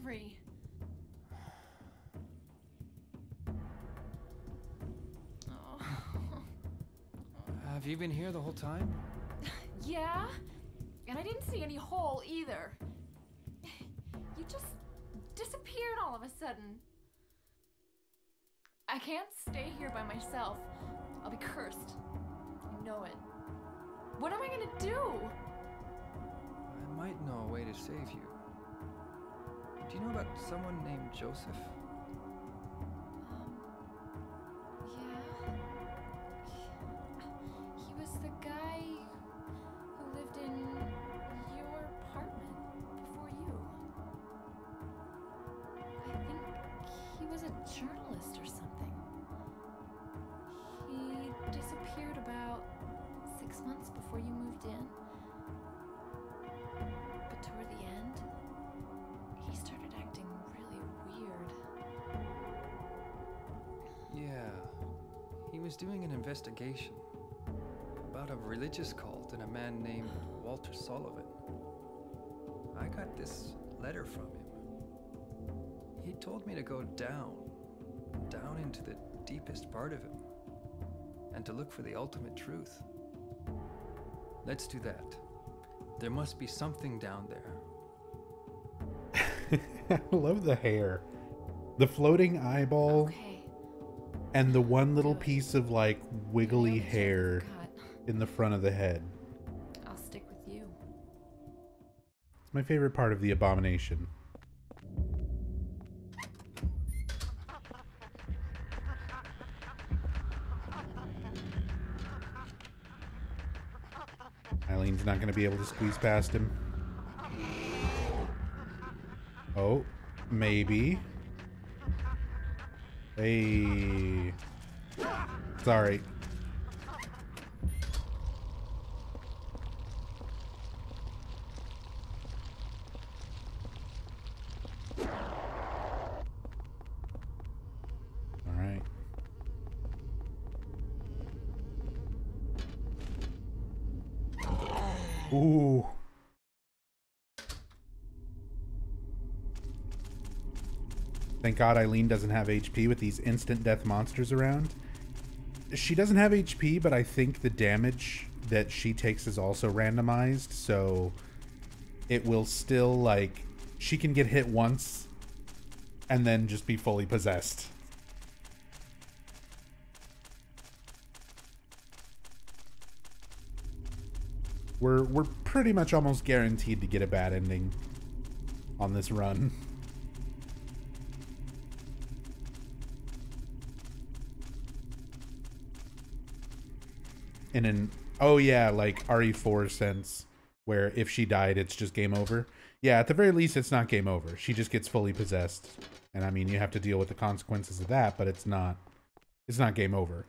Henry. Have you been here the whole time? Yeah? And I didn't see any hole either. You just disappeared all of a sudden. I can't stay here by myself. I'll be cursed. I know it. What am I gonna do? I might know a way to save you. Do you know about someone named Joseph? Yeah. He was the guy who lived in your apartment before you. I think he was a journalist or something. He disappeared about 6 months before you moved in. But toward the end, he started acting really weird. Yeah. He was doing an investigation about a religious cult and a man named Walter Sullivan. I got this letter from him. He told me to go down into the deepest part of him, and to look for the ultimate truth. Let's do that. There must be something down there. I love the hair. The floating eyeball. Okay. And the one little piece of, like, wiggly hair in the front of the head. I'll stick with you. It's my favorite part of the abomination. Eileen's not going to be able to squeeze past him. Oh, maybe. Hey. Sorry. Ooh. Thank God Eileen doesn't have HP with these instant death monsters around. She doesn't have HP, but I think the damage that she takes is also randomized, so it will still, like, she can get hit once and then just be fully possessed. We're pretty much almost guaranteed to get a bad ending on this run. In an, oh yeah, like RE4 sense, where if she died, it's just game over. Yeah, at the very least, it's not game over. She just gets fully possessed. And I mean, you have to deal with the consequences of that, but it's not game over.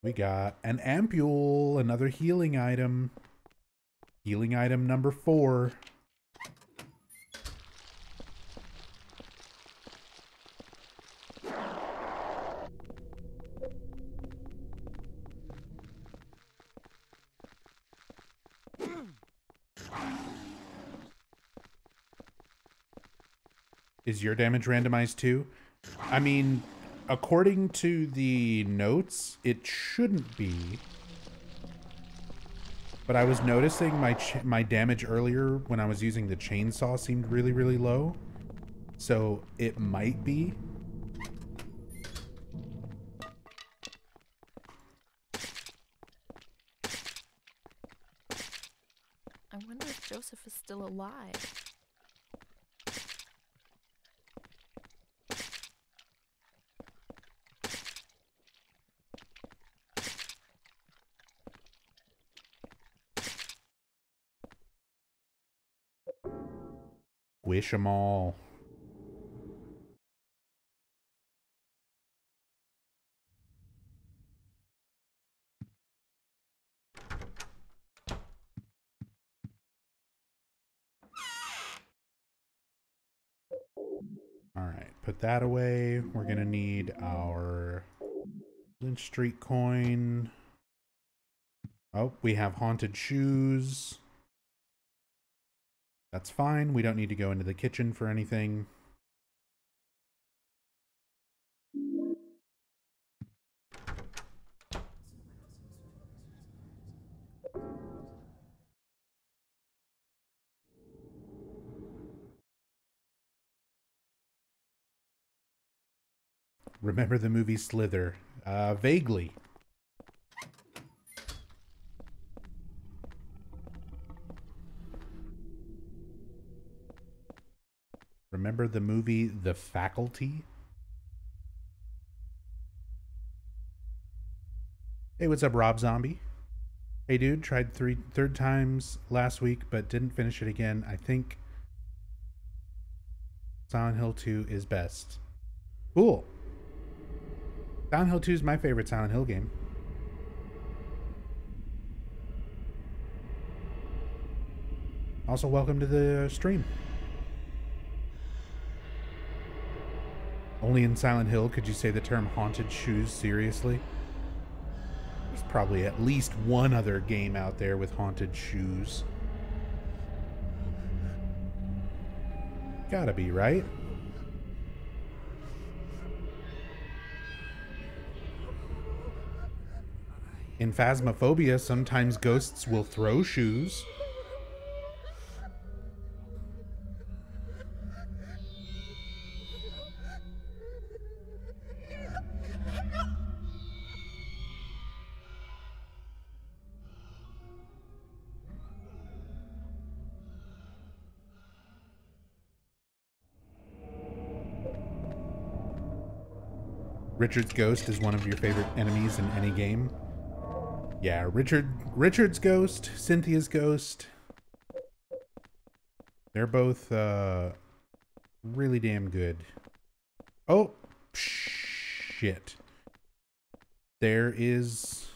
We got an ampule, another healing item. Healing item number 4. Is your damage randomized too? I mean, according to the notes, it shouldn't be. But I was noticing my damage earlier when I was using the chainsaw seemed really, really low. So it might be. I wonder if Joseph is still alive. Wish 'em all. All right, put that away. We're gonna need our Lynch Street coin. Oh, we have haunted shoes. That's fine. We don't need to go into the kitchen for anything. Remember the movie Slither? Vaguely. Remember the movie The Faculty? Hey, what's up, Rob Zombie? Hey, dude, tried third times last week, but didn't finish it again. I think Silent Hill 2 is best. Cool. Silent Hill 2 is my favorite Silent Hill game. Also, welcome to the stream. Only in Silent Hill could you say the term haunted shoes seriously. There's probably at least one other game out there with haunted shoes. Gotta be, right? In Phasmophobia, sometimes ghosts will throw shoes. Richard's ghost is one of your favorite enemies in any game. Yeah, Richard's ghost, Cynthia's ghost. They're both really damn good. Oh, shit. There is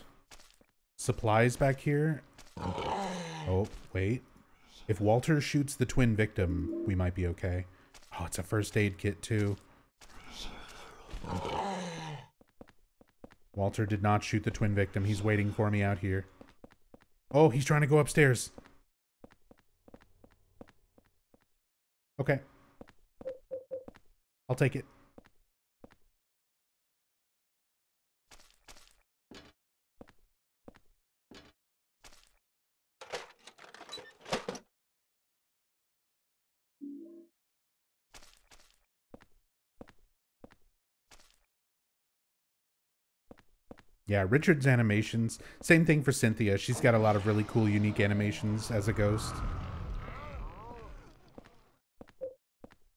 supplies back here. Oh, wait. If Walter shoots the twin victim, we might be okay. Oh, it's a first aid kit too. Walter did not shoot the twin victim. He's waiting for me out here. Oh, he's trying to go upstairs. Okay. I'll take it. Yeah, Richard's animations. Same thing for Cynthia. She's got a lot of really cool, unique animations as a ghost.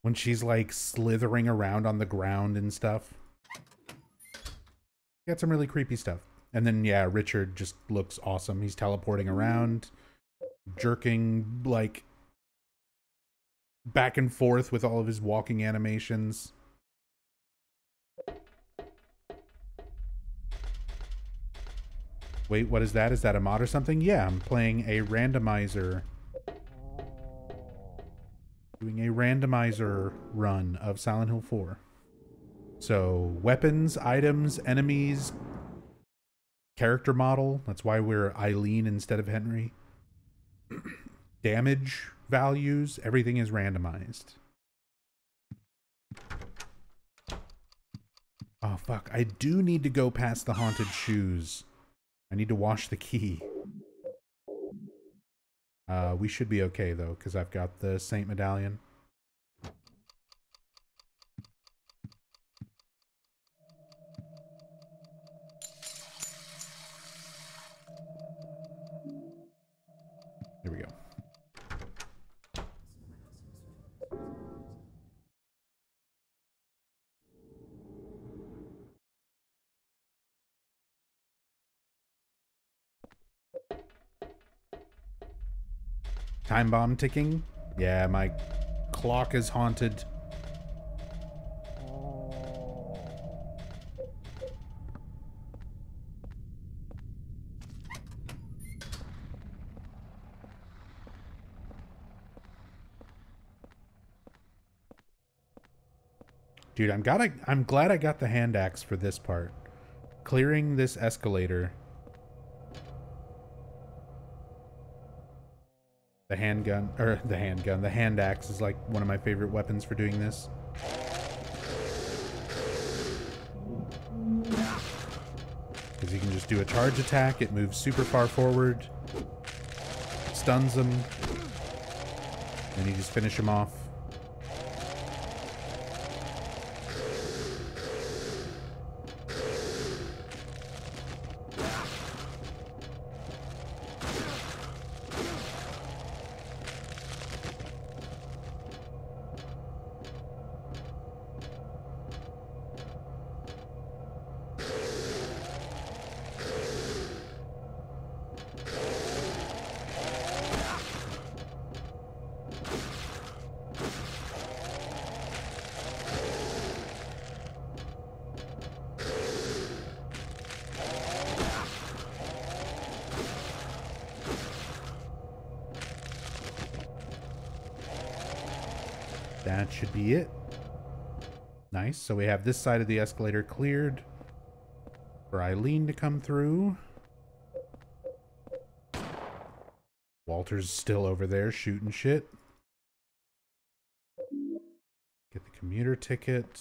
When she's like slithering around on the ground and stuff. Got some really creepy stuff. And then, yeah, Richard just looks awesome. He's teleporting around, jerking like back and forth with all of his walking animations. Wait, what is that? Is that a mod or something? Yeah, I'm playing a randomizer. Doing a randomizer run of Silent Hill 4. So, weapons, items, enemies, character model. That's why we're Eileen instead of Henry. Damage values. Everything is randomized. Oh, fuck. I do need to go past the haunted shoes. I need to wash the key. We should be okay, though, because I've got the Saint Medallion. There we go. Time bomb ticking? Yeah, my clock is haunted. Dude, I'm glad I got the hand axe for this part. Clearing this escalator. The handgun, or the handgun, the hand axe is like one of my favorite weapons for doing this. Because you can just do a charge attack, it moves super far forward, stuns them, and you just finish them off. That should be it. Nice. So we have this side of the escalator cleared for Eileen to come through. Walter's still over there shooting shit. Get the commuter ticket.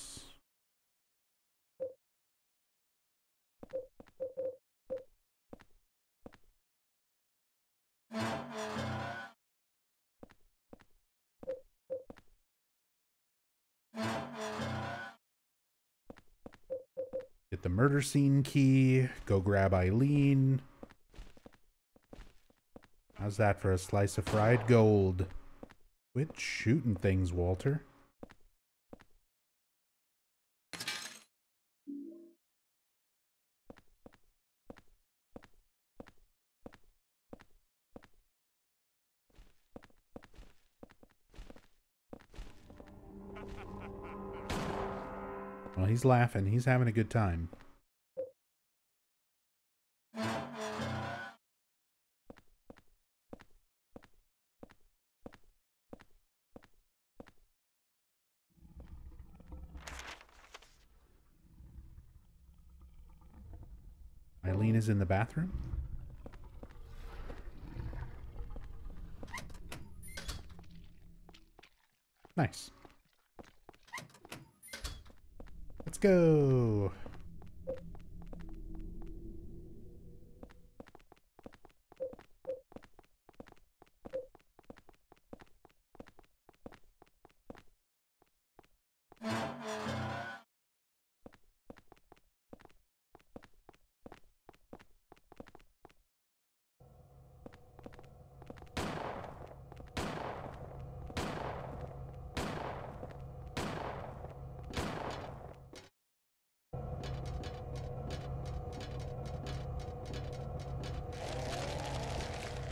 Get the murder scene key. Go grab Eileen. How's that for a slice of fried gold? Quit shooting things, Walter. Well, he's laughing. He's having a good time. Eileen is in the bathroom. Nice. Let's go.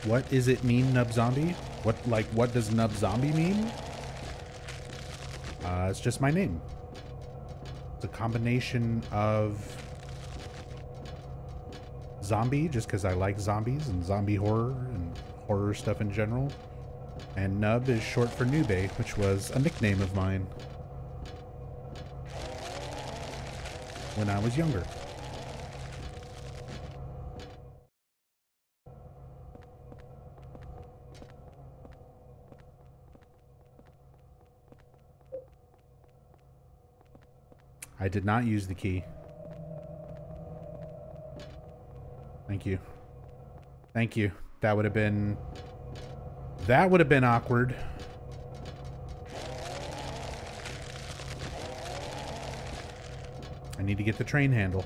What is it mean, Nub Zombie? What does Nub Zombie mean? It's just my name. It's a combination of zombie, just because I like zombies and zombie horror and horror stuff in general. And Nub is short for Nube, which was a nickname of mine when I was younger. I did not use the key. Thank you. Thank you. That would have been awkward. I need to get the train handle.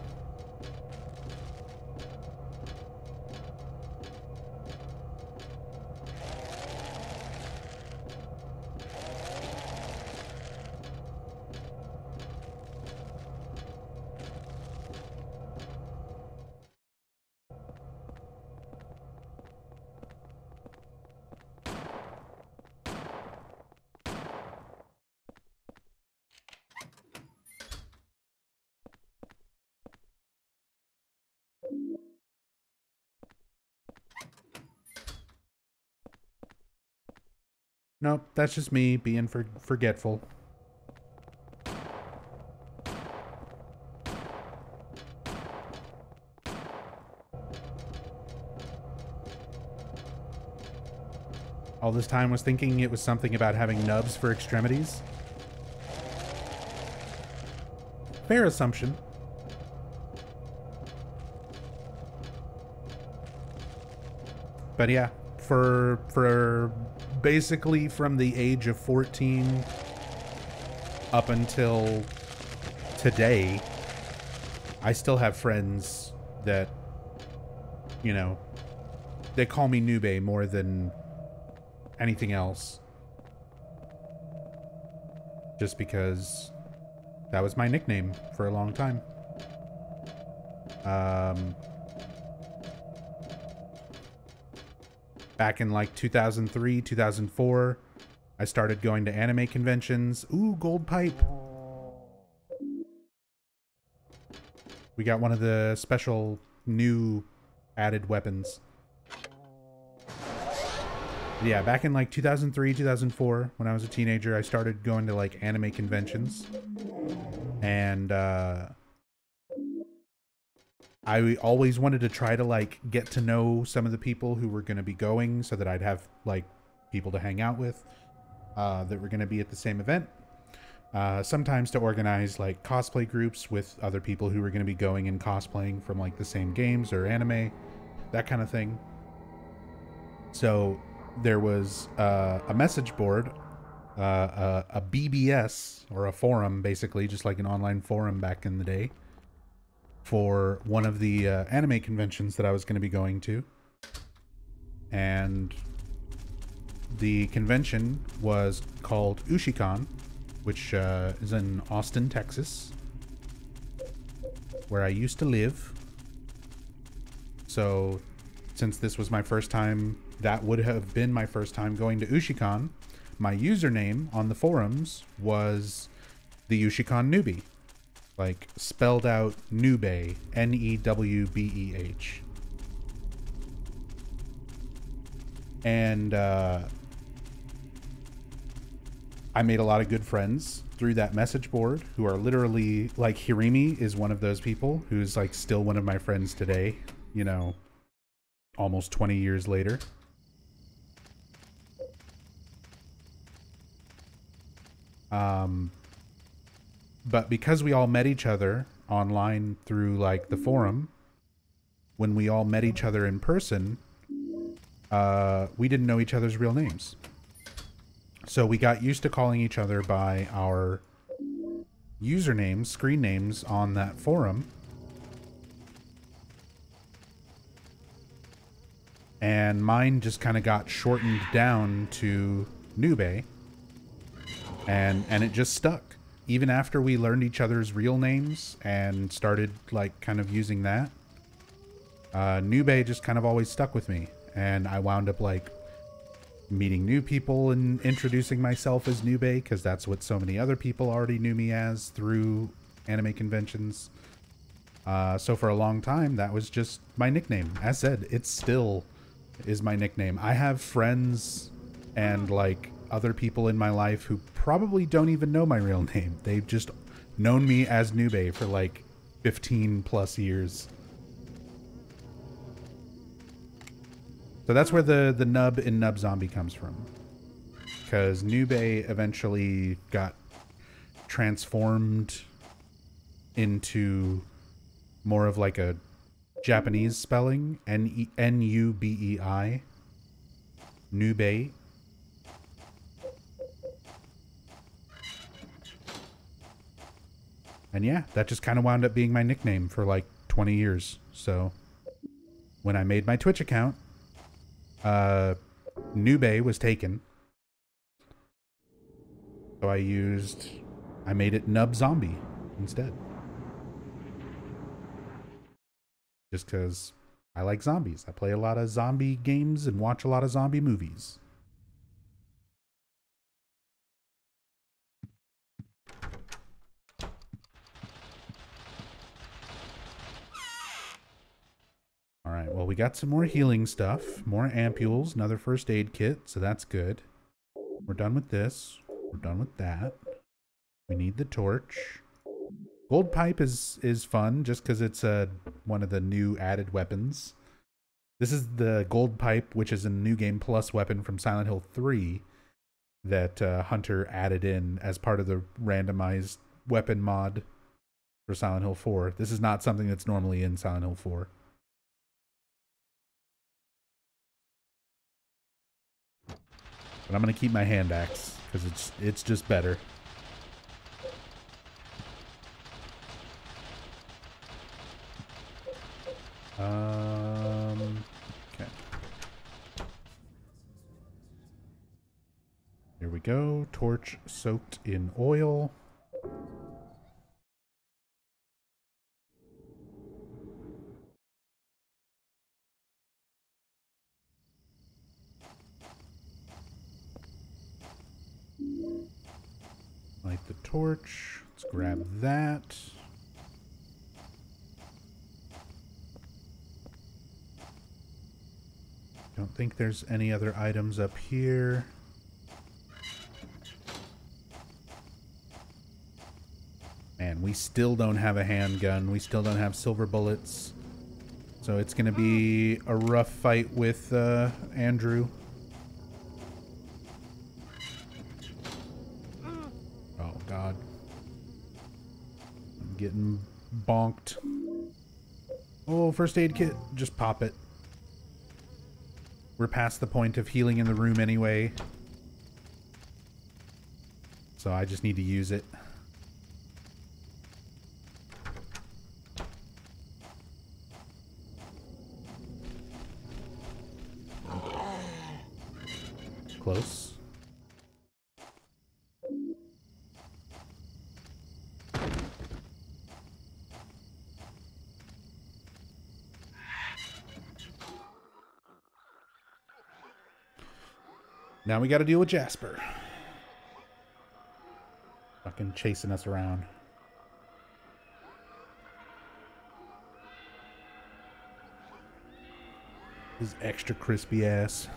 Nope, that's just me being forgetful. All this time was thinking it was something about having nubs for extremities. Fair assumption. But yeah, for basically from the age of 14 up until today, I still have friends that, you know, they call me Nube more than anything else. Just because that was my nickname for a long time. Back in like 2003, 2004, I started going to anime conventions. Ooh, gold pipe. We got one of the special new added weapons. Yeah, back in like 2003, 2004, when I was a teenager, I started going to like anime conventions. And I always wanted to try to like get to know some of the people who were going to be going so that I'd have like people to hang out with that were going to be at the same event. Sometimes to organize like cosplay groups with other people who were going to be going and cosplaying from like the same games or anime, that kind of thing. So there was a message board, a BBS, or a forum, basically, just like an online forum back in the day, for one of the anime conventions that I was going to be going to. And the convention was called Ushicon, which is in Austin, Texas, where I used to live. So since this was my first time, that would have been my first time going to Ushicon, my username on the forums was the Ushicon Newbie. Like, spelled out Newbeh, N-E-W-B-E-H. And I made a lot of good friends through that message board who are literally, like, Hirimi is one of those people who's, like, still one of my friends today, you know, almost 20 years later. But because we all met each other online through like the forum, when we all met each other in person, we didn't know each other's real names. So we got used to calling each other by our usernames, screen names on that forum. And mine just kind of got shortened down to Nube. And it just stuck. Even after we learned each other's real names and started like kind of using that, Nube just kind of always stuck with me. And I wound up like meeting new people and introducing myself as Nube because that's what so many other people already knew me as through anime conventions. So for a long time, that was just my nickname. As said, it still is my nickname. I have friends and like other people in my life who probably don't even know my real name. They've just known me as Nube for like 15 plus years. So that's where the nub in Nub Zombie comes from. Because Nube eventually got transformed into more of like a Japanese spelling, N-U-B-E-I, Nube. And yeah, that just kind of wound up being my nickname for like 20 years. So when I made my Twitch account, Nube was taken. So I made it Nub Zombie instead. Just because I like zombies. I play a lot of zombie games and watch a lot of zombie movies. Alright, well we got some more healing stuff. More ampules, another first aid kit, so that's good. We're done with this. We're done with that. We need the torch. Gold pipe is fun just because it's one of the new added weapons. This is the gold pipe, which is a new game plus weapon from Silent Hill 3 that Hunter added in as part of the randomized weapon mod for Silent Hill 4. This is not something that's normally in Silent Hill 4. But I'm going to keep my hand axe because it's just better. Okay. Here we go. Torch soaked in oil. Light the torch. Let's grab that. Don't think there's any other items up here. Man, we still don't have a handgun. We still don't have silver bullets. So it's going to be a rough fight with Andrew. Oh, God. I'm getting bonked. Oh, first aid kit. Just pop it. We're past the point of healing in the room anyway. So I just need to use it. Close. Now we got to deal with Jasper. Fucking chasing us around. His extra crispy ass.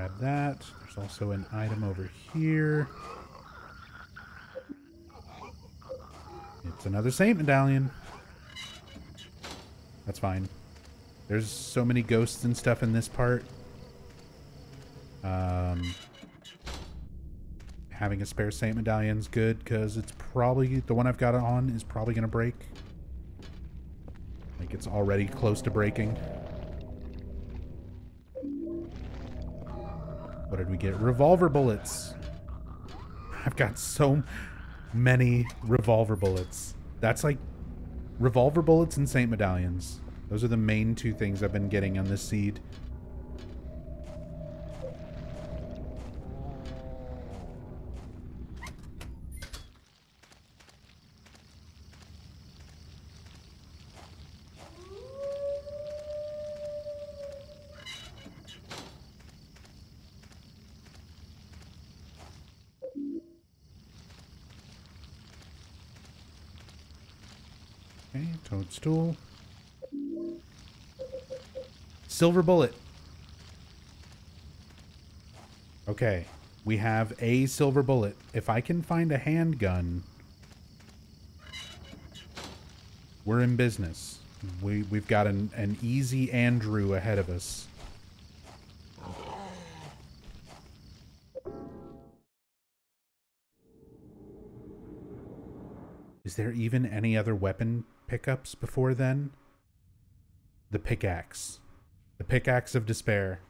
grab that. There's also an item over here. It's another Saint Medallion. That's fine. There's so many ghosts and stuff in this part. Having a spare Saint Medallion's good, because it's probably, the one I've got it on is probably going to break. Like, it's already close to breaking. What did we get? Revolver bullets. I've got so many revolver bullets. That's like revolver bullets and Saint Medallions. Those are the main two things I've been getting on this seed. Okay, toadstool. Silver bullet. Okay, we have a silver bullet. If I can find a handgun, we're in business. We've got an easy Andrew ahead of us. Is there even any other weapon pickups before then? The pickaxe. The pickaxe of despair.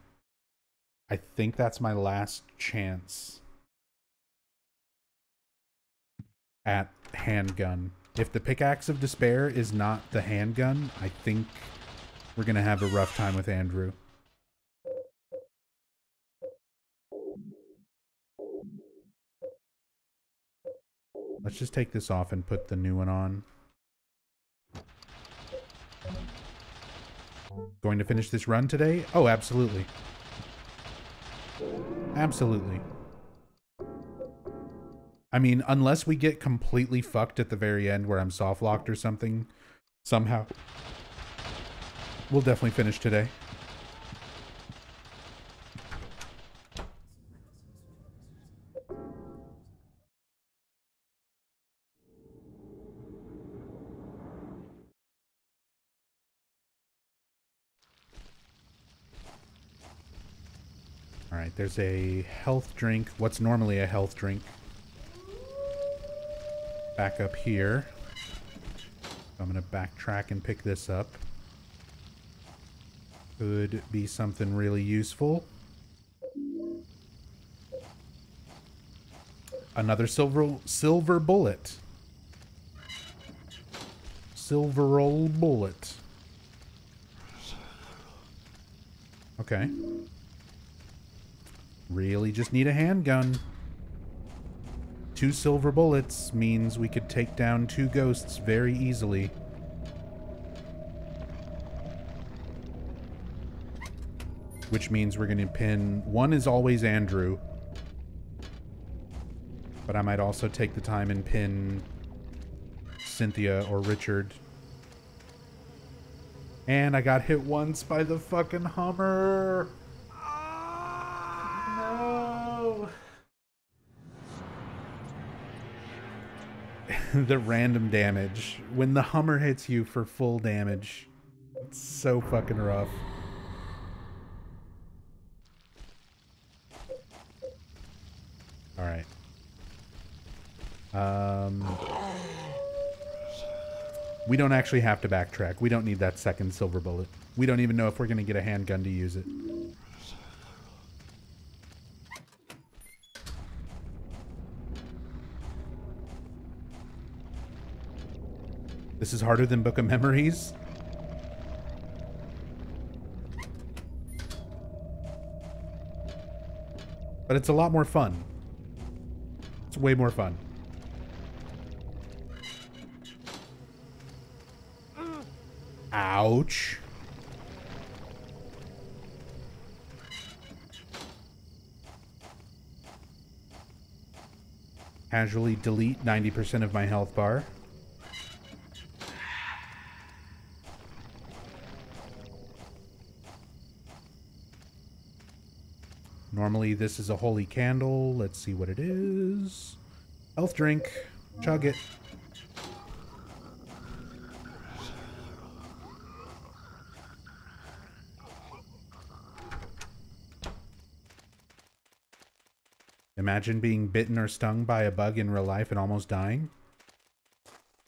I think that's my last chance at handgun. If the pickaxe of despair is not the handgun, I think we're gonna have a rough time with Andrew. Let's just take this off and put the new one on. Going to finish this run today? Oh, absolutely. Absolutely. I mean, unless we get completely fucked at the very end where I'm soft locked or something, somehow, we'll definitely finish today. Alright, there's a health drink. What's normally a health drink? Back up here. I'm going to backtrack and pick this up. Could be something really useful. Another silver bullet. Silver old bullet. Okay. Really just need a handgun. 2 silver bullets means we could take down 2 ghosts very easily. Which means we're going to pin... One is always Andrew. But I might also take the time and pin Cynthia or Richard. And I got hit once by the fucking Hummer. No. The random damage. When the Hummer hits you for full damage. It's so fucking rough. Alright. We don't actually have to backtrack. We don't need that second silver bullet. We don't even know if we're going to get a handgun to use it. This is harder than Book of Memories. But it's a lot more fun. It's way more fun. Ouch. Casually delete 90% of my health bar. Normally this is a holy candle. Let's see what it is. Health drink. Chug it. Imagine being bitten or stung by a bug in real life and almost dying.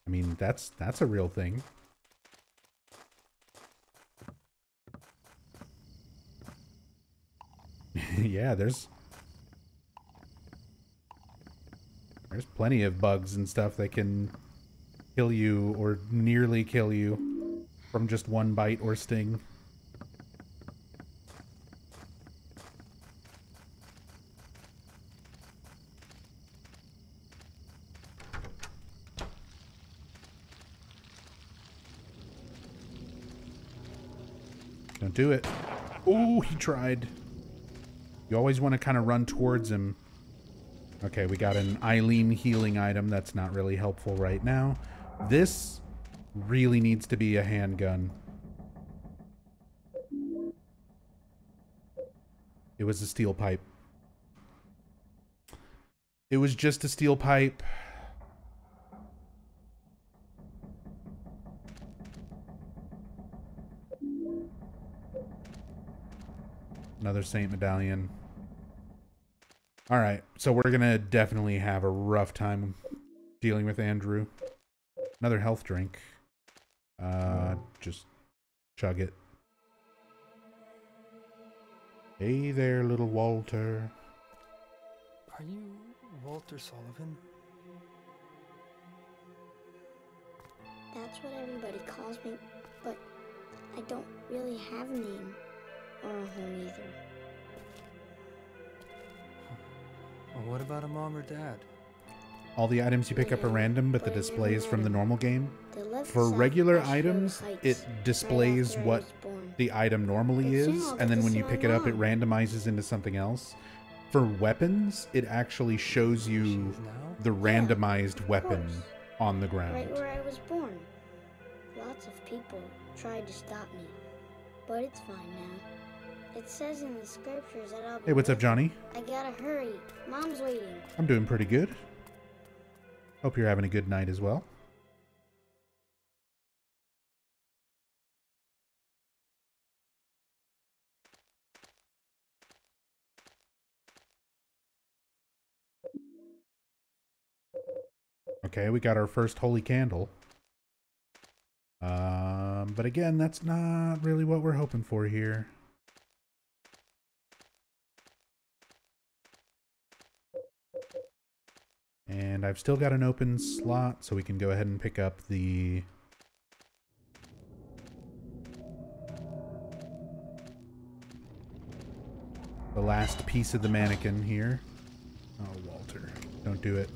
I mean, that's a real thing. Yeah, there's plenty of bugs and stuff that can kill you or nearly kill you from just one bite or sting. Don't do it. Oh, he tried. You always want to kind of run towards him. Okay, we got an Eileen healing item. That's not really helpful right now. This really needs to be a handgun. It was a steel pipe. It was just a steel pipe. Another Saint medallion. Alright, so we're gonna definitely have a rough time dealing with Andrew. Another health drink. Just chug it. Hey there, little Walter. Are you Walter Sullivan? That's what everybody calls me, but I don't really have a name or a home either. Well, what about a mom or dad? All the items you pick up are random, but the display is from the normal game. They lived For south regular of items, Heights it right displays after I what was born. the item normally But soon is, I'll and get then to when see you my pick it up, it mom. randomizes into something else. For weapons, it actually shows you the randomized weapon course. on the ground. Right where I was born. Lots of people tried to stop me, but it's fine now. It says in the scriptures that I'll be Hey, what's up, ready. Johnny? I gotta hurry. Mom's waiting. I'm doing pretty good. Hope you're having a good night as well. Okay, we got our first holy candle. But again, that's not really what we're hoping for here. And I've still got an open slot, so we can go ahead and pick up the last piece of the mannequin here. Oh, Walter, don't do it.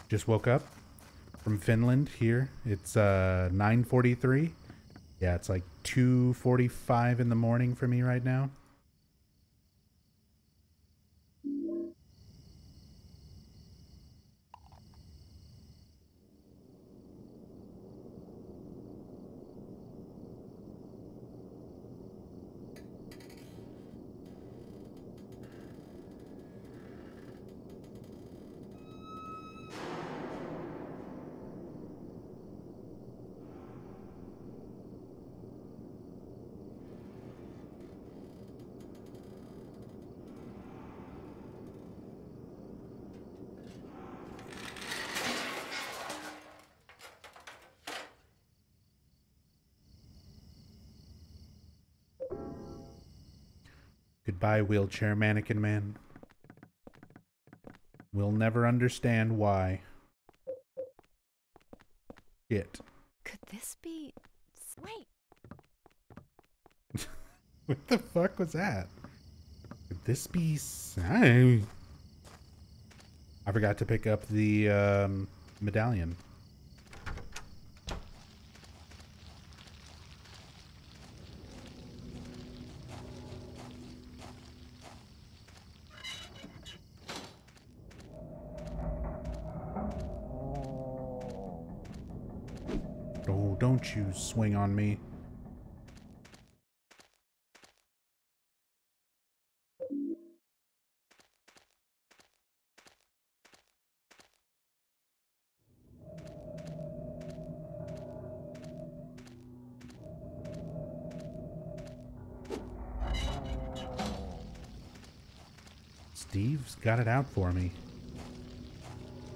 Just woke up from Finland here. It's 9:43. Yeah, it's like 2:45 in the morning for me right now. Goodbye, wheelchair mannequin man. We'll never understand why. Shit. Could this be... Wait. What the fuck was that? Could this be... I forgot to pick up the medallion. Oh, don't you swing on me. Steve's got it out for me.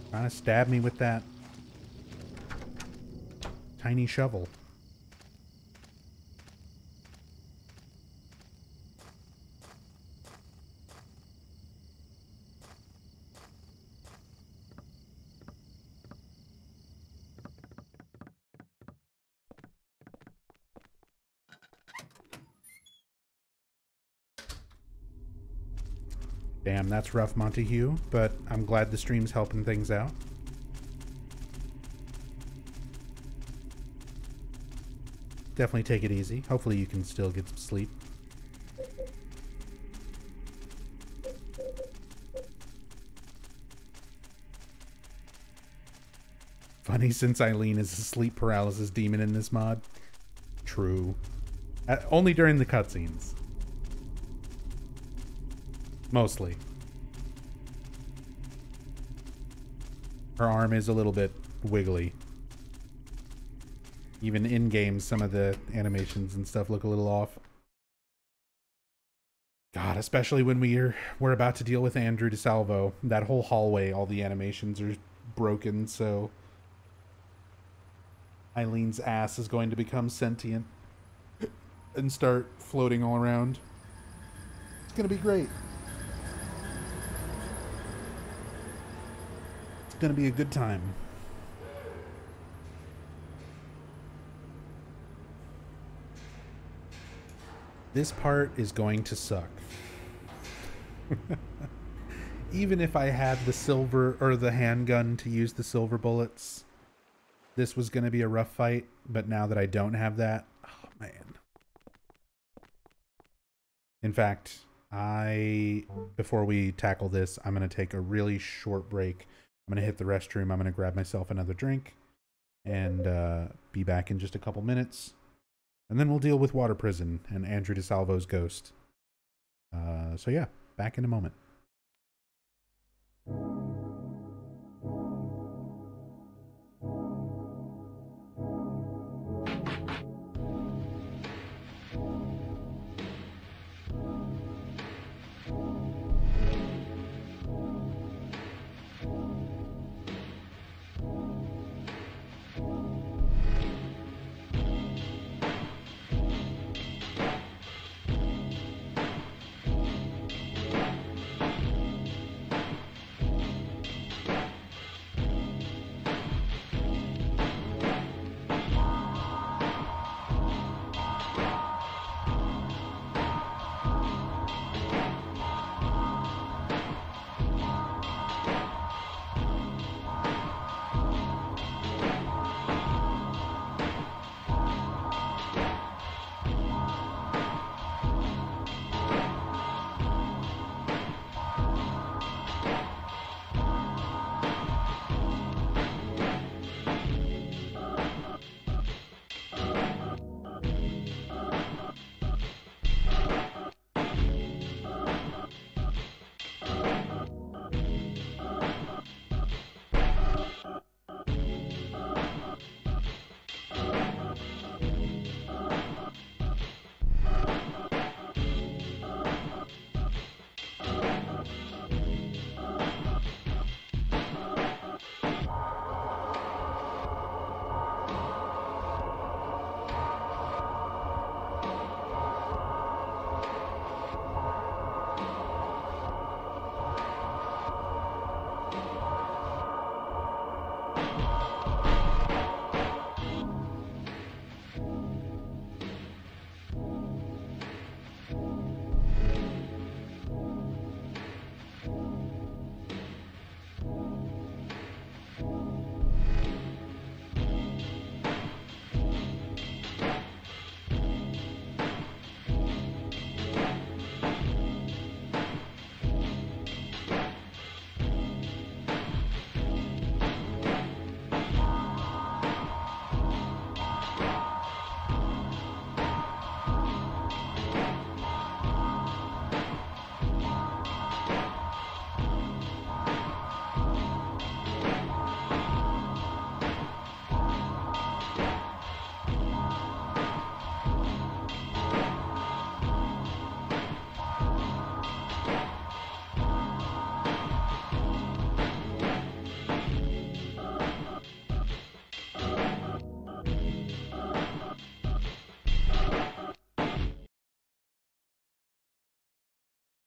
Trying to stab me with that tiny shovel. Damn, that's rough, Montague, but I'm glad the stream's helping things out. Definitely take it easy. Hopefully you can still get some sleep. Funny, since Eileen is a sleep paralysis demon in this mod. True. Only during the cutscenes. Mostly. Her arm is a little bit wiggly. Even in-game, some of the animations and stuff look a little off. God, especially when we're about to deal with Andrew DeSalvo. That whole hallway, all the animations are broken, so Eileen's ass is going to become sentient and start floating all around. It's gonna be great. It's gonna be a good time. This part is going to suck. Even if I had the silver or the handgun to use the silver bullets, this was going to be a rough fight. But now that I don't have that, oh man. In fact, before we tackle this, I'm going to take a really short break. I'm going to hit the restroom. I'm going to grab myself another drink and be back in just a couple minutes. And then we'll deal with Water Prison and Andrew DeSalvo's ghost. So yeah, back in a moment.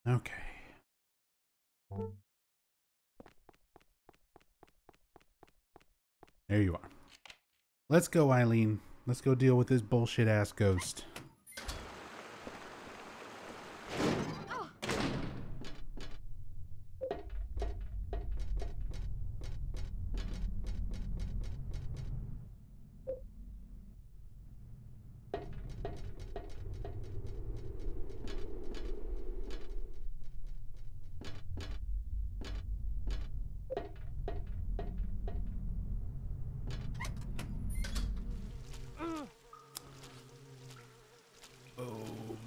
Okay. There you are. Let's go, Eileen. Let's go deal with this bullshit ass ghost.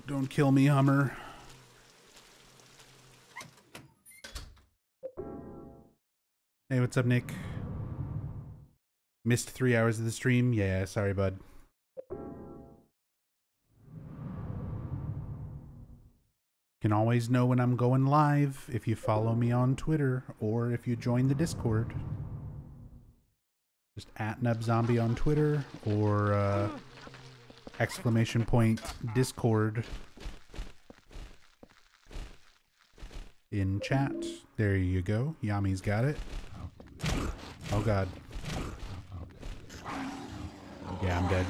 Don't kill me, Hummer. Hey, what's up, Nick? Missed 3 hours of the stream? Yeah, sorry, bud. Can always know when I'm going live if you follow me on Twitter or if you join the Discord. Just @NubZombie on Twitter or !Discord in chat. There you go. Yami's got it. Oh god. Yeah, I'm dead.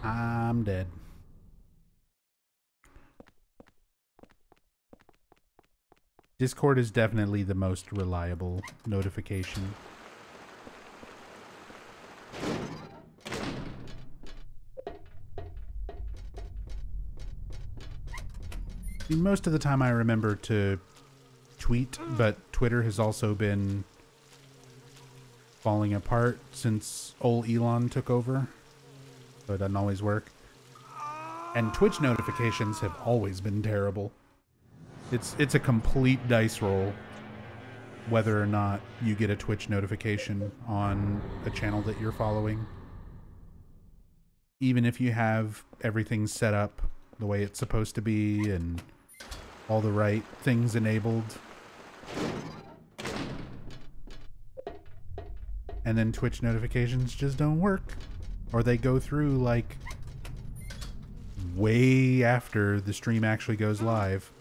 I'm dead. Discord is definitely the most reliable notification. I mean, most of the time I remember to tweet, but Twitter has also been falling apart since old Elon took over. So it doesn't always work. And Twitch notifications have always been terrible. It's a complete dice roll whether or not you get a Twitch notification on a channel that you're following. Even if you have everything set up the way it's supposed to be and all the right things enabled. And then Twitch notifications just don't work. Or they go through like way after the stream actually goes live.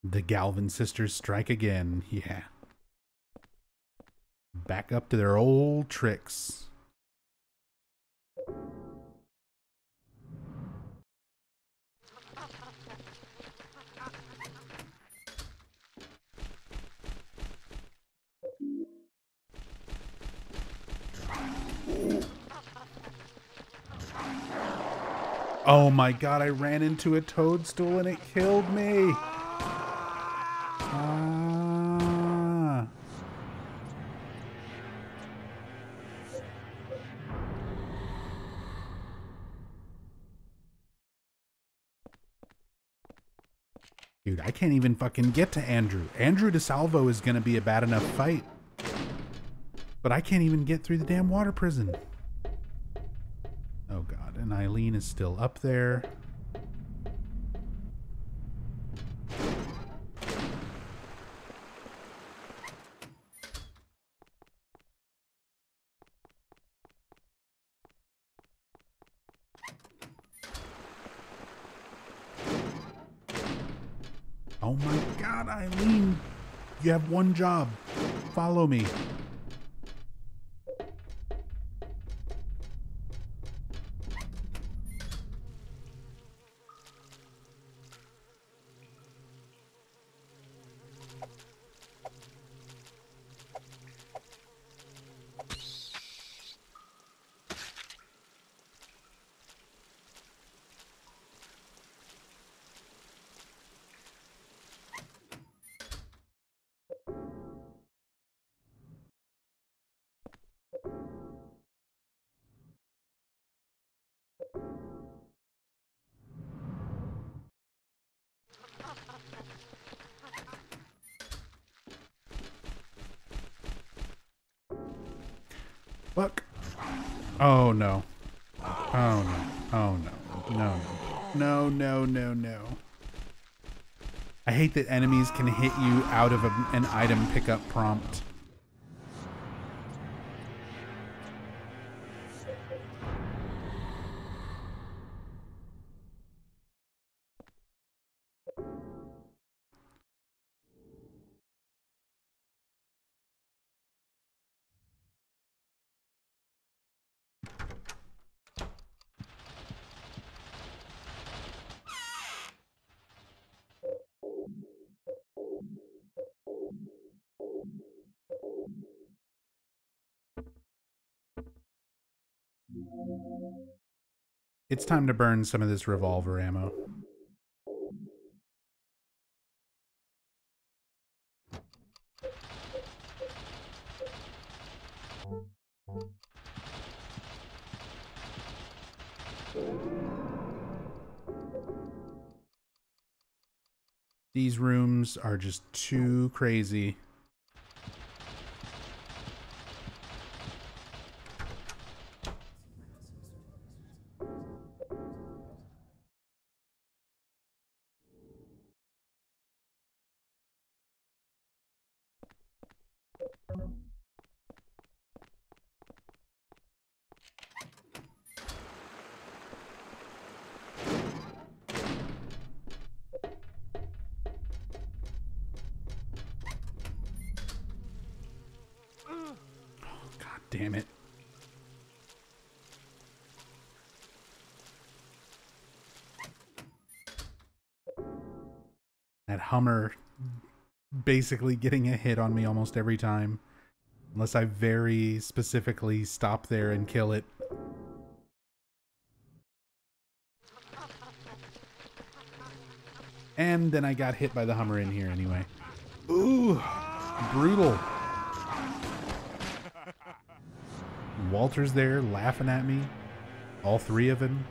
The Galvin sisters strike again. Yeah. Back up to their old tricks. Oh my god, I ran into a toadstool and it killed me. Ah. Dude, I can't even fucking get to Andrew. Andrew DeSalvo is gonna be a bad enough fight. But I can't even get through the damn water prison. Oh god, and Eileen is still up there. Oh my god, Eileen! You have one job. Follow me. Fuck. Oh no. Oh no. Oh no. No. No, no, no, no. I hate that enemies can hit you out of an item pickup prompt. It's time to burn some of this revolver ammo. These rooms are just too crazy. God damn it. That Hummer basically getting a hit on me almost every time. Unless I very specifically stop there and kill it. And then I got hit by the Hummer in here anyway. Ooh, brutal. Walter's there laughing at me. All three of them.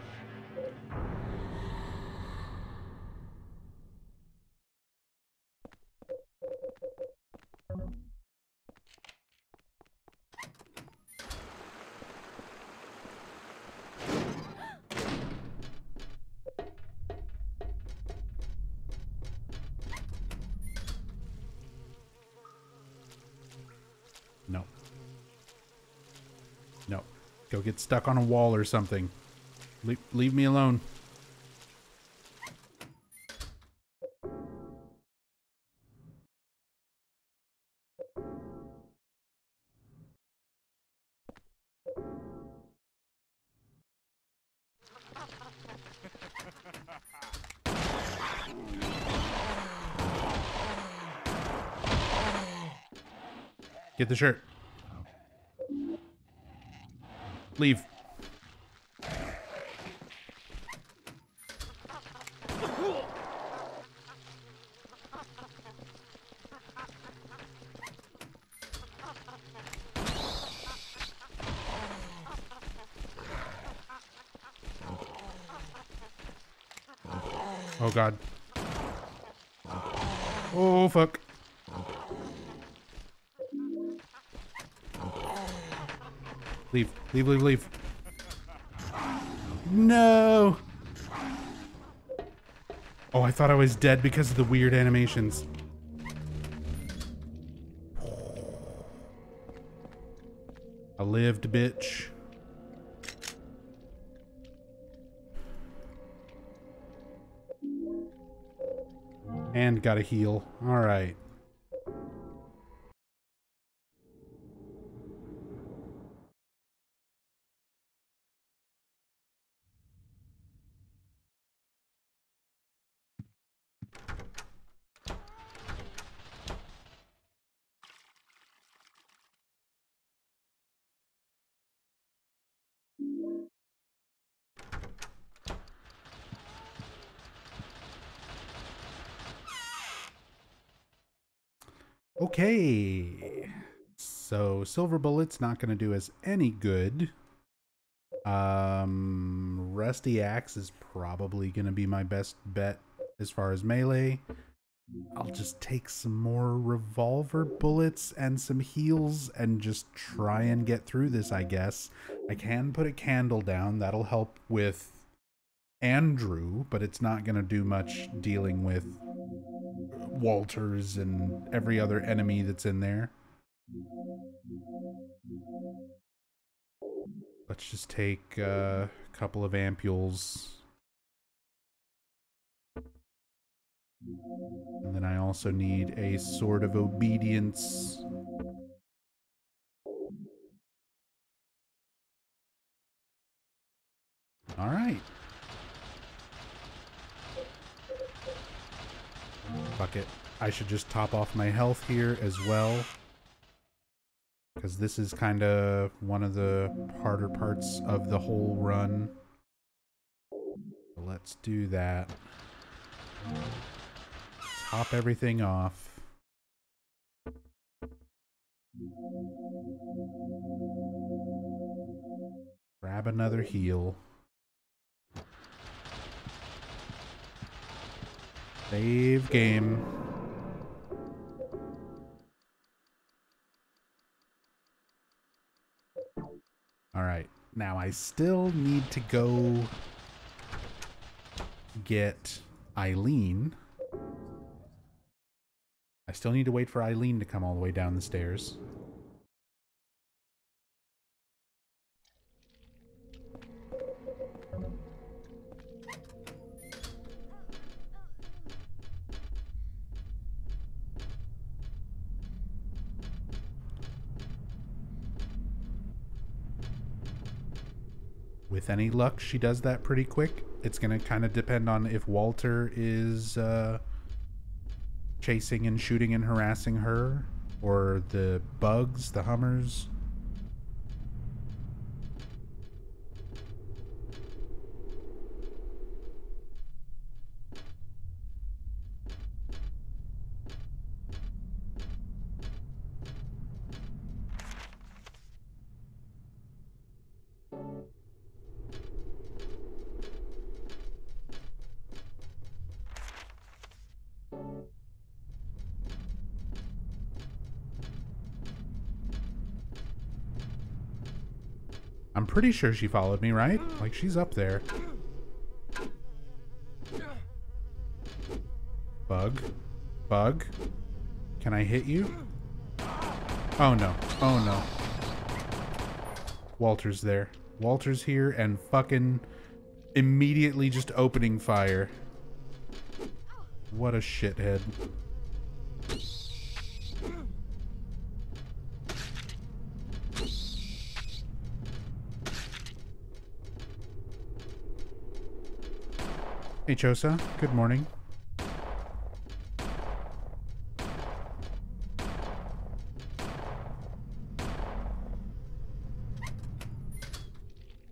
No. No. Go get stuck on a wall or something. Leave me alone. Get the shirt. Leave. Oh God. Oh fuck. Leave. Leave, leave, leave. No! Oh, I thought I was dead because of the weird animations. I lived, bitch. And got a heal. Alright. Okay. So silver bullet's not going to do us any good. Rusty axe is probably going to be my best bet as far as melee. I'll just take some more revolver bullets and some heals and just try and get through this, I guess. I can put a candle down. That'll help with Andrew, but it's not going to do much dealing with Walters and every other enemy that's in there. Let's just take a couple of ampules. And then I also need a sword of obedience. All right. Fuck it. I should just top off my health here as well, because this is kind of one of the harder parts of the whole run. So let's do that. Top everything off. Grab another heal. Save game. Alright, now I still need to go get Eileen. I still need to wait for Eileen to come all the way down the stairs. With any luck, she does that pretty quick. It's going to kind of depend on if Walter is chasing and shooting and harassing her, or the bugs, the Hummers. I'm pretty sure she followed me, right? Like, she's up there. Bug. Bug. Can I hit you? Oh no. Oh no. Walter's there. Walter's here and fucking immediately just opening fire. What a shithead. Hey Chosa, good morning.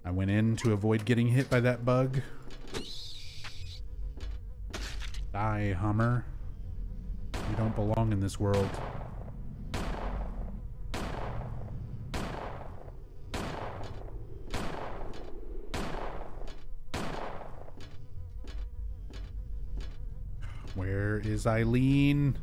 I went in to avoid getting hit by that bug. Die, Hummer. You don't belong in this world. Where is Eileen?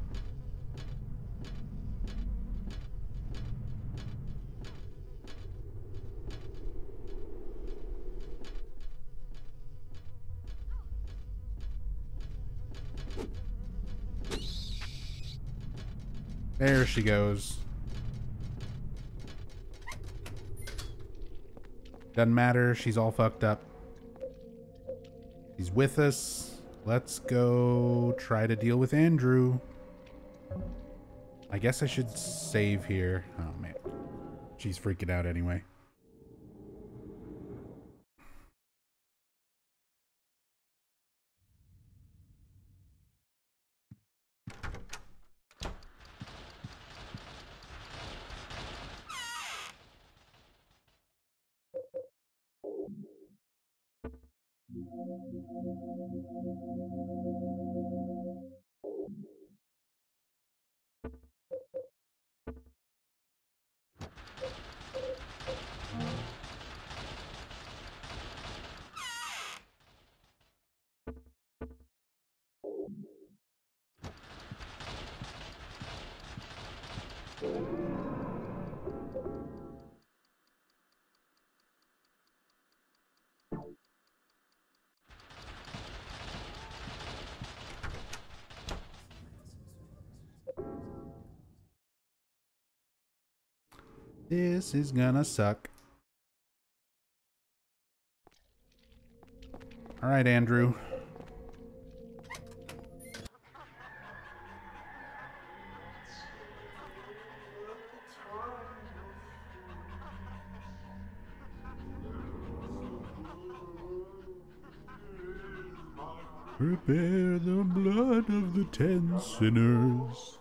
There she goes. Doesn't matter, she's all fucked up. She's with us. Let's go try to deal with Andrew. I guess I should save here. Oh man. She's freaking out anyway. This is gonna suck. All right, Andrew. Prepare the blood of the 10 sinners.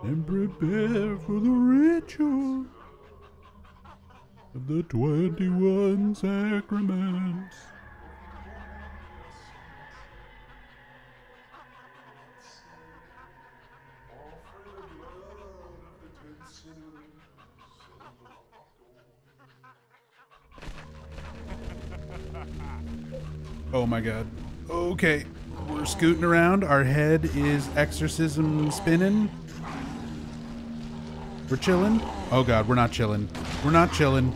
And prepare for the ritual of the 21 sacraments. Oh my god. Okay. We're scooting around. Our head is exorcism spinning. We're chilling. Oh god, we're not chilling. We're not chilling.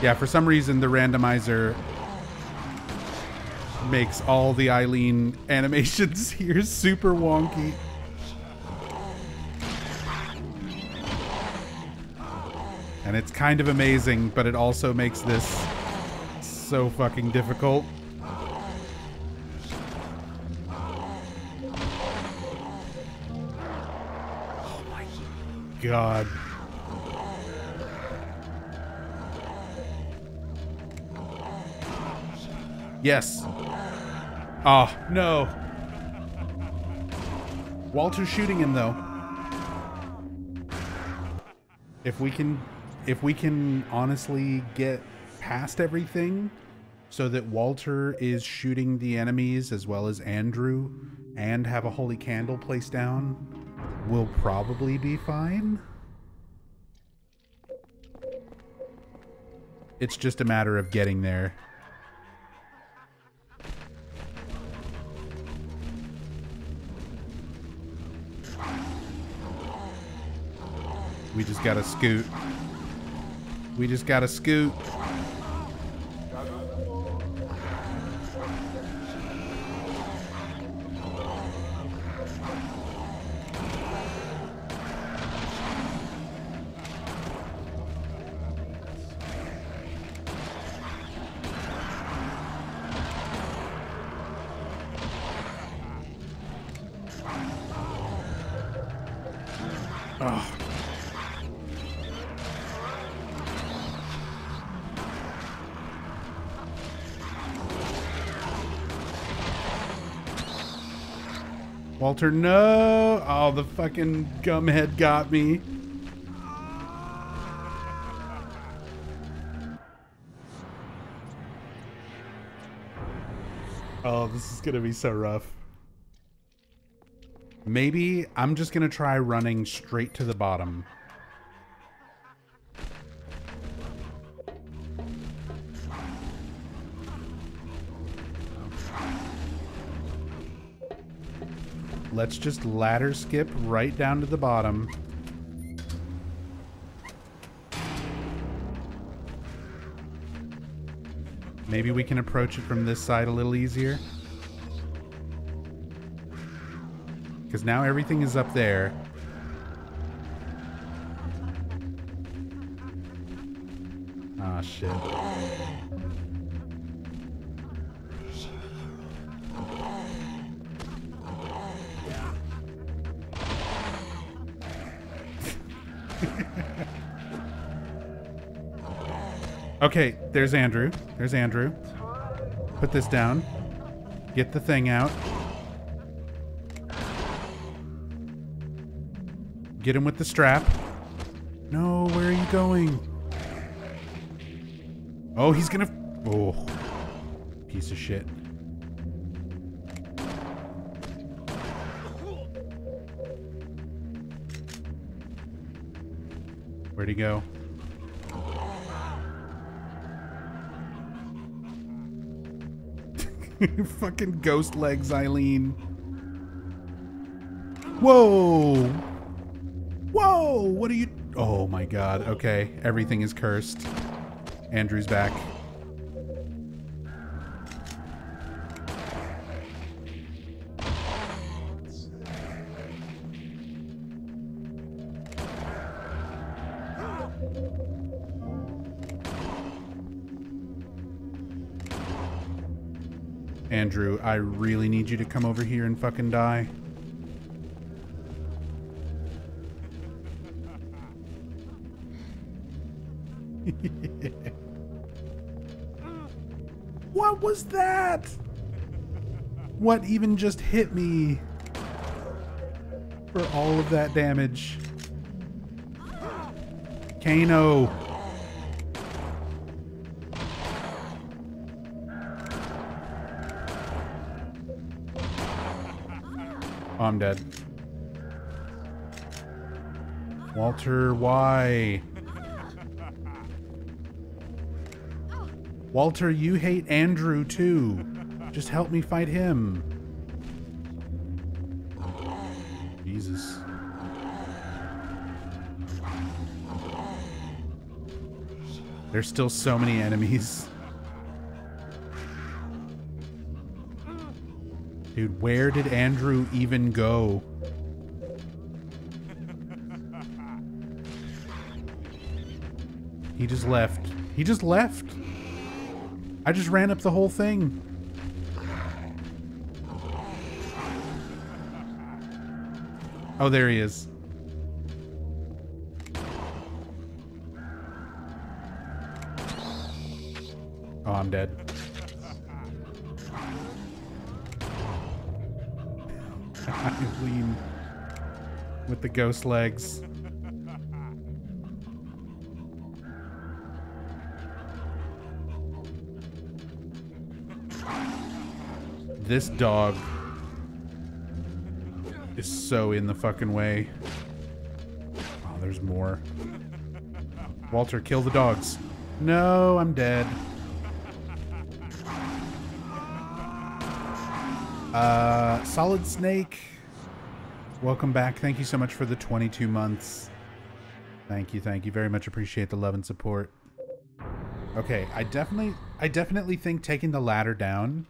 Yeah, for some reason the randomizer makes all the Eileen animations here super wonky. And it's kind of amazing, but it also makes this so fucking difficult. Oh my god. Yes. Oh, no. Walter's shooting him though. If we can honestly get past everything so that Walter is shooting the enemies as well as Andrew and have a holy candle placed down, we'll probably be fine. It's just a matter of getting there. We just gotta scoot. We just gotta scoot. Oh. Walter, no! Oh, the fucking gumhead got me. Oh, this is gonna be so rough. Maybe I'm just gonna try running straight to the bottom. Let's just ladder skip right down to the bottom. Maybe we can approach it from this side a little easier. Because now everything is up there. Ah, shit. Okay, there's Andrew. There's Andrew. Put this down. Get the thing out. Get him with the strap. No, where are you going? Oh, he's gonna... Oh. Piece of shit. Where'd he go? Fucking ghost legs, Eileen. Whoa! Whoa! What are you... Oh my god. Okay. Everything is cursed. Andrew's back. Andrew, I really need you to come over here and fucking die. What was that? What even just hit me for all of that damage? Kano. Oh, I'm dead. Walter, why? Walter, you hate Andrew too. Just help me fight him. Jesus. There's still so many enemies. Dude, where did Andrew even go? He just left. He just left. I just ran up the whole thing. Oh, there he is. Oh, I'm dead. Eileen with the ghost legs. This dog is so in the fucking way. Oh, there's more. Walter, kill the dogs. No, I'm dead. Solid Snake, welcome back. Thank you so much for the 22 months. Thank you very much. Appreciate the love and support. Okay, I definitely think taking the ladder down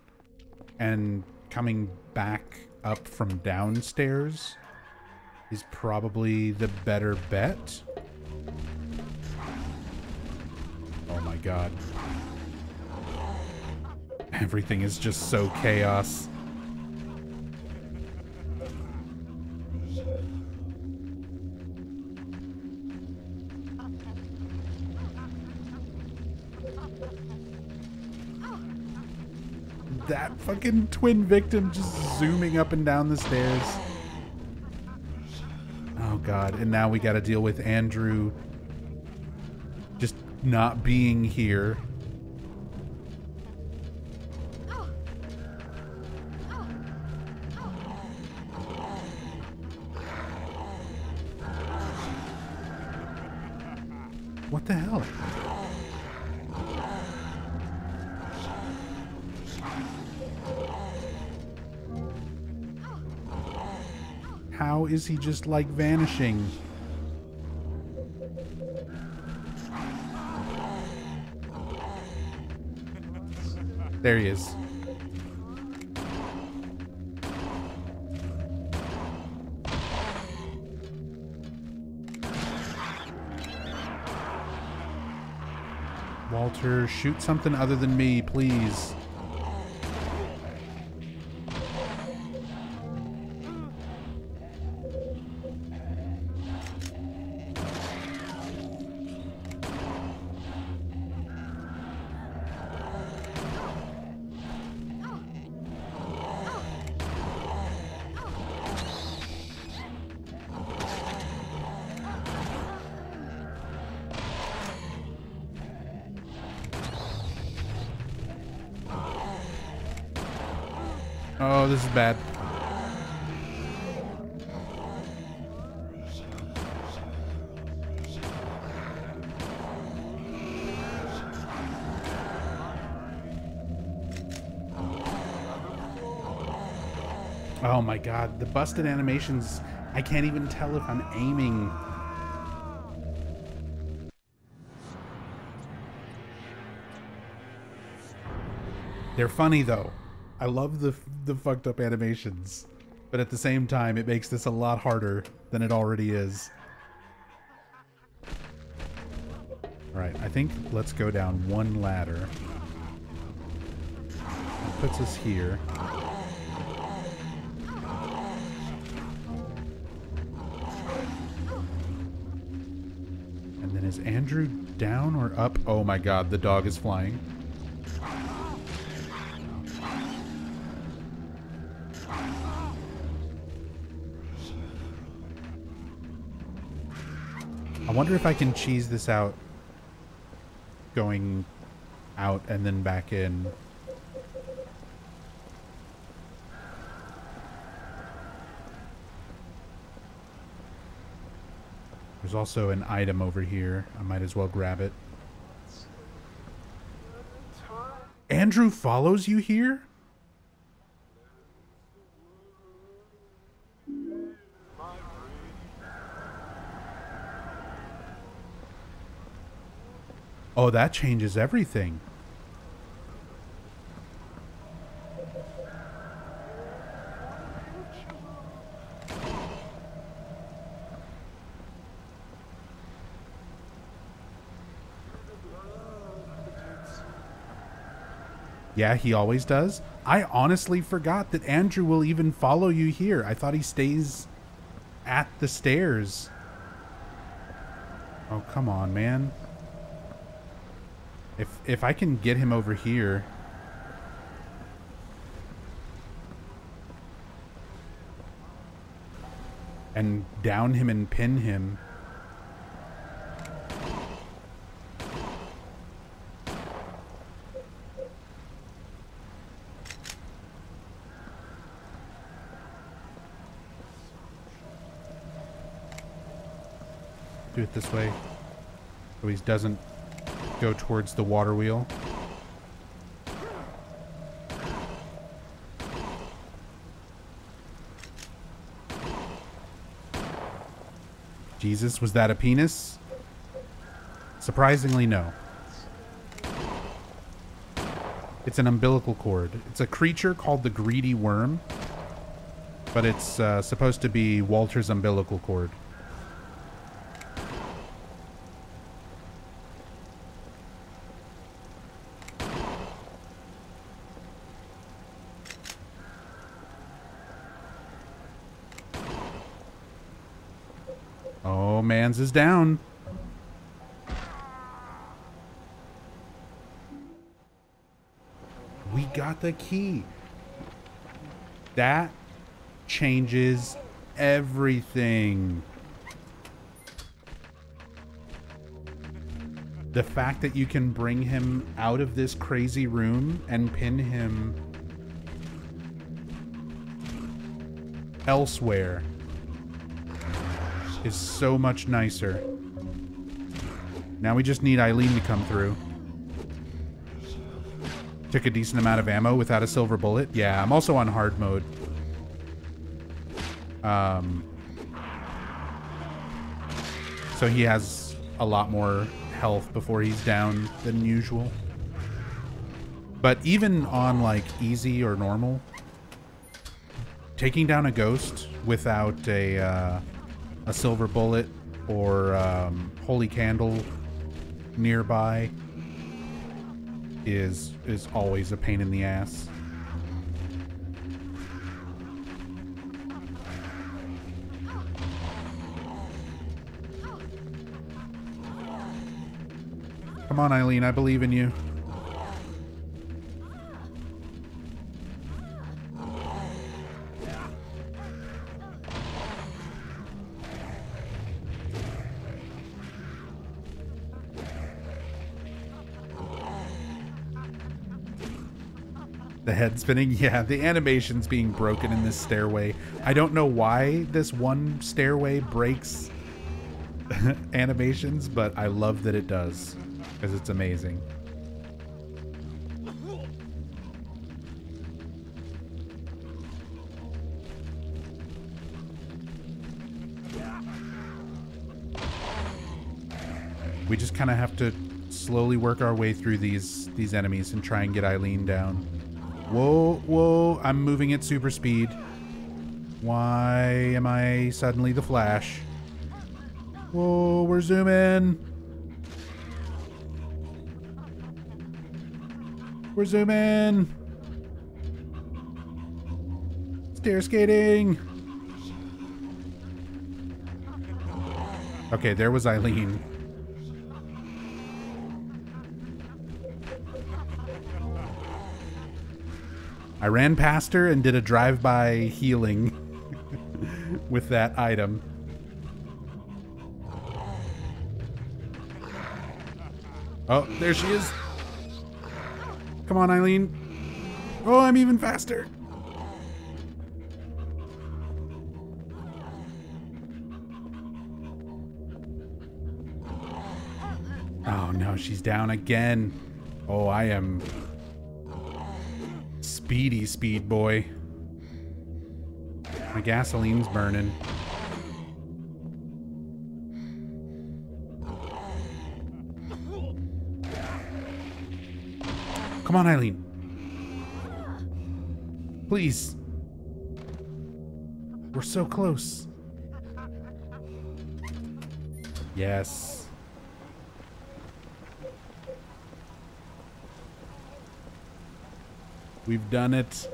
and coming back up from downstairs is probably the better bet. Oh my god. Everything is just so chaos. That fucking twin victim just zooming up and down the stairs. Oh god, and now we gotta deal with Andrew just not being here. What the hell? How is he just like vanishing? There he is. Walter, shoot something other than me, please. Oh, this is bad. Oh my god, the busted animations, I can't even tell if I'm aiming They're funny though. I love the fucked up animations, but at the same time, it makes this a lot harder than it already is. All right, I think let's go down one ladder. That puts us here. And then is Andrew down or up? Oh my god, the dog is flying. I wonder if I can cheese this out going out and then back in. There's also an item over here. I might as well grab it. Andrew follows you here? Oh, that changes everything. Yeah, he always does. I honestly forgot that Andrew will even follow you here. I thought he stays at the stairs. Oh, come on, man. If I can get him over here. And down him and pin him. Do it this way. So he doesn't go towards the water wheel. Jesus, was that a penis? Surprisingly, no. It's an umbilical cord. It's a creature called the greedy worm, but it's supposed to be Walter's umbilical cord. Oh, Mans is down. We got the key. That changes everything. The fact that you can bring him out of this crazy room and pin him elsewhere is so much nicer. Now we just need Eileen to come through. Took a decent amount of ammo without a silver bullet. Yeah, I'm also on hard mode. So he has a lot more health before he's down than usual. But even on like easy or normal, taking down a ghost without a silver bullet or holy candle nearby is always a pain in the ass. Come on, Eileen, I believe in you. The head spinning, yeah, the animation's being broken in this stairway. I don't know why this one stairway breaks animations, but I love that it does, because it's amazing. We just kind of have to slowly work our way through these enemies and try and get Eileen down. Whoa, whoa. I'm moving at super speed. Why am I suddenly the Flash? Whoa, we're zooming. We're zooming. Stair skating. Okay, there was Eileen. I ran past her and did a drive-by healing with that item. Oh, there she is. Come on, Eileen. Oh, I'm even faster. Oh no, she's down again. Oh, I am speedy speed boy. My gasoline's burning. Come on, Eileen. Please. We're so close. Yes. We've done it.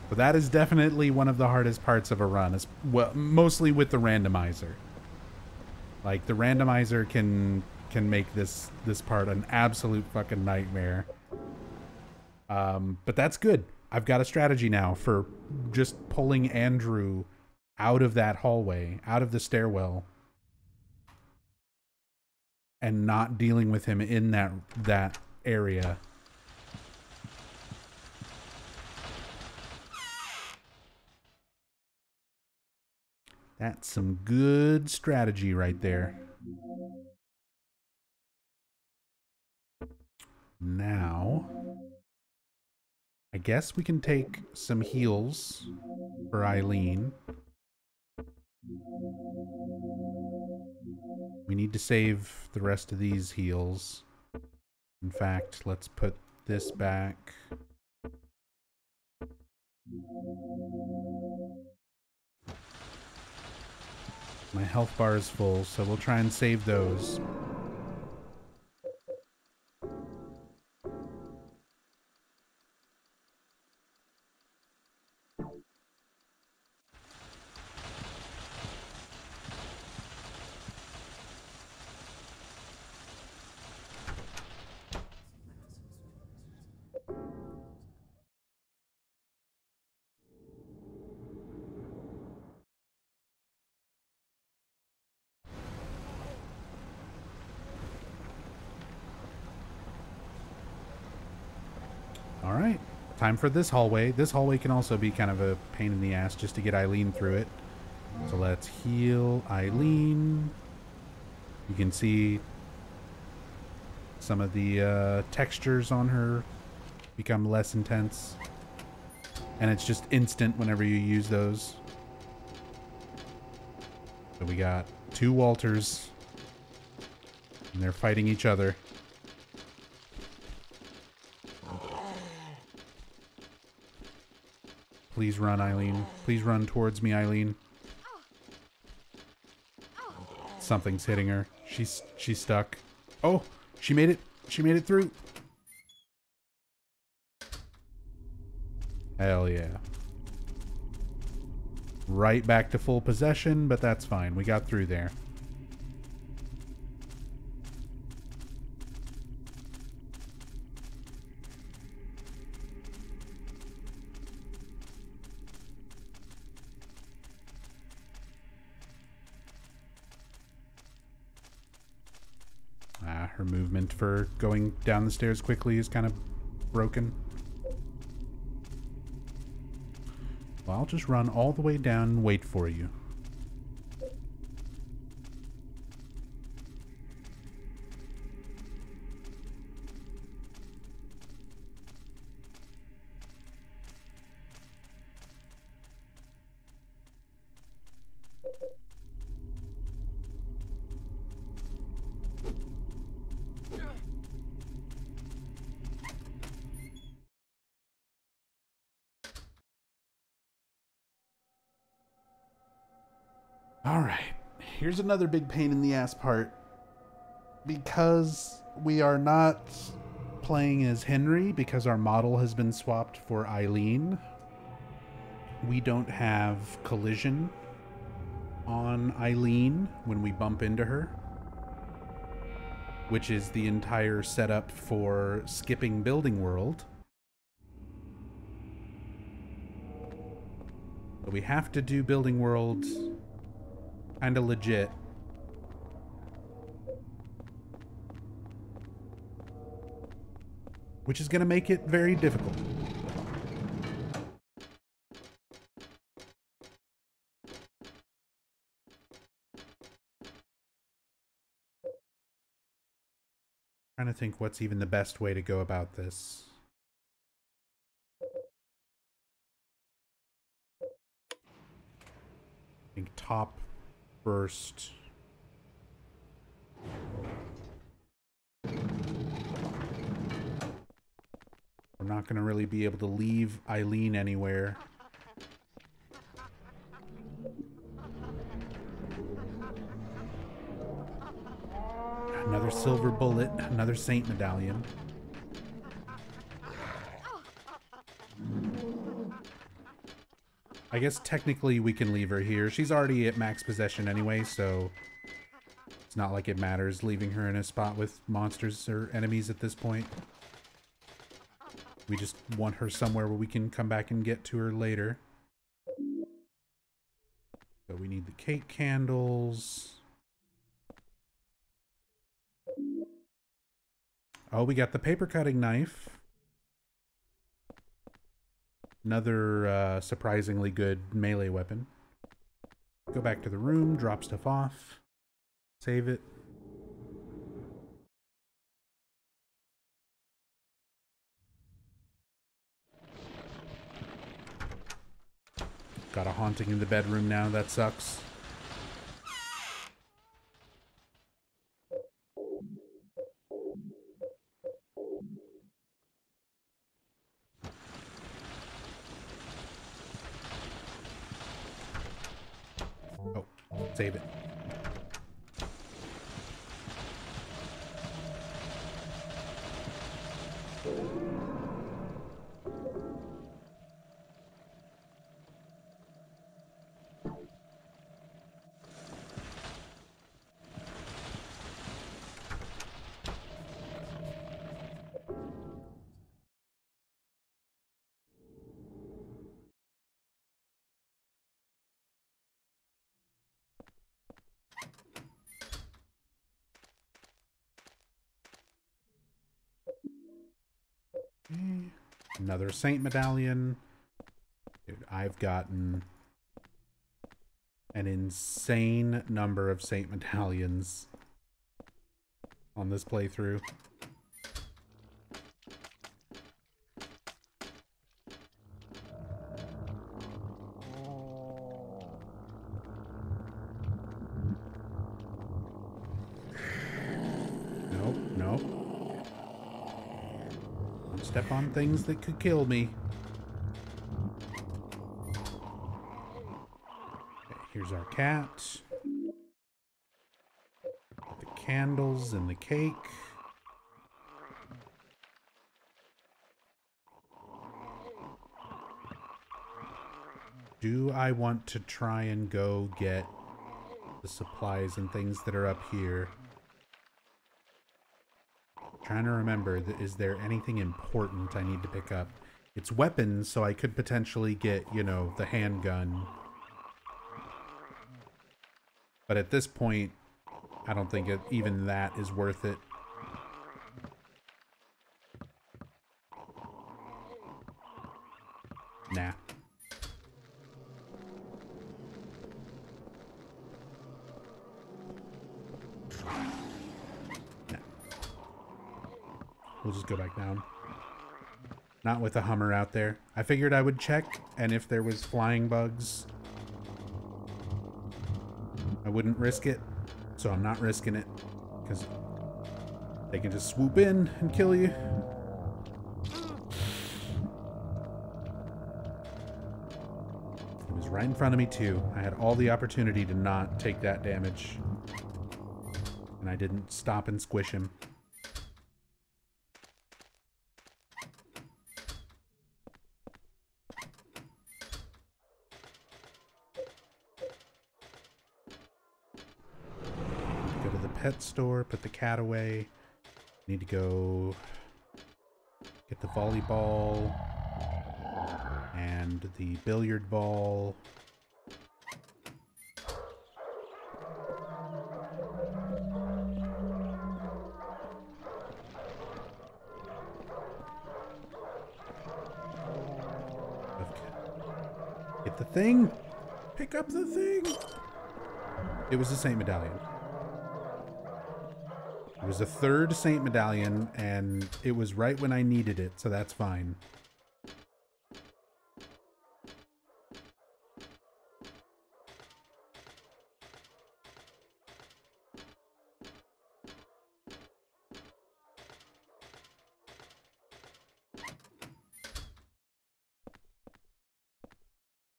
But that is definitely one of the hardest parts of a run, is well, mostly with the randomizer. Like the randomizer can make this part an absolute fucking nightmare. But that's good. I've got a strategy now for just pulling Andrew out of that hallway, out of the stairwell, and not dealing with him in that area. That's some good strategy right there. Now, I guess we can take some heals for Eileen. We need to save the rest of these heals. In fact, let's put this back. My health bar is full, so we'll try and save those. Alright, time for this hallway. This hallway can also be kind of a pain in the ass just to get Eileen through it. So let's heal Eileen. You can see some of the textures on her become less intense. And it's just instant whenever you use those. So we got 2 Walters. And they're fighting each other. Please run, Eileen. Please run towards me, Eileen. Something's hitting her. She's stuck. Oh, she made it. She made it through. Hell yeah. Right back to full possession, but that's fine. We got through there. Her movement for going down the stairs quickly is kind of broken. Well, I'll just run all the way down and wait for you. Alright, here's another big pain in the ass part. Because we are not playing as Henry, because our model has been swapped for Eileen, we don't have collision on Eileen when we bump into her, which is the entire setup for skipping Building World. But we have to do Building World kinda legit. Which is gonna make it very difficult. Trying to think what's even the best way to go about this. I think top first. We're not going to really be able to leave Eileen anywhere. Another silver bullet, another saint medallion. I guess technically we can leave her here. She's already at max possession anyway, so it's not like it matters leaving her in a spot with monsters or enemies at this point. We just want her somewhere where we can come back and get to her later. So we need the cake candles. Oh, we got the paper cutting knife. Another surprisingly good melee weapon. Go back to the room, drop stuff off, save it. Got a haunting in the bedroom now, that sucks. Oh, save it. Another saint medallion. Dude, I've gotten an insane number of saint medallions on this playthrough. Nope, nope. Don't step on things that could kill me. Okay, here's our cat. The candles and the cake. Do I want to try and go get the supplies and things that are up here? Trying to remember, is there anything important I need to pick up? It's weapons, so I could potentially get, you know, the handgun. But at this point, I don't think even that is worth it. Nah. We'll just go back down. Not with a Hummer out there. I figured I would check, and if there was flying bugs, I wouldn't risk it. So I'm not risking it, because they can just swoop in and kill you. It was right in front of me too. I had all the opportunity to not take that damage. And I didn't stop and squish him. Go to the pet store, put the cat away. Need to go get the volleyball and the billiard ball. Get the thing! Pick up the thing! It was a Saint Medallion. It was a third Saint Medallion, and it was right when I needed it, so that's fine.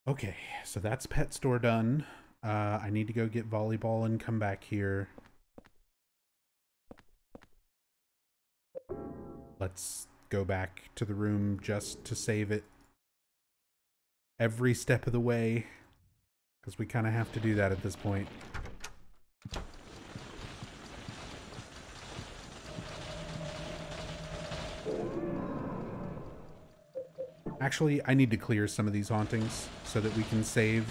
Okay, so that's pet store done. I need to go get volleyball and come back here. Let's go back to the room just to save it every step of the way, because we kind of have to do that at this point. Actually, I need to clear some of these hauntings so that we can save.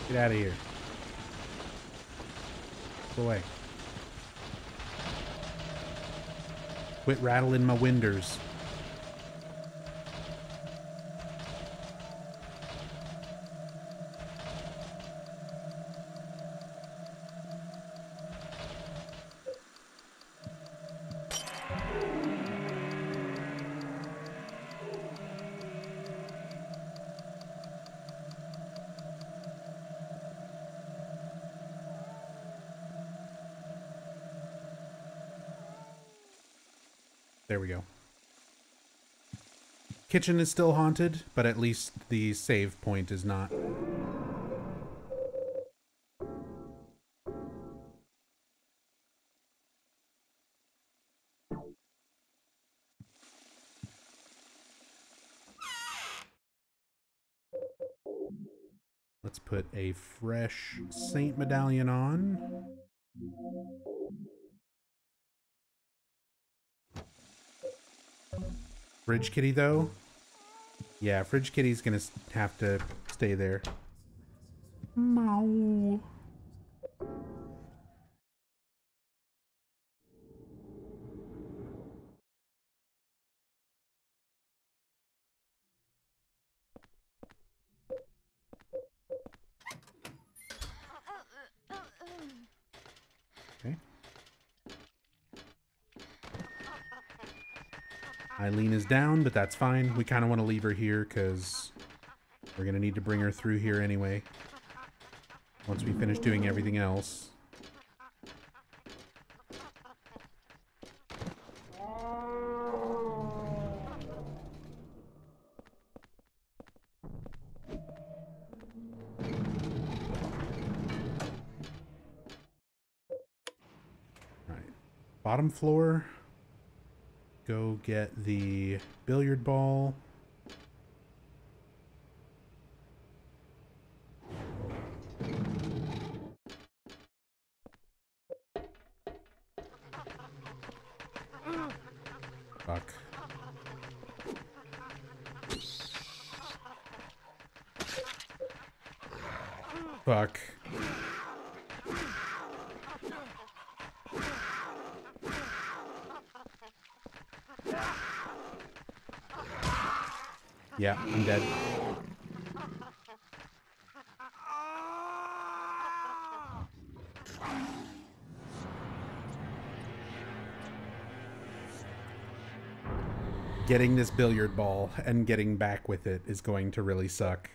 Get out of here. Go away. Quit rattling my windows. There we go. Kitchen is still haunted, but at least the save point is not. Let's put a fresh Saint Medallion on. Fridge Kitty, though? Yeah, Fridge Kitty's gonna have to stay there. Meow. Okay. Eileen is down, but that's fine. We kind of want to leave her here because we're going to need to bring her through here anyway. Once we finish doing everything else. Alright. Bottom floor. Go get the billiard ball. Fuck. Fuck. Yeah, I'm dead. Getting this billiard ball and getting back with it is going to really suck.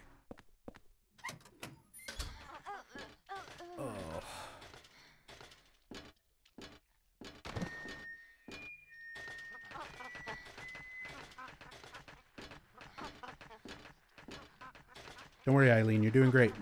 Don't worry, Eileen. You're doing great.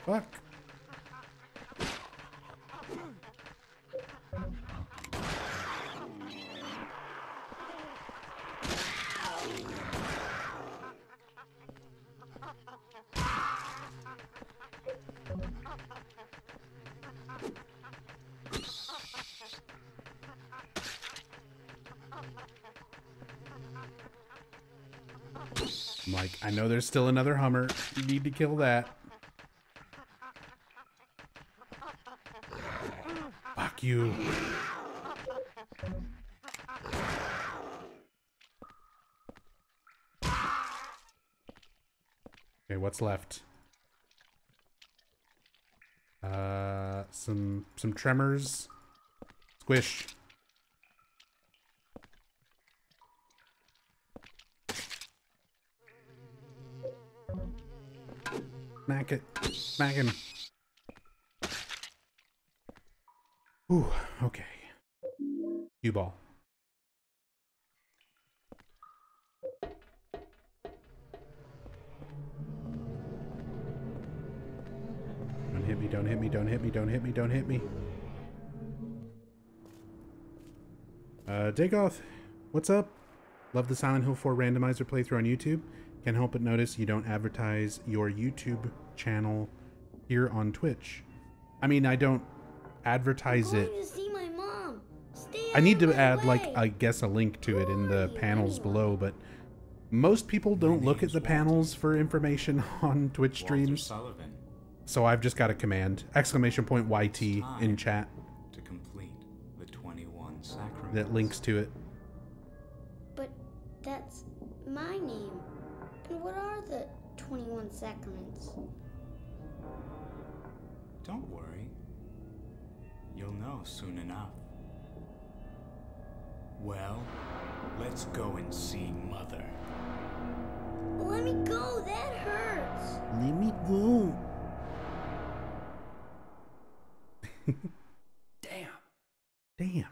Fuck. I'm like, I know there's still another Hummer. You need to kill that. Fuck you. Okay, what's left? Some tremors. Squish. Smack it. Smack him. Ooh, okay. Cue ball. Don't hit me, don't hit me, don't hit me, don't hit me, don't hit me. Dagoth, what's up? Love the Silent Hill 4 Randomizer playthrough on YouTube. Can't help but notice you don't advertise your YouTube channel here on Twitch. I mean, I don't advertise it. To see my mom. Stay I need to out of my add, way. like, I guess a link to it in the panels below, but most people don't look at the panels for information on Twitch streams. Sullivan. So I've just got a command, !YT in chat To complete the 21 sacraments. that links to it. But that's my name. And what are the 21 sacraments? Don't worry. You'll know soon enough. Well, let's go and see Mother. Let me go, that hurts. Let me go. Damn.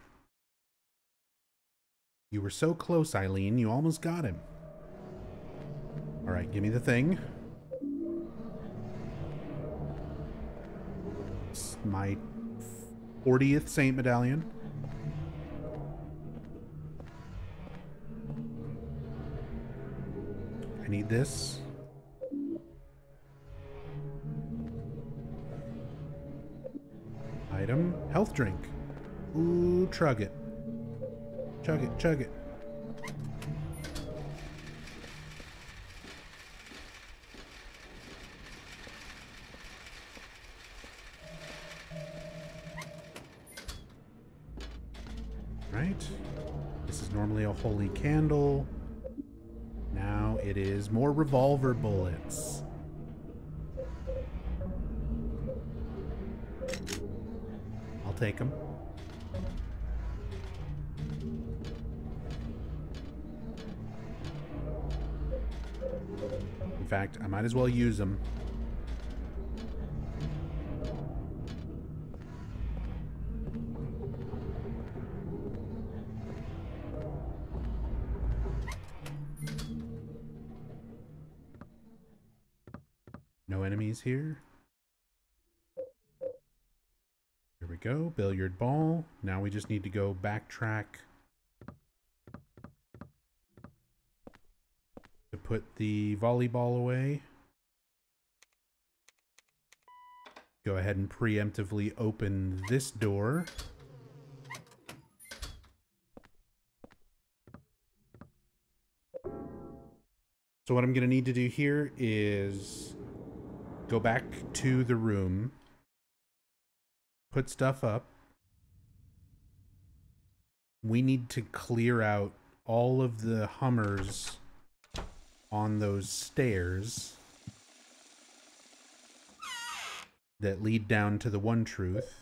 You were so close, Eileen. You almost got him. All right, give me the thing. It's my 40th Saint Medallion. I need this. Item, health drink. Ooh, chug it. Chug it, chug it. Right. This is normally a holy candle. Now it is more revolver bullets. I'll take them. In fact, I might as well use them. No enemies here. Here we go, billiard ball. Now we just need to go backtrack to put the volleyball away. Go ahead and preemptively open this door. So what I'm going to need to do here is go back to the room, put stuff up. We need to clear out all of the Hummers on those stairs that lead down to the One Truth.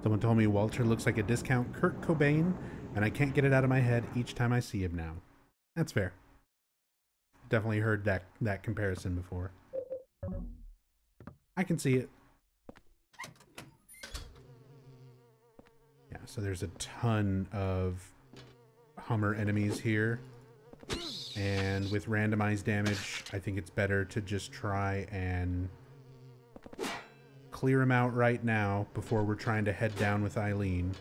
Someone told me Walter looks like a discount Kurt Cobain, and I can't get it out of my head each time I see him now. That's fair. Definitely heard that comparison before. I can see it. Yeah, so there's a ton of Hummer enemies here. And with randomized damage, I think it's better to just try and clear them out right now before we're trying to head down with Eileen.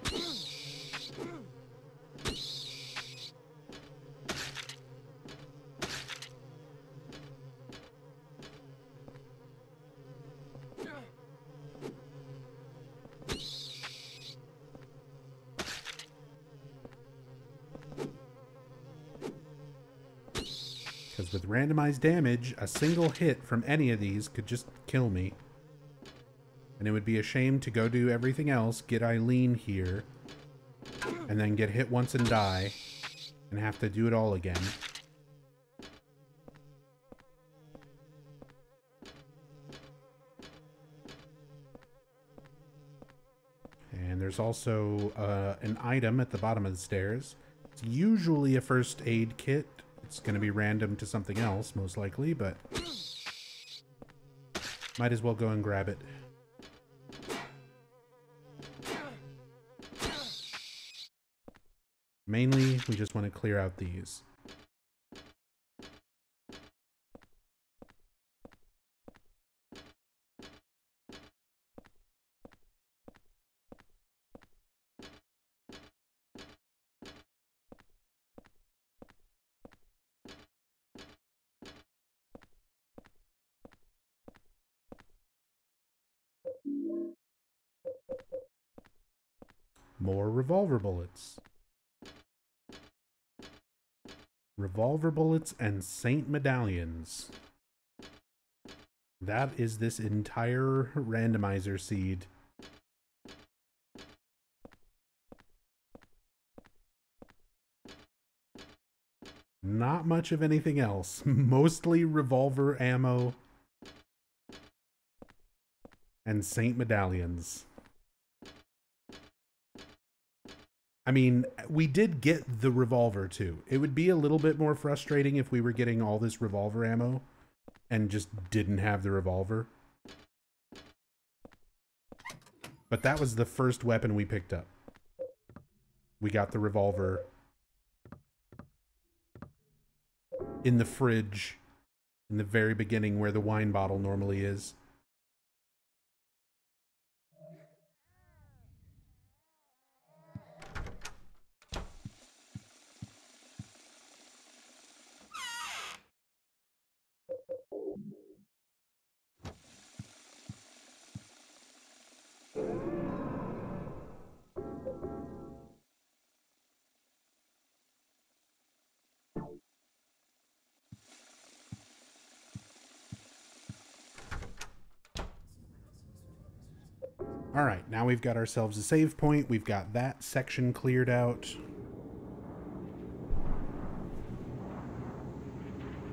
Because with randomized damage, a single hit from any of these could just kill me. And it would be a shame to go do everything else, get Eileen here, and then get hit once and die, and have to do it all again. And there's also an item at the bottom of the stairs. It's usually a first aid kit. It's going to be random to something else, most likely, but might as well go and grab it. Mainly, we just want to clear out these. More revolver bullets. Revolver bullets and saint medallions. That is this entire randomizer seed. Not much of anything else. Mostly revolver ammo and saint medallions. I mean, we did get the revolver too. It would be a little bit more frustrating if we were getting all this revolver ammo and just didn't have the revolver. But that was the first weapon we picked up. We got the revolver in the fridge in the very beginning where the wine bottle normally is. Alright, now we've got ourselves a save point. We've got that section cleared out.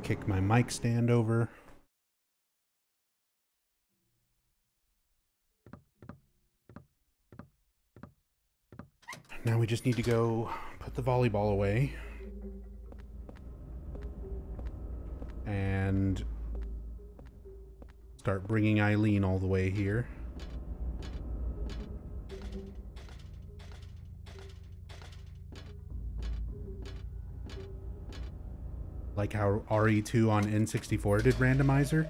Kick my mic stand over. Now we just need to go put the volleyball away. And start bringing Eileen all the way here. Like how RE2 on N64 did Randomizer.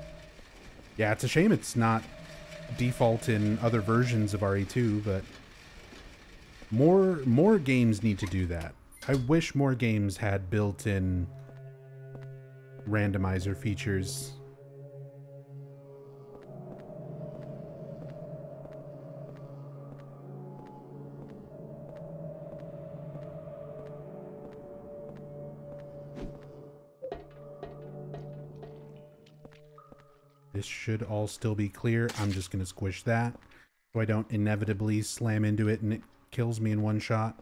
Yeah, it's a shame it's not default in other versions of RE2, but more games need to do that. I wish more games had built-in randomizer features. This should all still be clear. I'm just going to squish that so I don't inevitably slam into it and it kills me in one shot.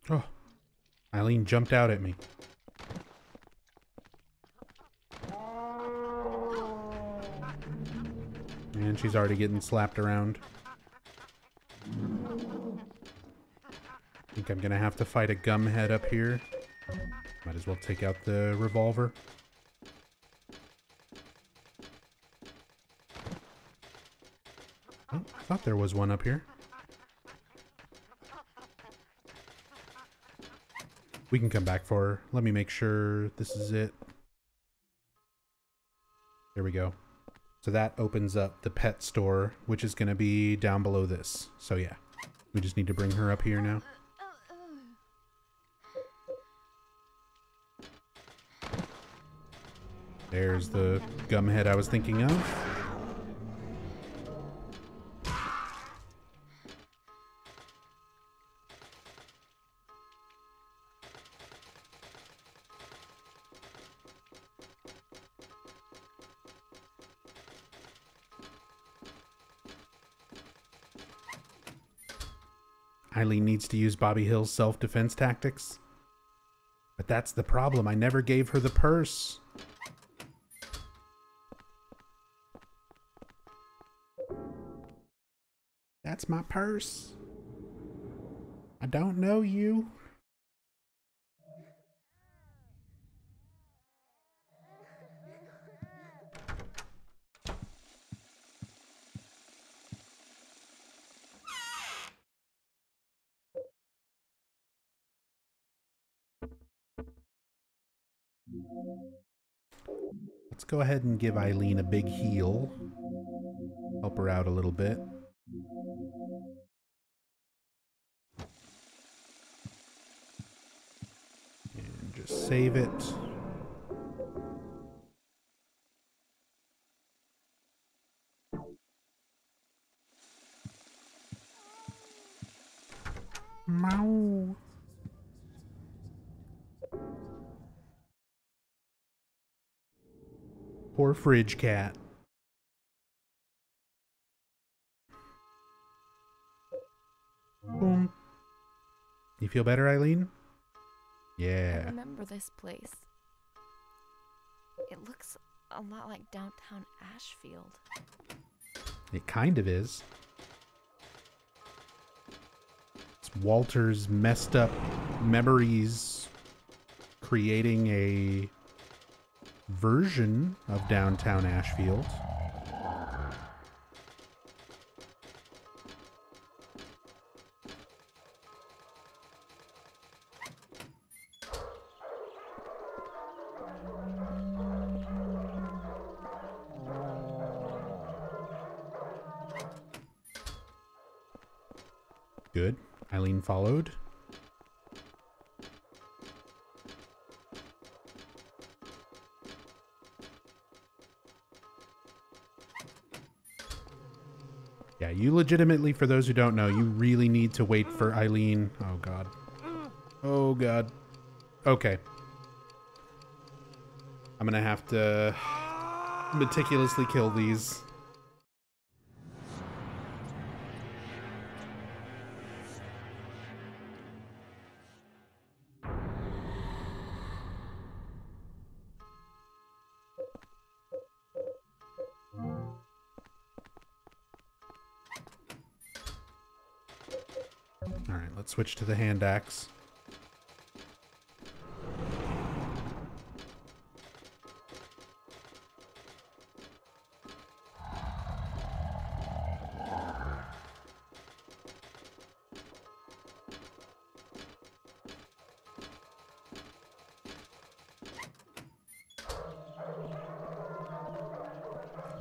Oh, Eileen jumped out at me. And she's already getting slapped around. I think I'm gonna have to fight a gumhead up here. Might as well take out the revolver. Oh, I thought there was one up here. We can come back for her. Let me make sure this is it. There we go. So that opens up the pet store, which is going to be down below this. So yeah, we just need to bring her up here now. There's the gumhead I was thinking of. Eileen needs to use Bobby Hill's self-defense tactics. But that's the problem. I never gave her the purse. That's my purse. I don't know you. Let's go ahead and give Eileen a big heal. Help her out a little bit. And just save it. Meow. Poor fridge cat. Boom. You feel better, Eileen? Yeah. I remember this place. It looks a lot like downtown Ashfield. It kind of is. It's Walter's messed up memories creating a version of downtown Ashfield. Good. Eileen followed. Yeah, you legitimately, for those who don't know, you really need to wait for Eileen. Oh, God. Oh, God. Okay. I'm gonna have to meticulously kill these. Let's switch to the hand axe.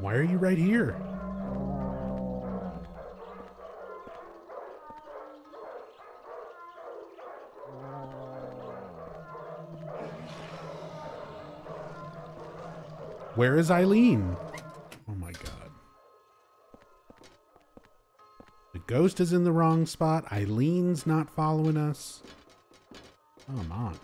Why are you right here? Where is Eileen? Oh my god. The ghost is in the wrong spot. Eileen's not following us. Come on.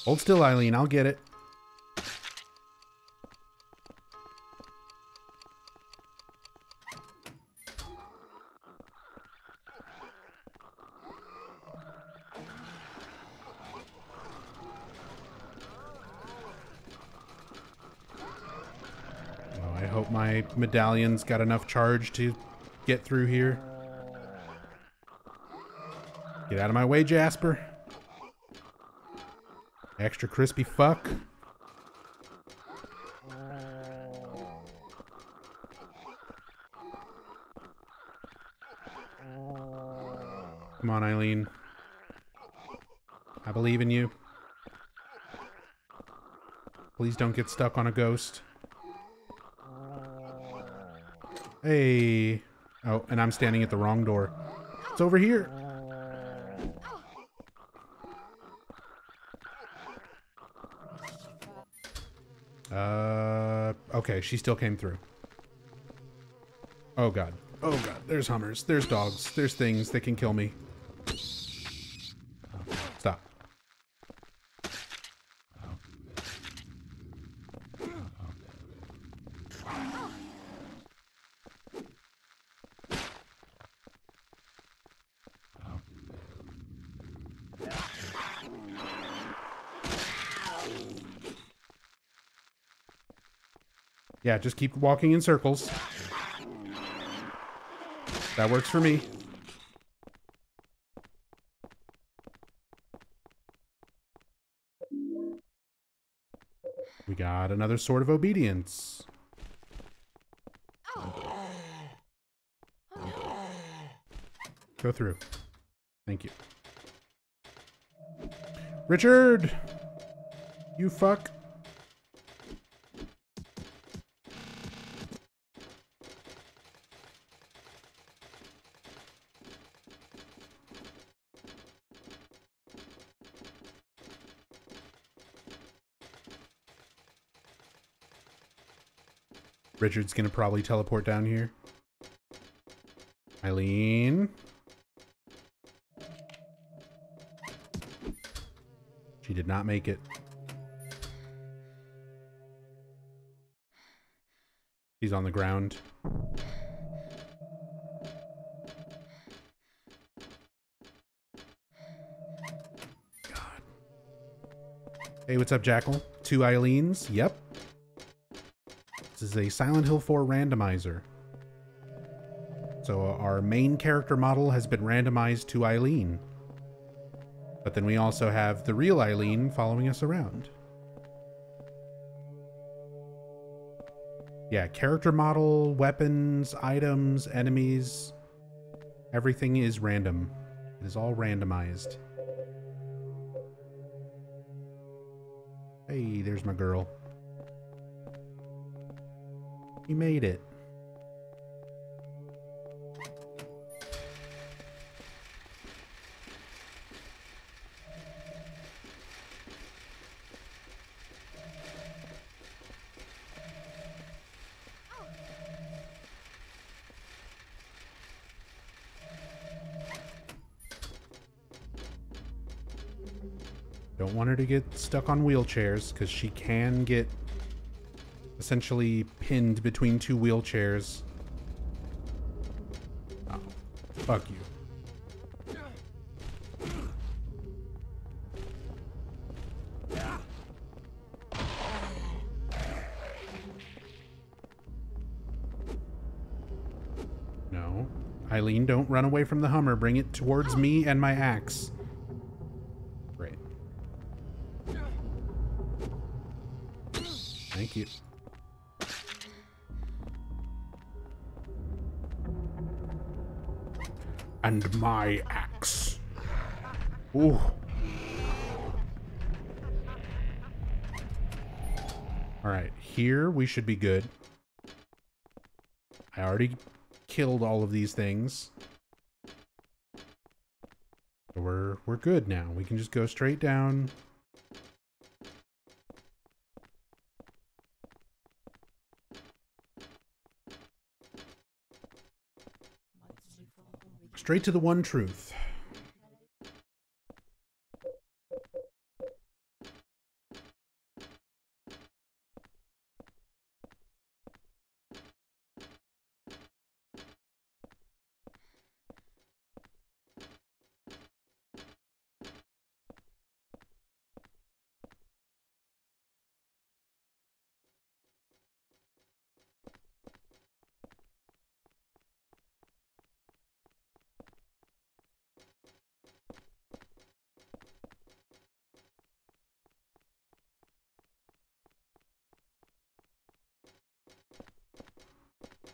Hold still, Eileen. I'll get it. Oh, I hope my medallion's got enough charge to get through here. Get out of my way, Jasper. Extra crispy fuck. Come on, Eileen. I believe in you. Please don't get stuck on a ghost. Hey. Oh, and I'm standing at the wrong door. It's over here. Okay, she still came through. Oh god. Oh god. There's hummers. There's dogs. There's things that can kill me. Stop. Yeah, just keep walking in circles. That works for me. We got another sword of obedience. Go through. Thank you. Richard! You fuck. Richard's gonna probably teleport down here. Eileen. She did not make it. She's on the ground. God. Hey, what's up, Jackal? 2 Eileens? Yep. This is a Silent Hill 4 randomizer. So our main character model has been randomized to Eileen. But then we also have the real Eileen following us around. Yeah, character model, weapons, items, enemies. Everything is random. It is all randomized. Hey, there's my girl. You made it. Don't want her to get stuck on wheelchairs, because she can get essentially pinned between two wheelchairs. Oh, fuck you. No. Eileen, don't run away from the Hummer. Bring it towards me and my axe. Great. Thank you. And my axe. Ooh. Alright, here we should be good. I already killed all of these things. So we're good now. We can just go straight down. Straight to the one truth.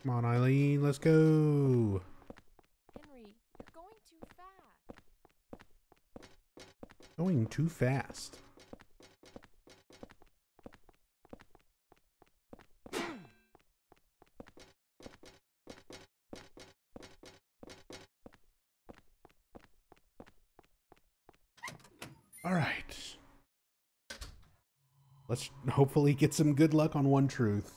Come on, Eileen, let's go. Henry, you're going too fast. Going too fast. All right. Let's hopefully get some good luck on one truth.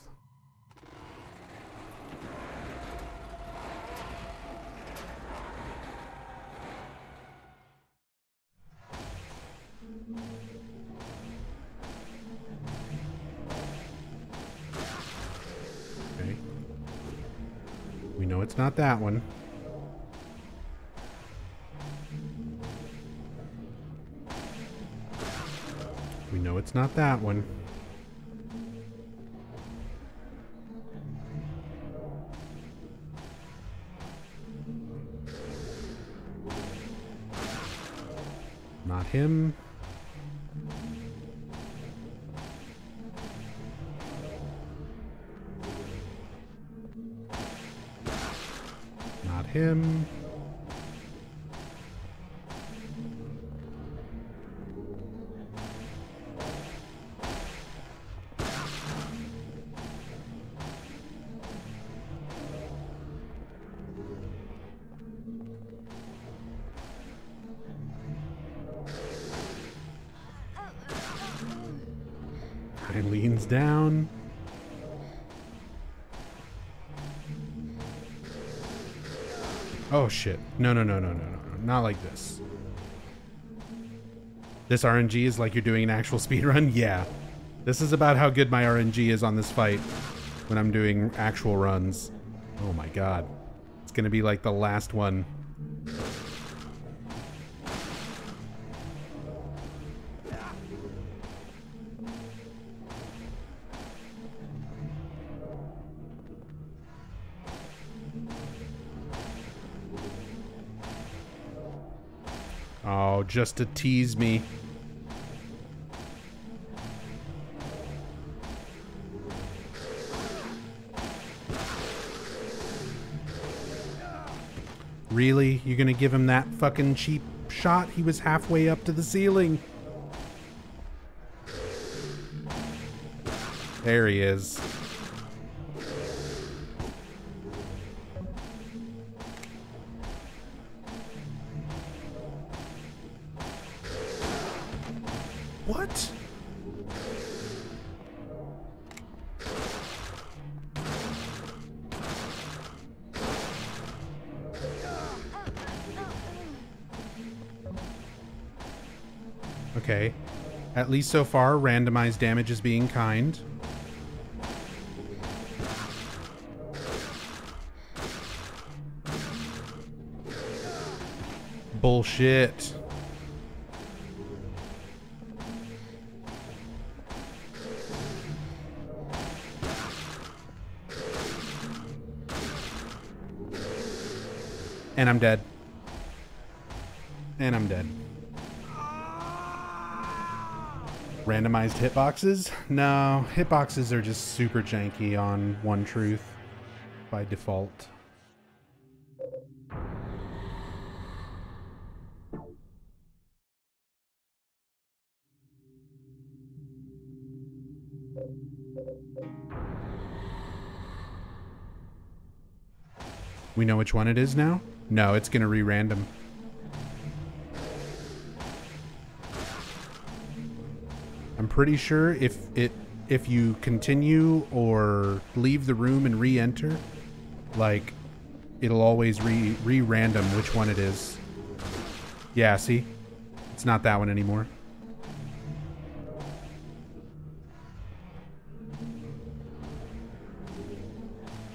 Okay. We know it's not that one. We know it's not that one. Not him. Not him. Eileen's down. Oh shit. No, no, no, no, no, no, no. Not like this. This RNG is like you're doing an actual speedrun? Yeah. This is about how good my RNG is on this fight when I'm doing actual runs. Oh my god. It's gonna be like the last one. Oh, just to tease me. Really? You're gonna give him that fucking cheap shot? He was halfway up to the ceiling. There he is. What? Okay. At least so far, randomized damage is being kind. Bullshit. And I'm dead. And I'm dead. Randomized hitboxes? No, hitboxes are just super janky on One Truth by default. We know which one it is now? No, it's gonna re-random. I'm pretty sure if you continue or leave the room and re-enter, like, it'll always re-random which one it is. Yeah, see? It's not that one anymore.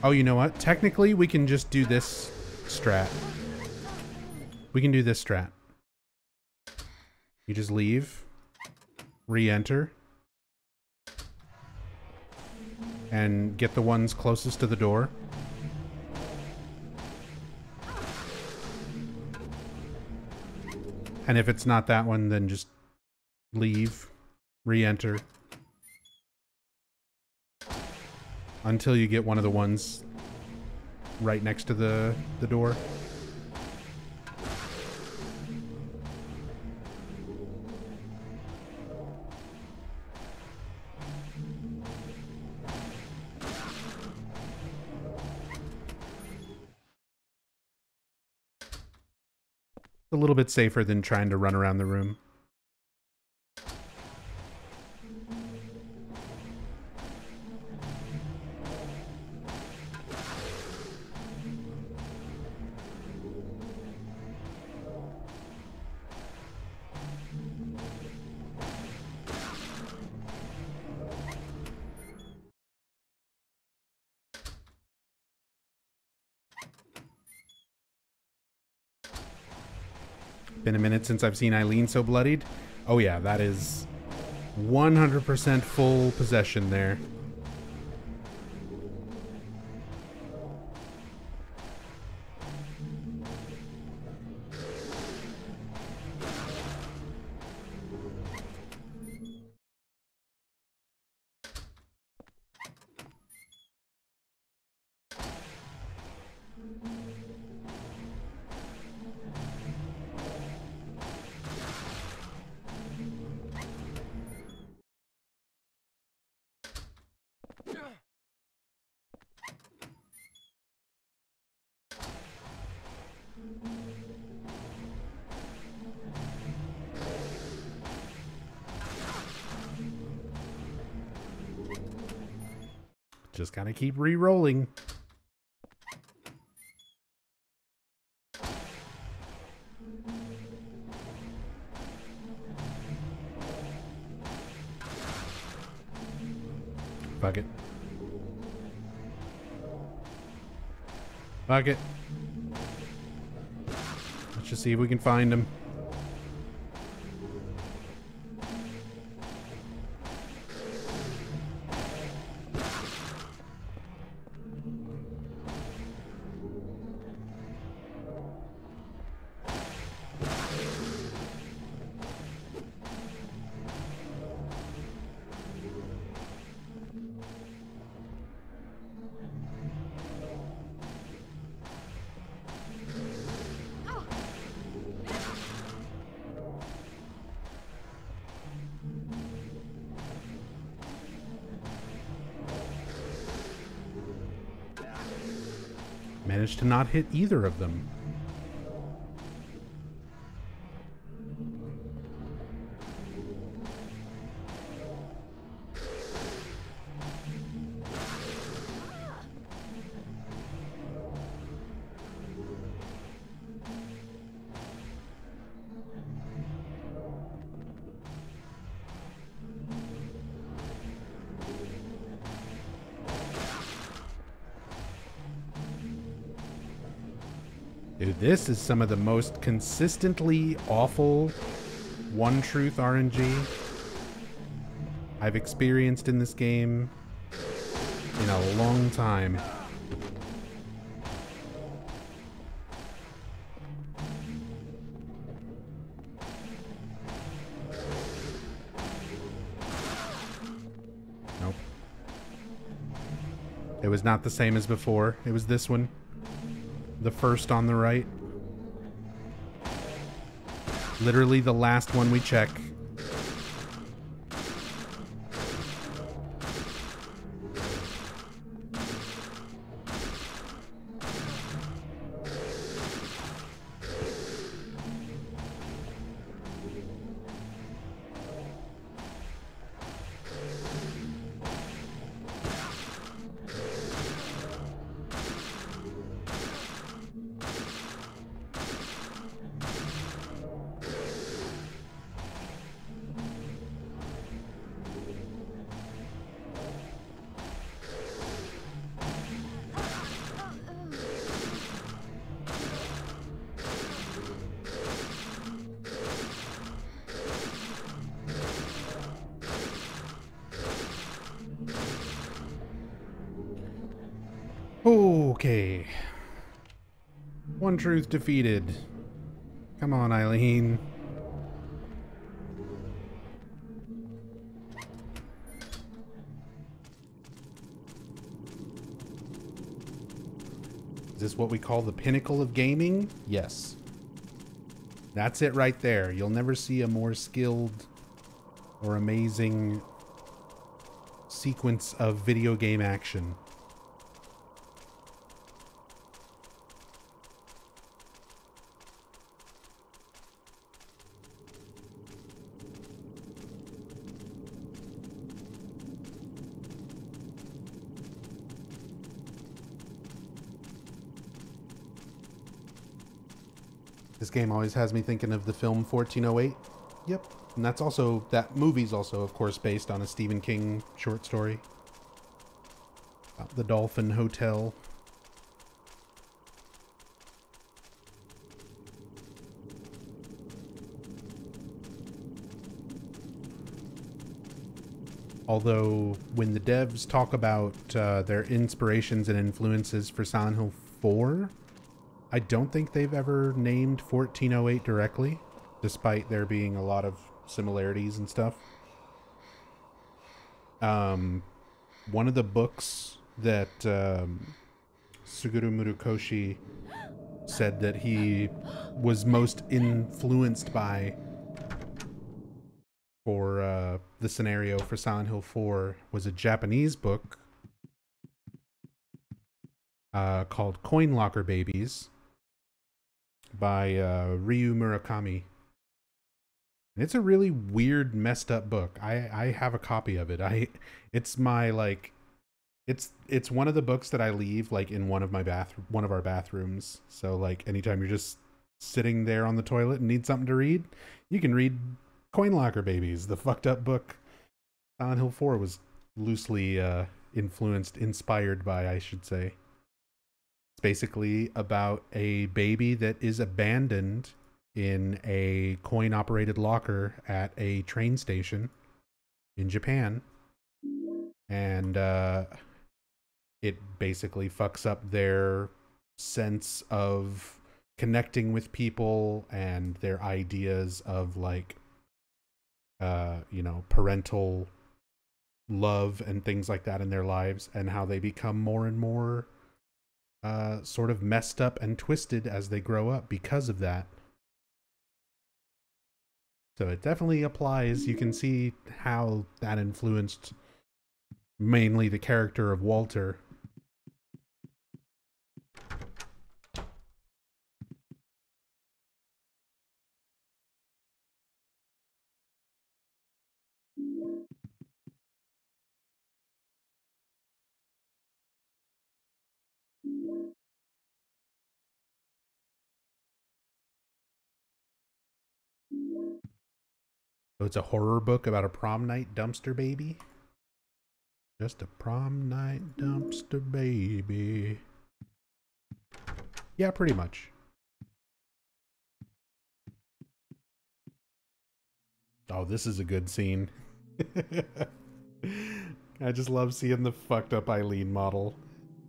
Oh, you know what? Technically, we can just do this strat. We can do this strat. You just leave, re-enter, and get the ones closest to the door. And if it's not that one, then just leave, re-enter, until you get one of the ones right next to the door. A little bit safer than trying to run around the room. Been a minute since I've seen Eileen so bloodied. Oh yeah, that is 100% full possession there. Just gotta keep re-rolling. Fuck it. Fuck it. Let's just see if we can find him. Managed to not hit either of them. Dude, this is some of the most consistently awful one truth RNG I've experienced in this game in a long time. Nope. It was not the same as before. It was this one. The first on the right. Literally the last one we check. Okay. One truth defeated. Come on, Eileen. Is this what we call the pinnacle of gaming? Yes. That's it right there. You'll never see a more skilled or amazing sequence of video game action. This game always has me thinking of the film 1408. Yep. And that's also, that movie's also, of course, based on a Stephen King short story about the Dolphin Hotel. Although, when the devs talk about their inspirations and influences for Silent Hill 4, I don't think they've ever named 1408 directly, despite there being a lot of similarities and stuff. One of the books that Suguru Murukoshi said that he was most influenced by for the scenario for Silent Hill 4 was a Japanese book called Coin Locker Babies by Ryu Murakami. And it's a really weird, messed up book. I have a copy of it. It's my like, it's one of the books that I leave like in one of our bathrooms. So like anytime you're just sitting there on the toilet and need something to read, you can read Coin Locker Babies, the fucked up book Silent Hill 4 was loosely inspired by, I should say. Basically about a baby that is abandoned in a coin-operated locker at a train station in Japan. And it basically fucks up their sense of connecting with people and their ideas of like, you know, parental love and things like that in their lives, and how they become more and more sort of messed up and twisted as they grow up because of that. So it definitely applies. You can see how that influenced mainly the character of Walter. So it's a horror book about a prom night dumpster baby. Just a prom night dumpster baby. Yeah, pretty much. Oh, this is a good scene. I just love seeing the fucked up Eileen model.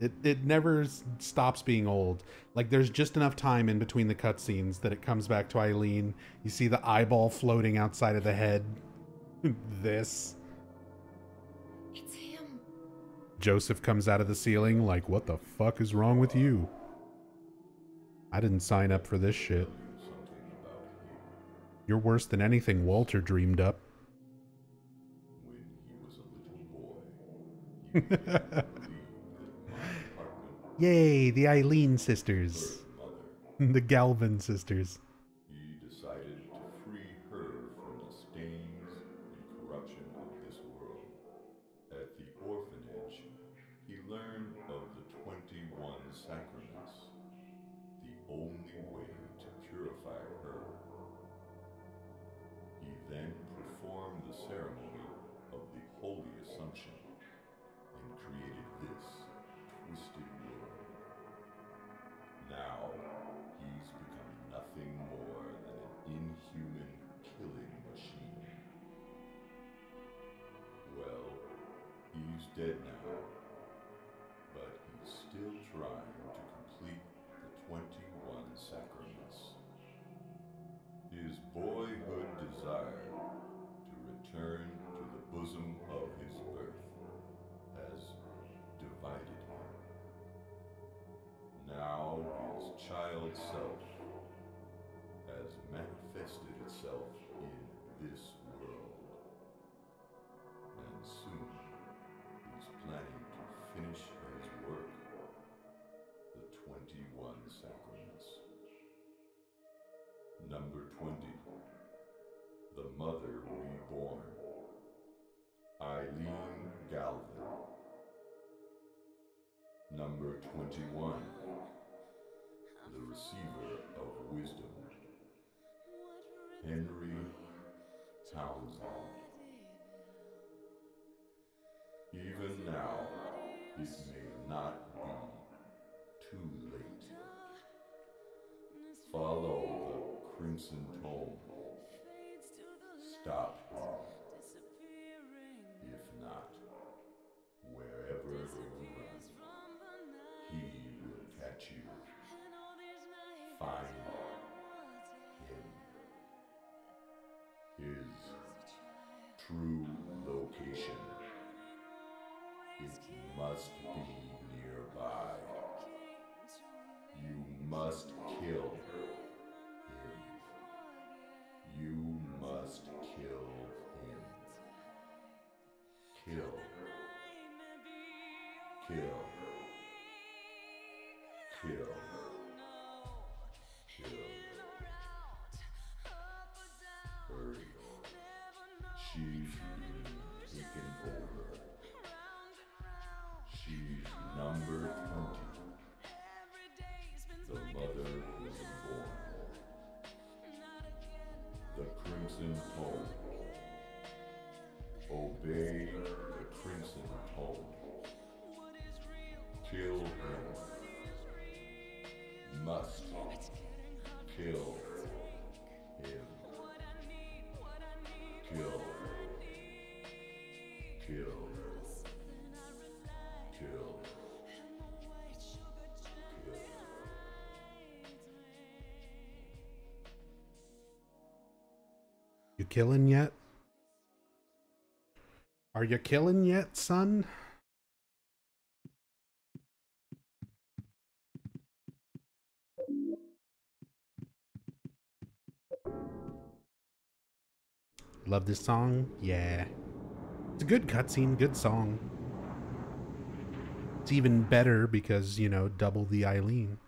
It never stops being old. Like, there's just enough time in between the cutscenes that it comes back to Eileen. You see the eyeball floating outside of the head. This. It's him. Joseph comes out of the ceiling like, what the fuck is wrong with you? I didn't sign up for this shit. You're worse than anything Walter dreamed up. When he was a little boy, he really believed that my apartment, Yay, the Eileen sisters. The Galvin sisters. he decided to free her from the stains and corruption of this world. At the orphanage, he learned of the 21 sacraments, the only way to purify her. He then performed the ceremony of the Holy Assumption and created this twisted world. Now, he's become nothing more than an inhuman killing machine. Well, he's dead now, but he's still trying to complete the 21 sacraments. His boyhood desire to return to the bosom of his birth has divided him. Now his child self has manifested itself in this world. And soon he's planning to finish his work, the 21 sacraments. Number 20. The Mother Reborn. Eileen Galvin. Number 21. The Receiver of Wisdom. Henry Townsend. Even now, it may not be too late. Follow the crimson tome. Stop him. If not, wherever you run, he will catch you. Find him. His true location. It must be nearby. You must kill him. You must kill him. Kill. Kill. Kill. Kill. Hurry. She's being taken over. She's number 20. The mother was born. The Crimson Tome. Obey the Crimson Tome. Kill him. Must kill him. Kill. Kill. Kill. You killing yet? Are you killing yet, son? Love this song? Yeah. It's a good cutscene, good song. It's even better because, you know, double the Eileen.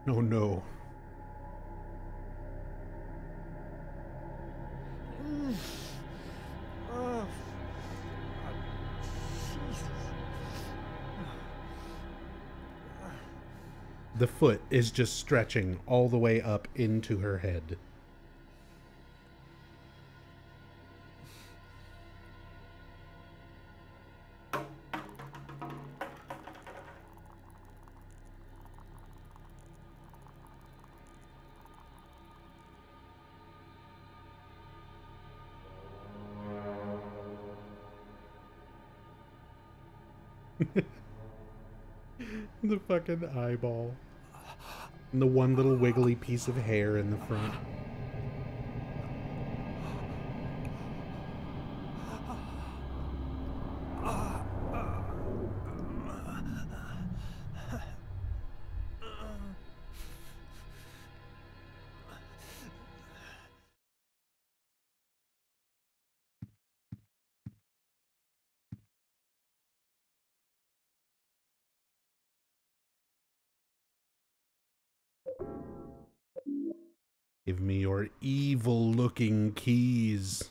Oh no. Oh, Jesus. The foot is just stretching all the way up into her head. The fucking eyeball. And the one little wiggly piece of hair in the front. Give me your evil-looking keys.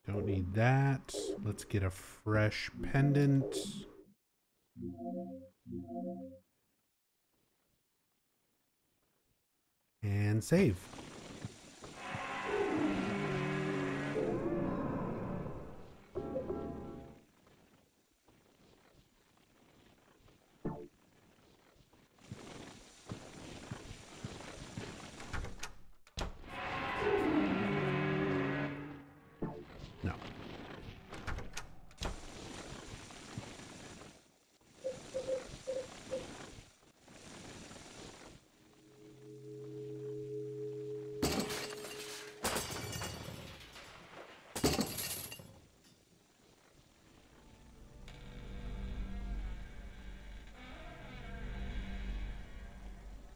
Don't need that. Let's get a fresh pendant. And save. No.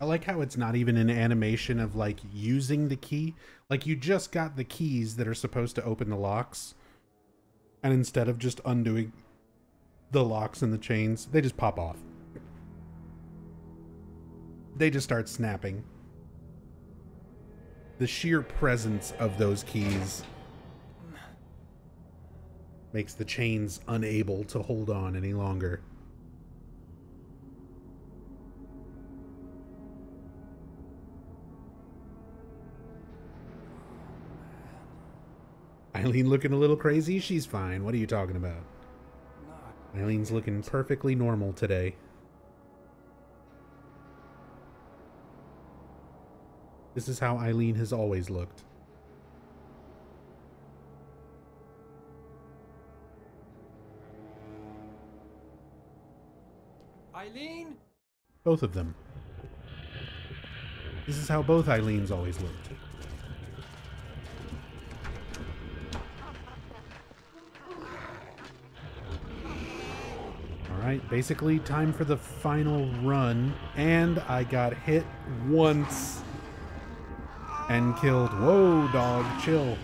I like how it's not even an animation of like using the key. Like you just got the keys that are supposed to open the locks. And instead of just undoing the locks and the chains, they just pop off. They just start snapping. The sheer presence of those keys makes the chains unable to hold on any longer. Eileen looking a little crazy? She's fine. What are you talking about? Eileen's looking perfectly normal today. This is how Eileen has always looked. Eileen? Both of them. This is how both Eileens always looked. Alright, basically time for the final run. And I got hit once. And killed. Whoa, dog, chill.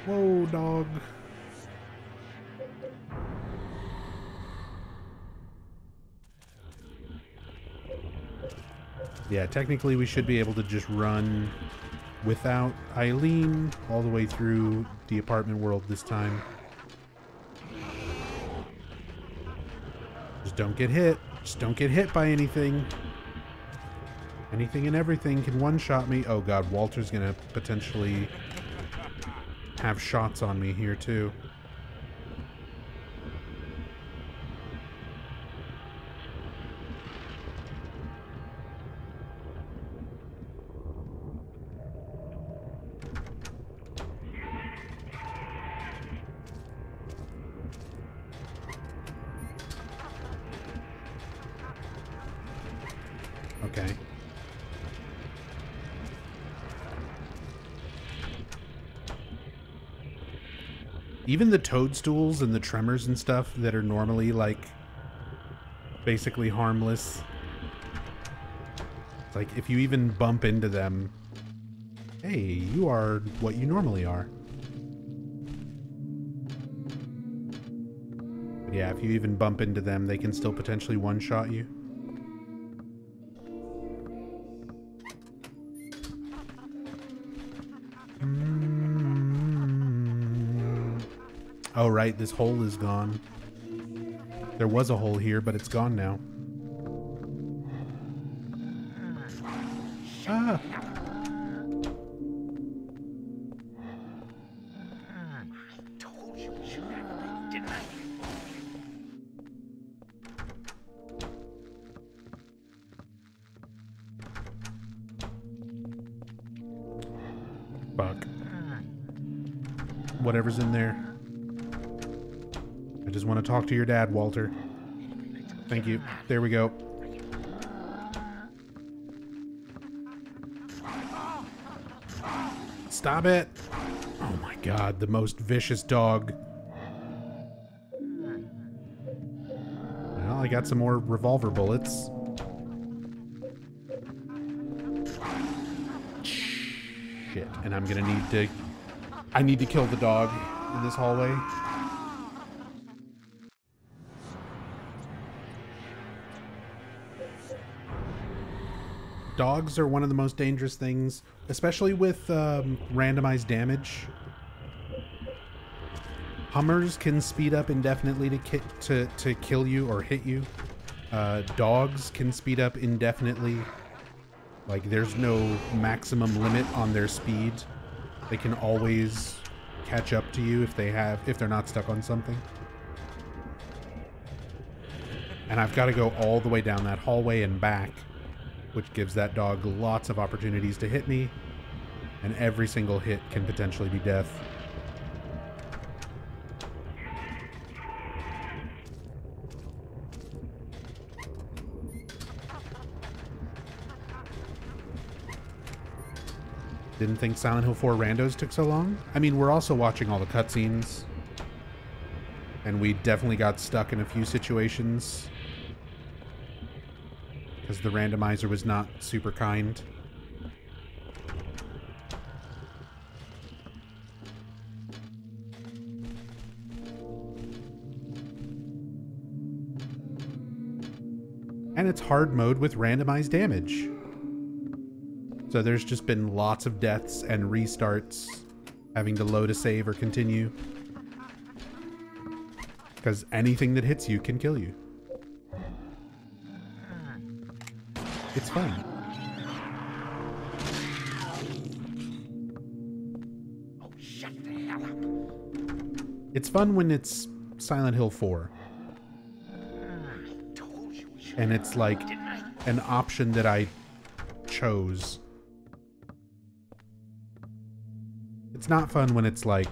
Whoa, dog. Yeah, technically we should be able to just run without Eileen all the way through the apartment world this time. Just don't get hit. Just don't get hit by anything. Anything and everything can one-shot me. Oh god, Walter's gonna potentially have shots on me here too. Okay. Even the toadstools and the tremors and stuff that are normally, like, basically harmless. It's like, if you even bump into them, hey, you are what you normally are. But yeah, if you even bump into them, they can still potentially one-shot you. Oh, right, this hole is gone. There was a hole here, but it's gone now. Ah! Told you we should aggravate, didn't I? whatever's in there. I just want to talk to your dad, Walter. Thank you. There we go. Stop it! Oh my god, the most vicious dog. Well, I got some more revolver bullets. Shit, and I'm gonna need to... I need to kill the dog in this hallway. Dogs are one of the most dangerous things, especially with randomized damage. Hummers can speed up indefinitely to kill you or hit you. Dogs can speed up indefinitely. Like, there's no maximum limit on their speed. They can always catch up to you if they're not stuck on something. And I've got to go all the way down that hallway and back, which gives that dog lots of opportunities to hit me, and every single hit can potentially be death. Didn't think Silent Hill 4 randos took so long. I mean, we're also watching all the cutscenes, and we definitely got stuck in a few situations because the randomizer was not super kind. And it's hard mode with randomized damage. So there's just been lots of deaths and restarts, having to load a save or continue. Because anything that hits you can kill you. It's fun. Oh, shut the hell up. It's fun when it's Silent Hill 4. And it's like an option that I chose. It's not fun when it's like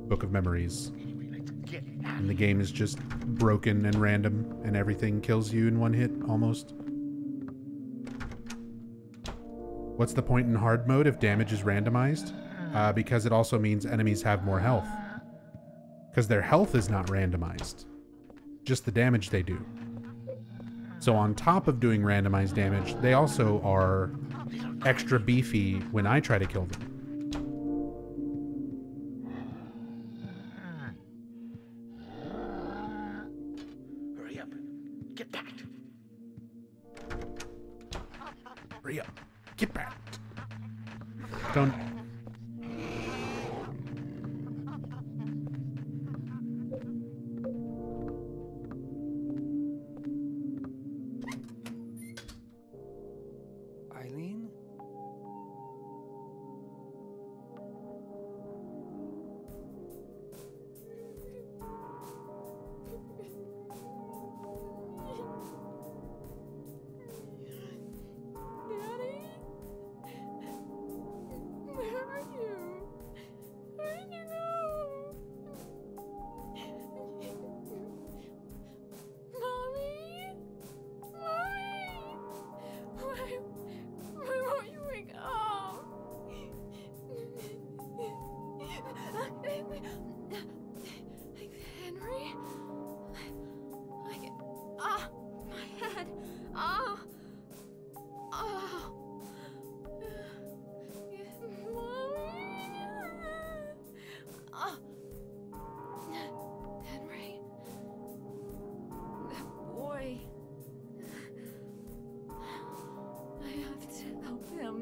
Book of Memories. And the game is just broken and random and everything kills you in one hit, almost. What's the point in hard mode if damage is randomized? Because it also means enemies have more health. Because their health is not randomized. Just the damage they do. So on top of doing randomized damage, they also are extra beefy when I try to kill them. Hurry up. Get back. Hurry up. Get back. Don't... Eileen? Daddy? Where are you? Where did you go? Mommy? Mommy? Why won't you wake up? Henry? I get... Ah! My head! Ah! Ah! Mommy! Ah! Henry? That boy... I have to help him.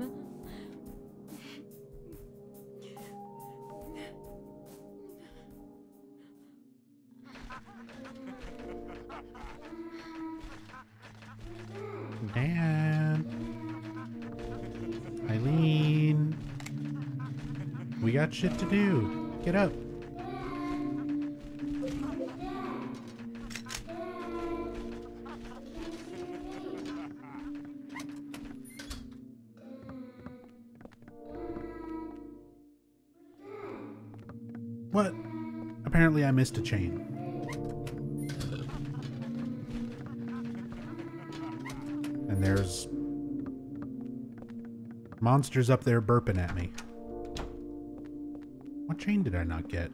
Dad. Eileen. We got shit to do. Get up. Apparently I missed a chain. And there's monsters up there burping at me. What chain did I not get?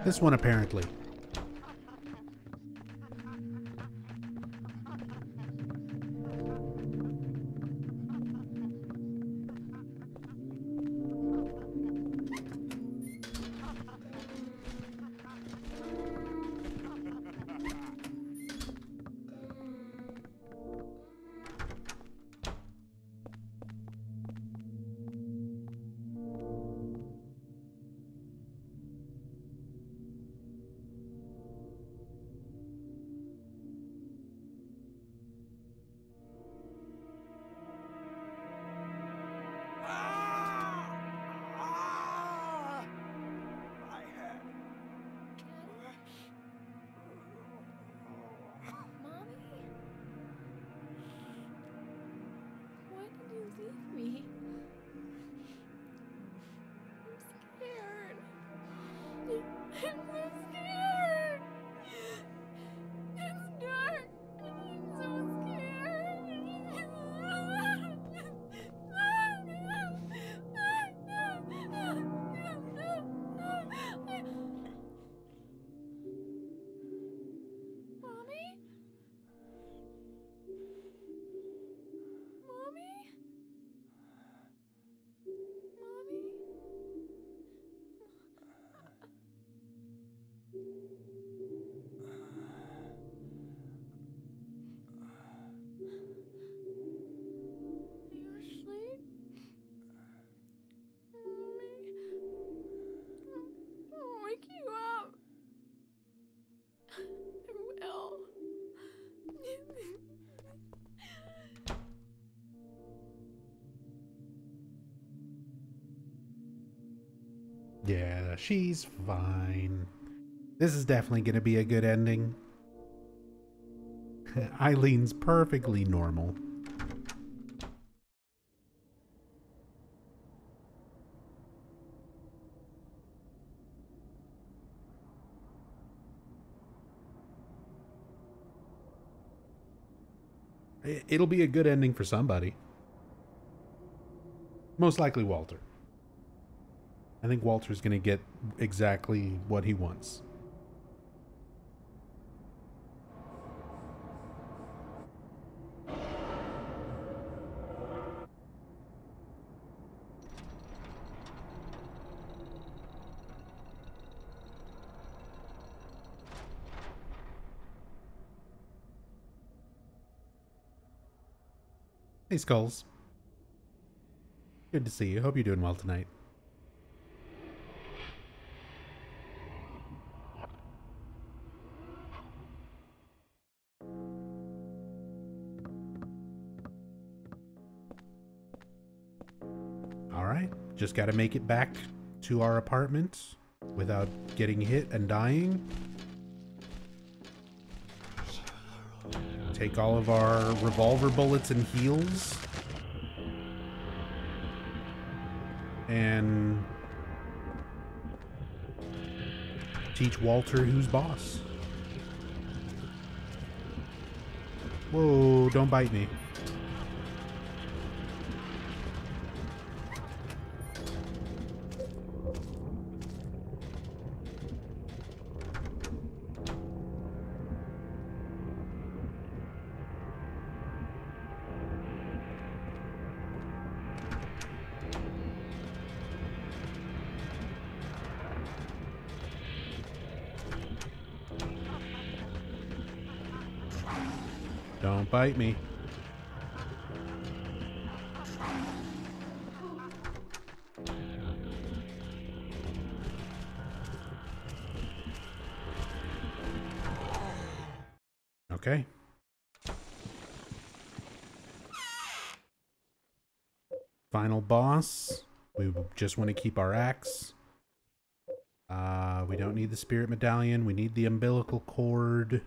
This one, apparently. Why did you leave me? I'm scared. I'm so scared. It's dark. I'm so scared. Mommy? Mommy? Mommy? Are you asleep? Mommy? I'll wake you up. I will. Yeah, she's fine. This is definitely going to be a good ending. Eileen's perfectly normal. It'll be a good ending for somebody. Most likely Walter. I think Walter's going to get exactly what he wants. Hey, Skulls. Good to see you. Hope you're doing well tonight. Alright, just gotta make it back to our apartment without getting hit and dying. Take all of our revolver bullets and heals. And teach Walter who's boss. Whoa, don't bite me. Don't bite me. Okay. Final boss. We just want to keep our axe. We don't need the spirit medallion. We need the umbilical cord.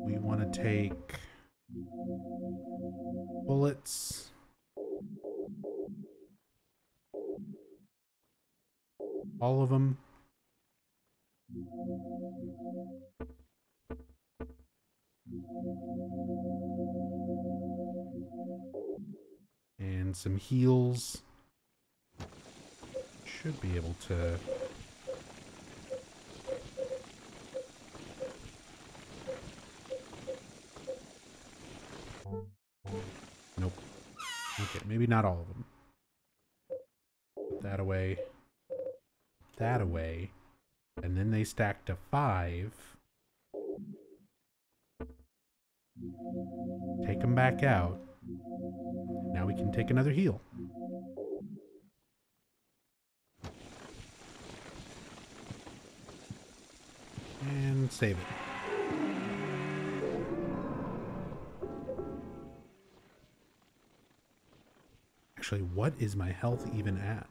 We want to take bullets. All of them. And some heals. Should be able to... Nope. Okay, maybe not all of them. Put that away. That away. And then they stack to 5. Take them back out. Now we can take another heal. And save it. Actually, what is my health even at?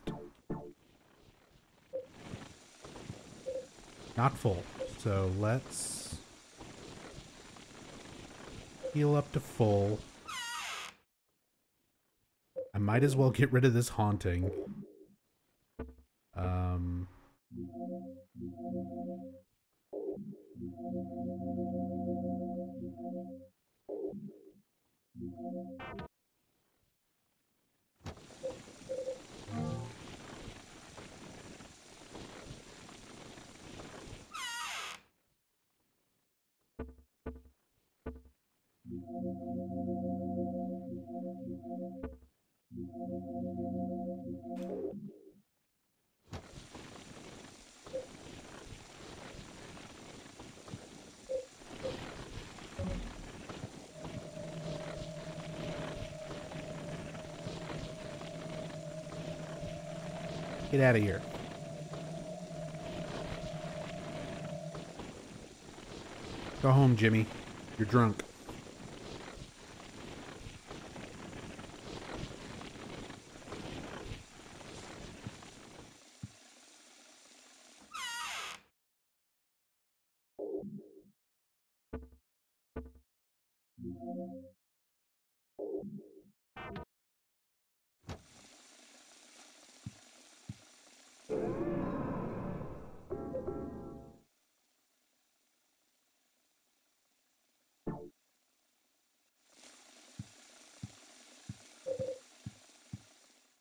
Not full. So let's heal up to full. I might as well get rid of this haunting. Get out of here. Go home, Jimmy. You're drunk.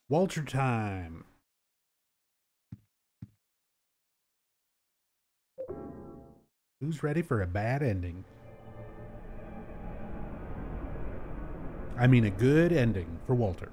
Walter time. Who's ready for a bad ending? I mean a good ending for Walter.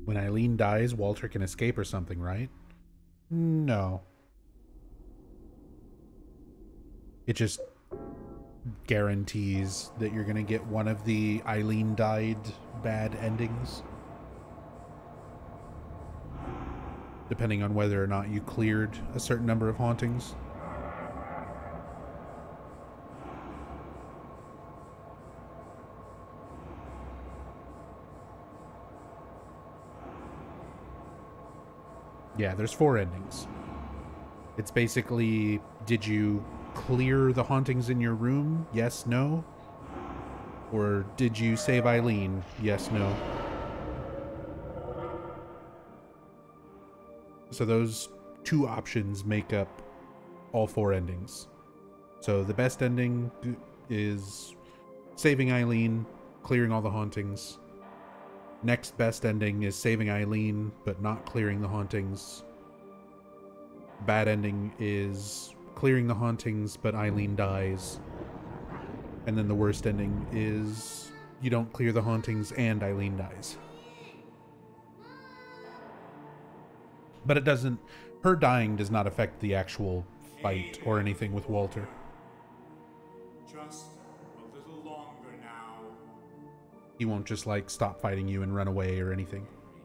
When Eileen dies, Walter can escape or something, right? No. It just guarantees that you're going to get one of the Eileen died bad endings. Depending on whether or not you cleared a certain number of hauntings. Yeah, there's 4 endings. It's basically, did you clear the hauntings in your room? Yes, no? Or did you save Eileen? Yes, no? So those 2 options make up all 4 endings. So the best ending is saving Eileen, clearing all the hauntings. Next best ending is saving Eileen, but not clearing the hauntings. Bad ending is clearing the hauntings, but Eileen dies. And then the worst ending is you don't clear the hauntings and Eileen dies. But it doesn't... Her dying does not affect the actual fight or anything with Walter. Just a little longer now. He won't just, like, stop fighting you and run away or anything. You're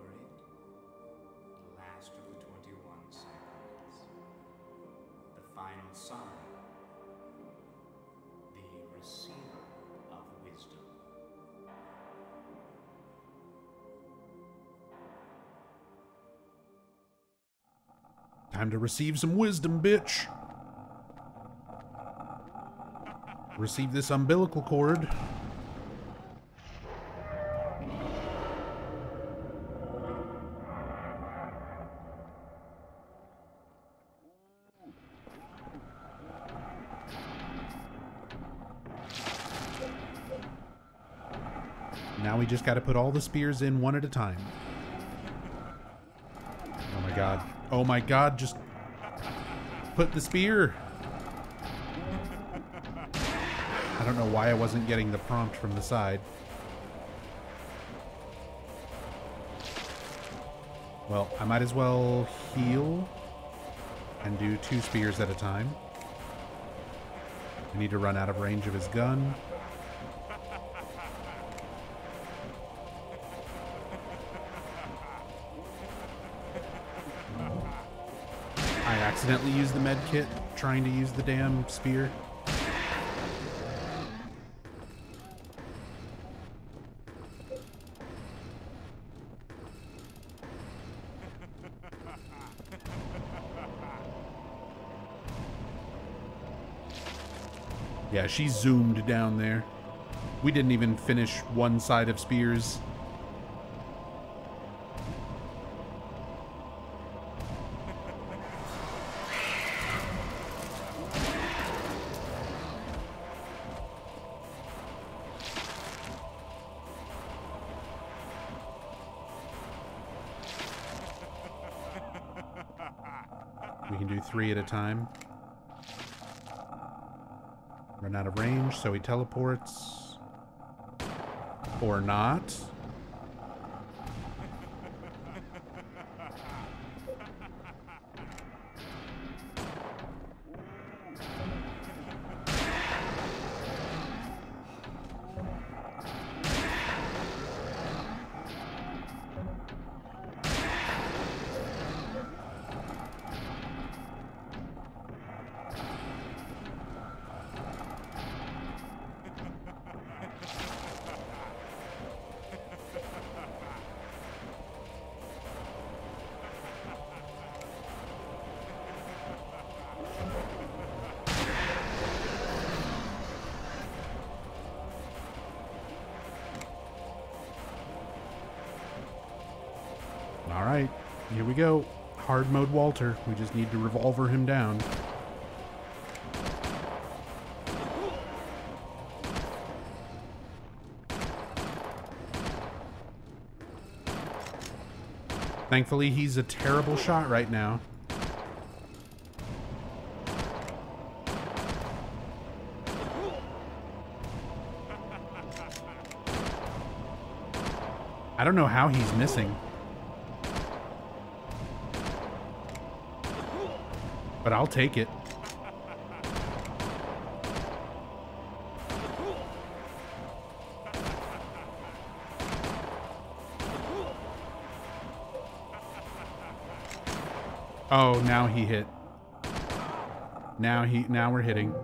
it. The last of the 21 cycles. The final sign. The receiver of wisdom. Time to receive some wisdom, bitch. Receive this umbilical cord. Now we just got to put all the spears in one at a time. Oh my god. Oh my god, just put the spear. I don't know why I wasn't getting the prompt from the side. Well, I might as well heal and do 2 spears at a time. I need to run out of range of his gun. I accidentally used the med kit trying to use the damn spear. Yeah, she zoomed down there. We didn't even finish one side of spears. We can do 3 at a time. Run out of range, so he teleports. Or not. Alright, here we go. Hard mode Walter. We just need to revolver him down. Thankfully, he's a terrible shot right now. I don't know how he's missing. But I'll take it. Oh, now he hit. Now we're hitting.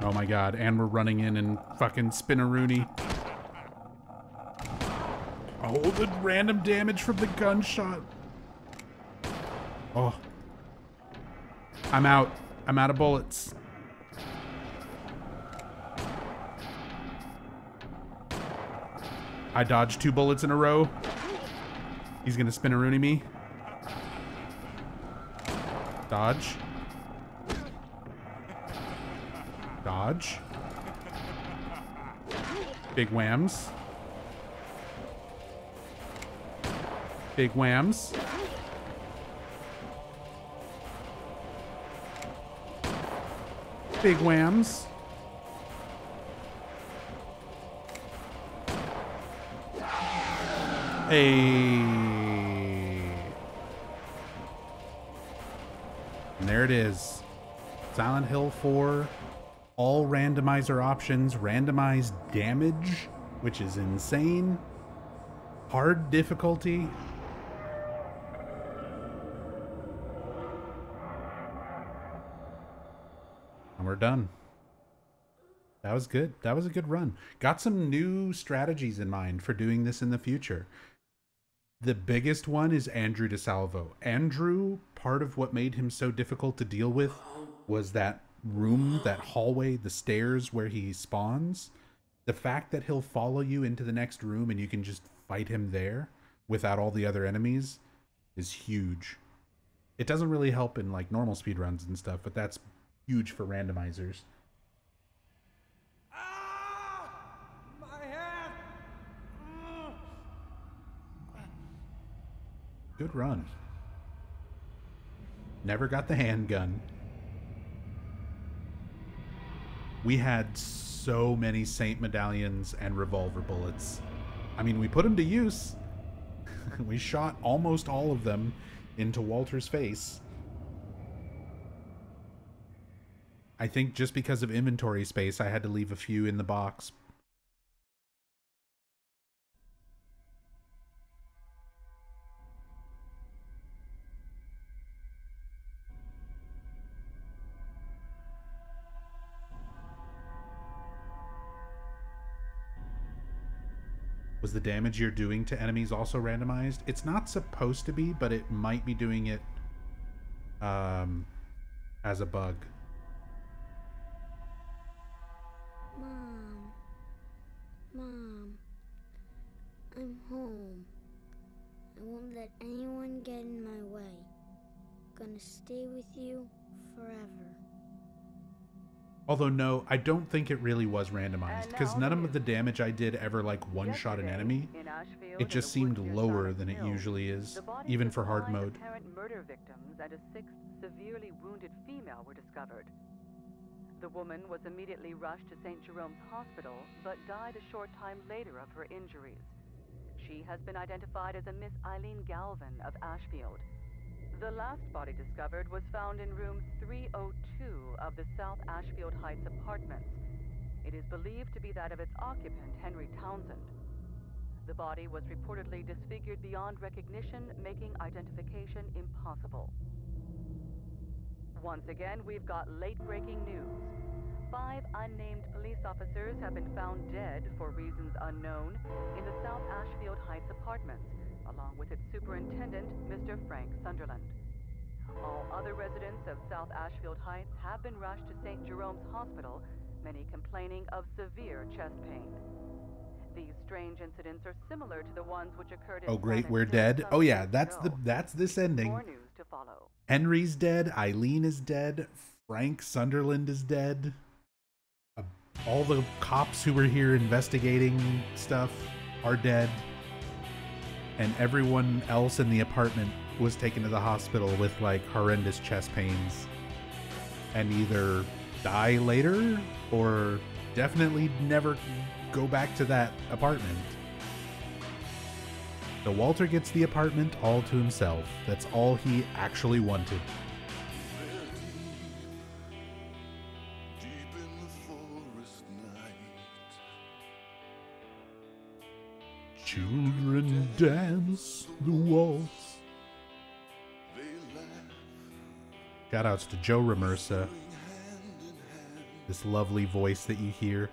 Oh my god, and we're running in and fucking spin-a-rooney. Oh, the random damage from the gunshot. Oh. I'm out. I'm out of bullets. I dodged 2 bullets in a row. He's gonna spin-a-rooney me. Dodge. Dodge. Big whams. Big whams. Big whams. And there it is. Silent Hill 4. All randomizer options. Randomized damage, which is insane. Hard difficulty. And we're done. That was good. That was a good run. Got some new strategies in mind for doing this in the future. The biggest one is Andrew DeSalvo. Andrew, part of what made him so difficult to deal with was that room, that hallway, the stairs where he spawns. The fact that he'll follow you into the next room and you can just fight him there without all the other enemies is huge. It doesn't really help in like normal speedruns and stuff, but that's huge for randomizers. Good run. Never got the handgun. We had so many Saint medallions and revolver bullets. I mean, we put them to use. We shot almost all of them into Walter's face. I think just because of inventory space, I had to leave a few in the box. Was the damage you're doing to enemies also randomized? It's not supposed to be, but it might be doing it as a bug. Mom, I'm home. I won't let anyone get in my way. Gonna stay with you forever. Although no, I don't think it really was randomized, because none of the damage I did ever like one-shot an enemy. It just seemed lower than it usually is, even for hard mode. Apparent murder victims and a sixth severely wounded female were discovered. The woman was immediately rushed to St. Jerome's Hospital, but died a short time later of her injuries. She has been identified as a Miss Eileen Galvin of Ashfield. The last body discovered was found in room 302 of the South Ashfield Heights apartments. It is believed to be that of its occupant, Henry Townsend. The body was reportedly disfigured beyond recognition, making identification impossible. Once again, we've got late-breaking news. 5 unnamed police officers have been found dead for reasons unknown in the South Ashfield Heights apartments, along with its superintendent, Mr. Frank Sunderland. All other residents of South Ashfield Heights have been rushed to St. Jerome's Hospital, many complaining of severe chest pain. These strange incidents are similar to the ones which occurred in Oh great, we're dead. Oh yeah, that's this ending. More news to follow. Henry's dead, Eileen is dead, Frank Sunderland is dead. All the cops who were here investigating stuff are dead. And everyone else in the apartment was taken to the hospital with like horrendous chest pains and either die later or definitely never go back to that apartment. So Walter gets the apartment all to himself. That's all he actually wanted. Children dance the waltz. Shoutouts to Joe Ramersa. This lovely voice that you hear.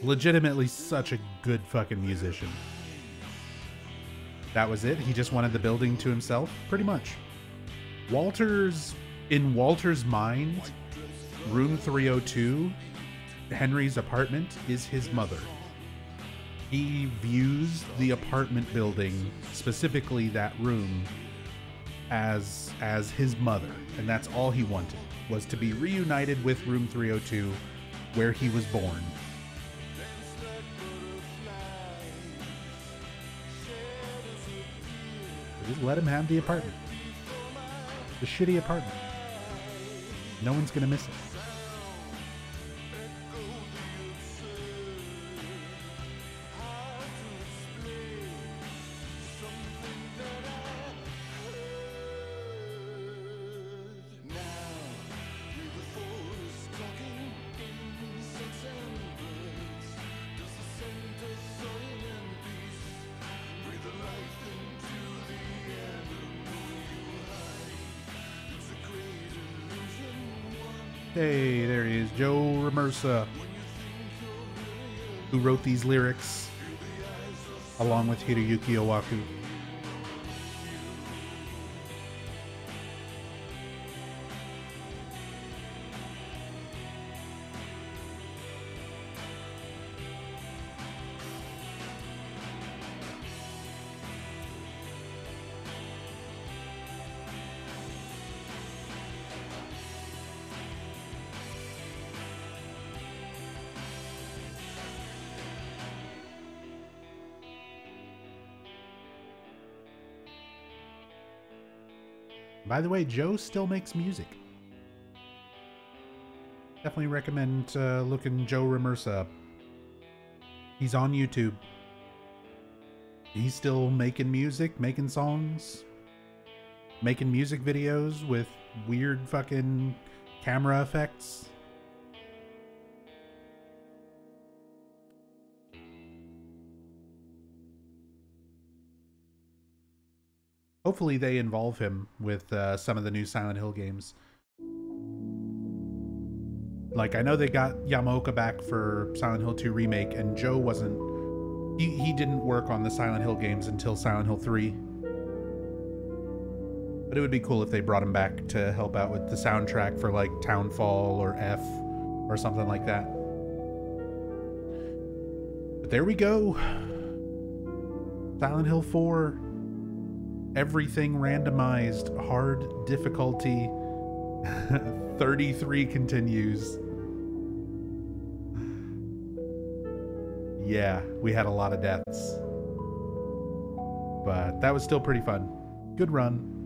Legitimately such a good fucking musician. That was it? He just wanted the building to himself? Pretty much. In Walter's mind, room 302, Henry's apartment, is his mother. He views the apartment building, specifically that room, as his mother, and that's all he wanted, was to be reunited with room 302 where he was born. Just let him have the apartment. The shitty apartment. No one's gonna miss it. Hey, there he is, Joe Ramersa, who wrote these lyrics along with Hiroyuki Owaku. By the way, Joe still makes music. Definitely recommend looking Joe Ramersa up. He's on YouTube. He's still making music, making songs, making music videos with weird fucking camera effects. Hopefully they involve him with some of the new Silent Hill games. Like, I know they got Yamaoka back for Silent Hill 2 Remake, and Joe wasn't... He didn't work on the Silent Hill games until Silent Hill 3. But it would be cool if they brought him back to help out with the soundtrack for, like, Townfall or F or something like that. But there we go. Silent Hill 4. Everything randomized, hard difficulty, 33 continues. Yeah, we had a lot of deaths. But that was still pretty fun. Good run.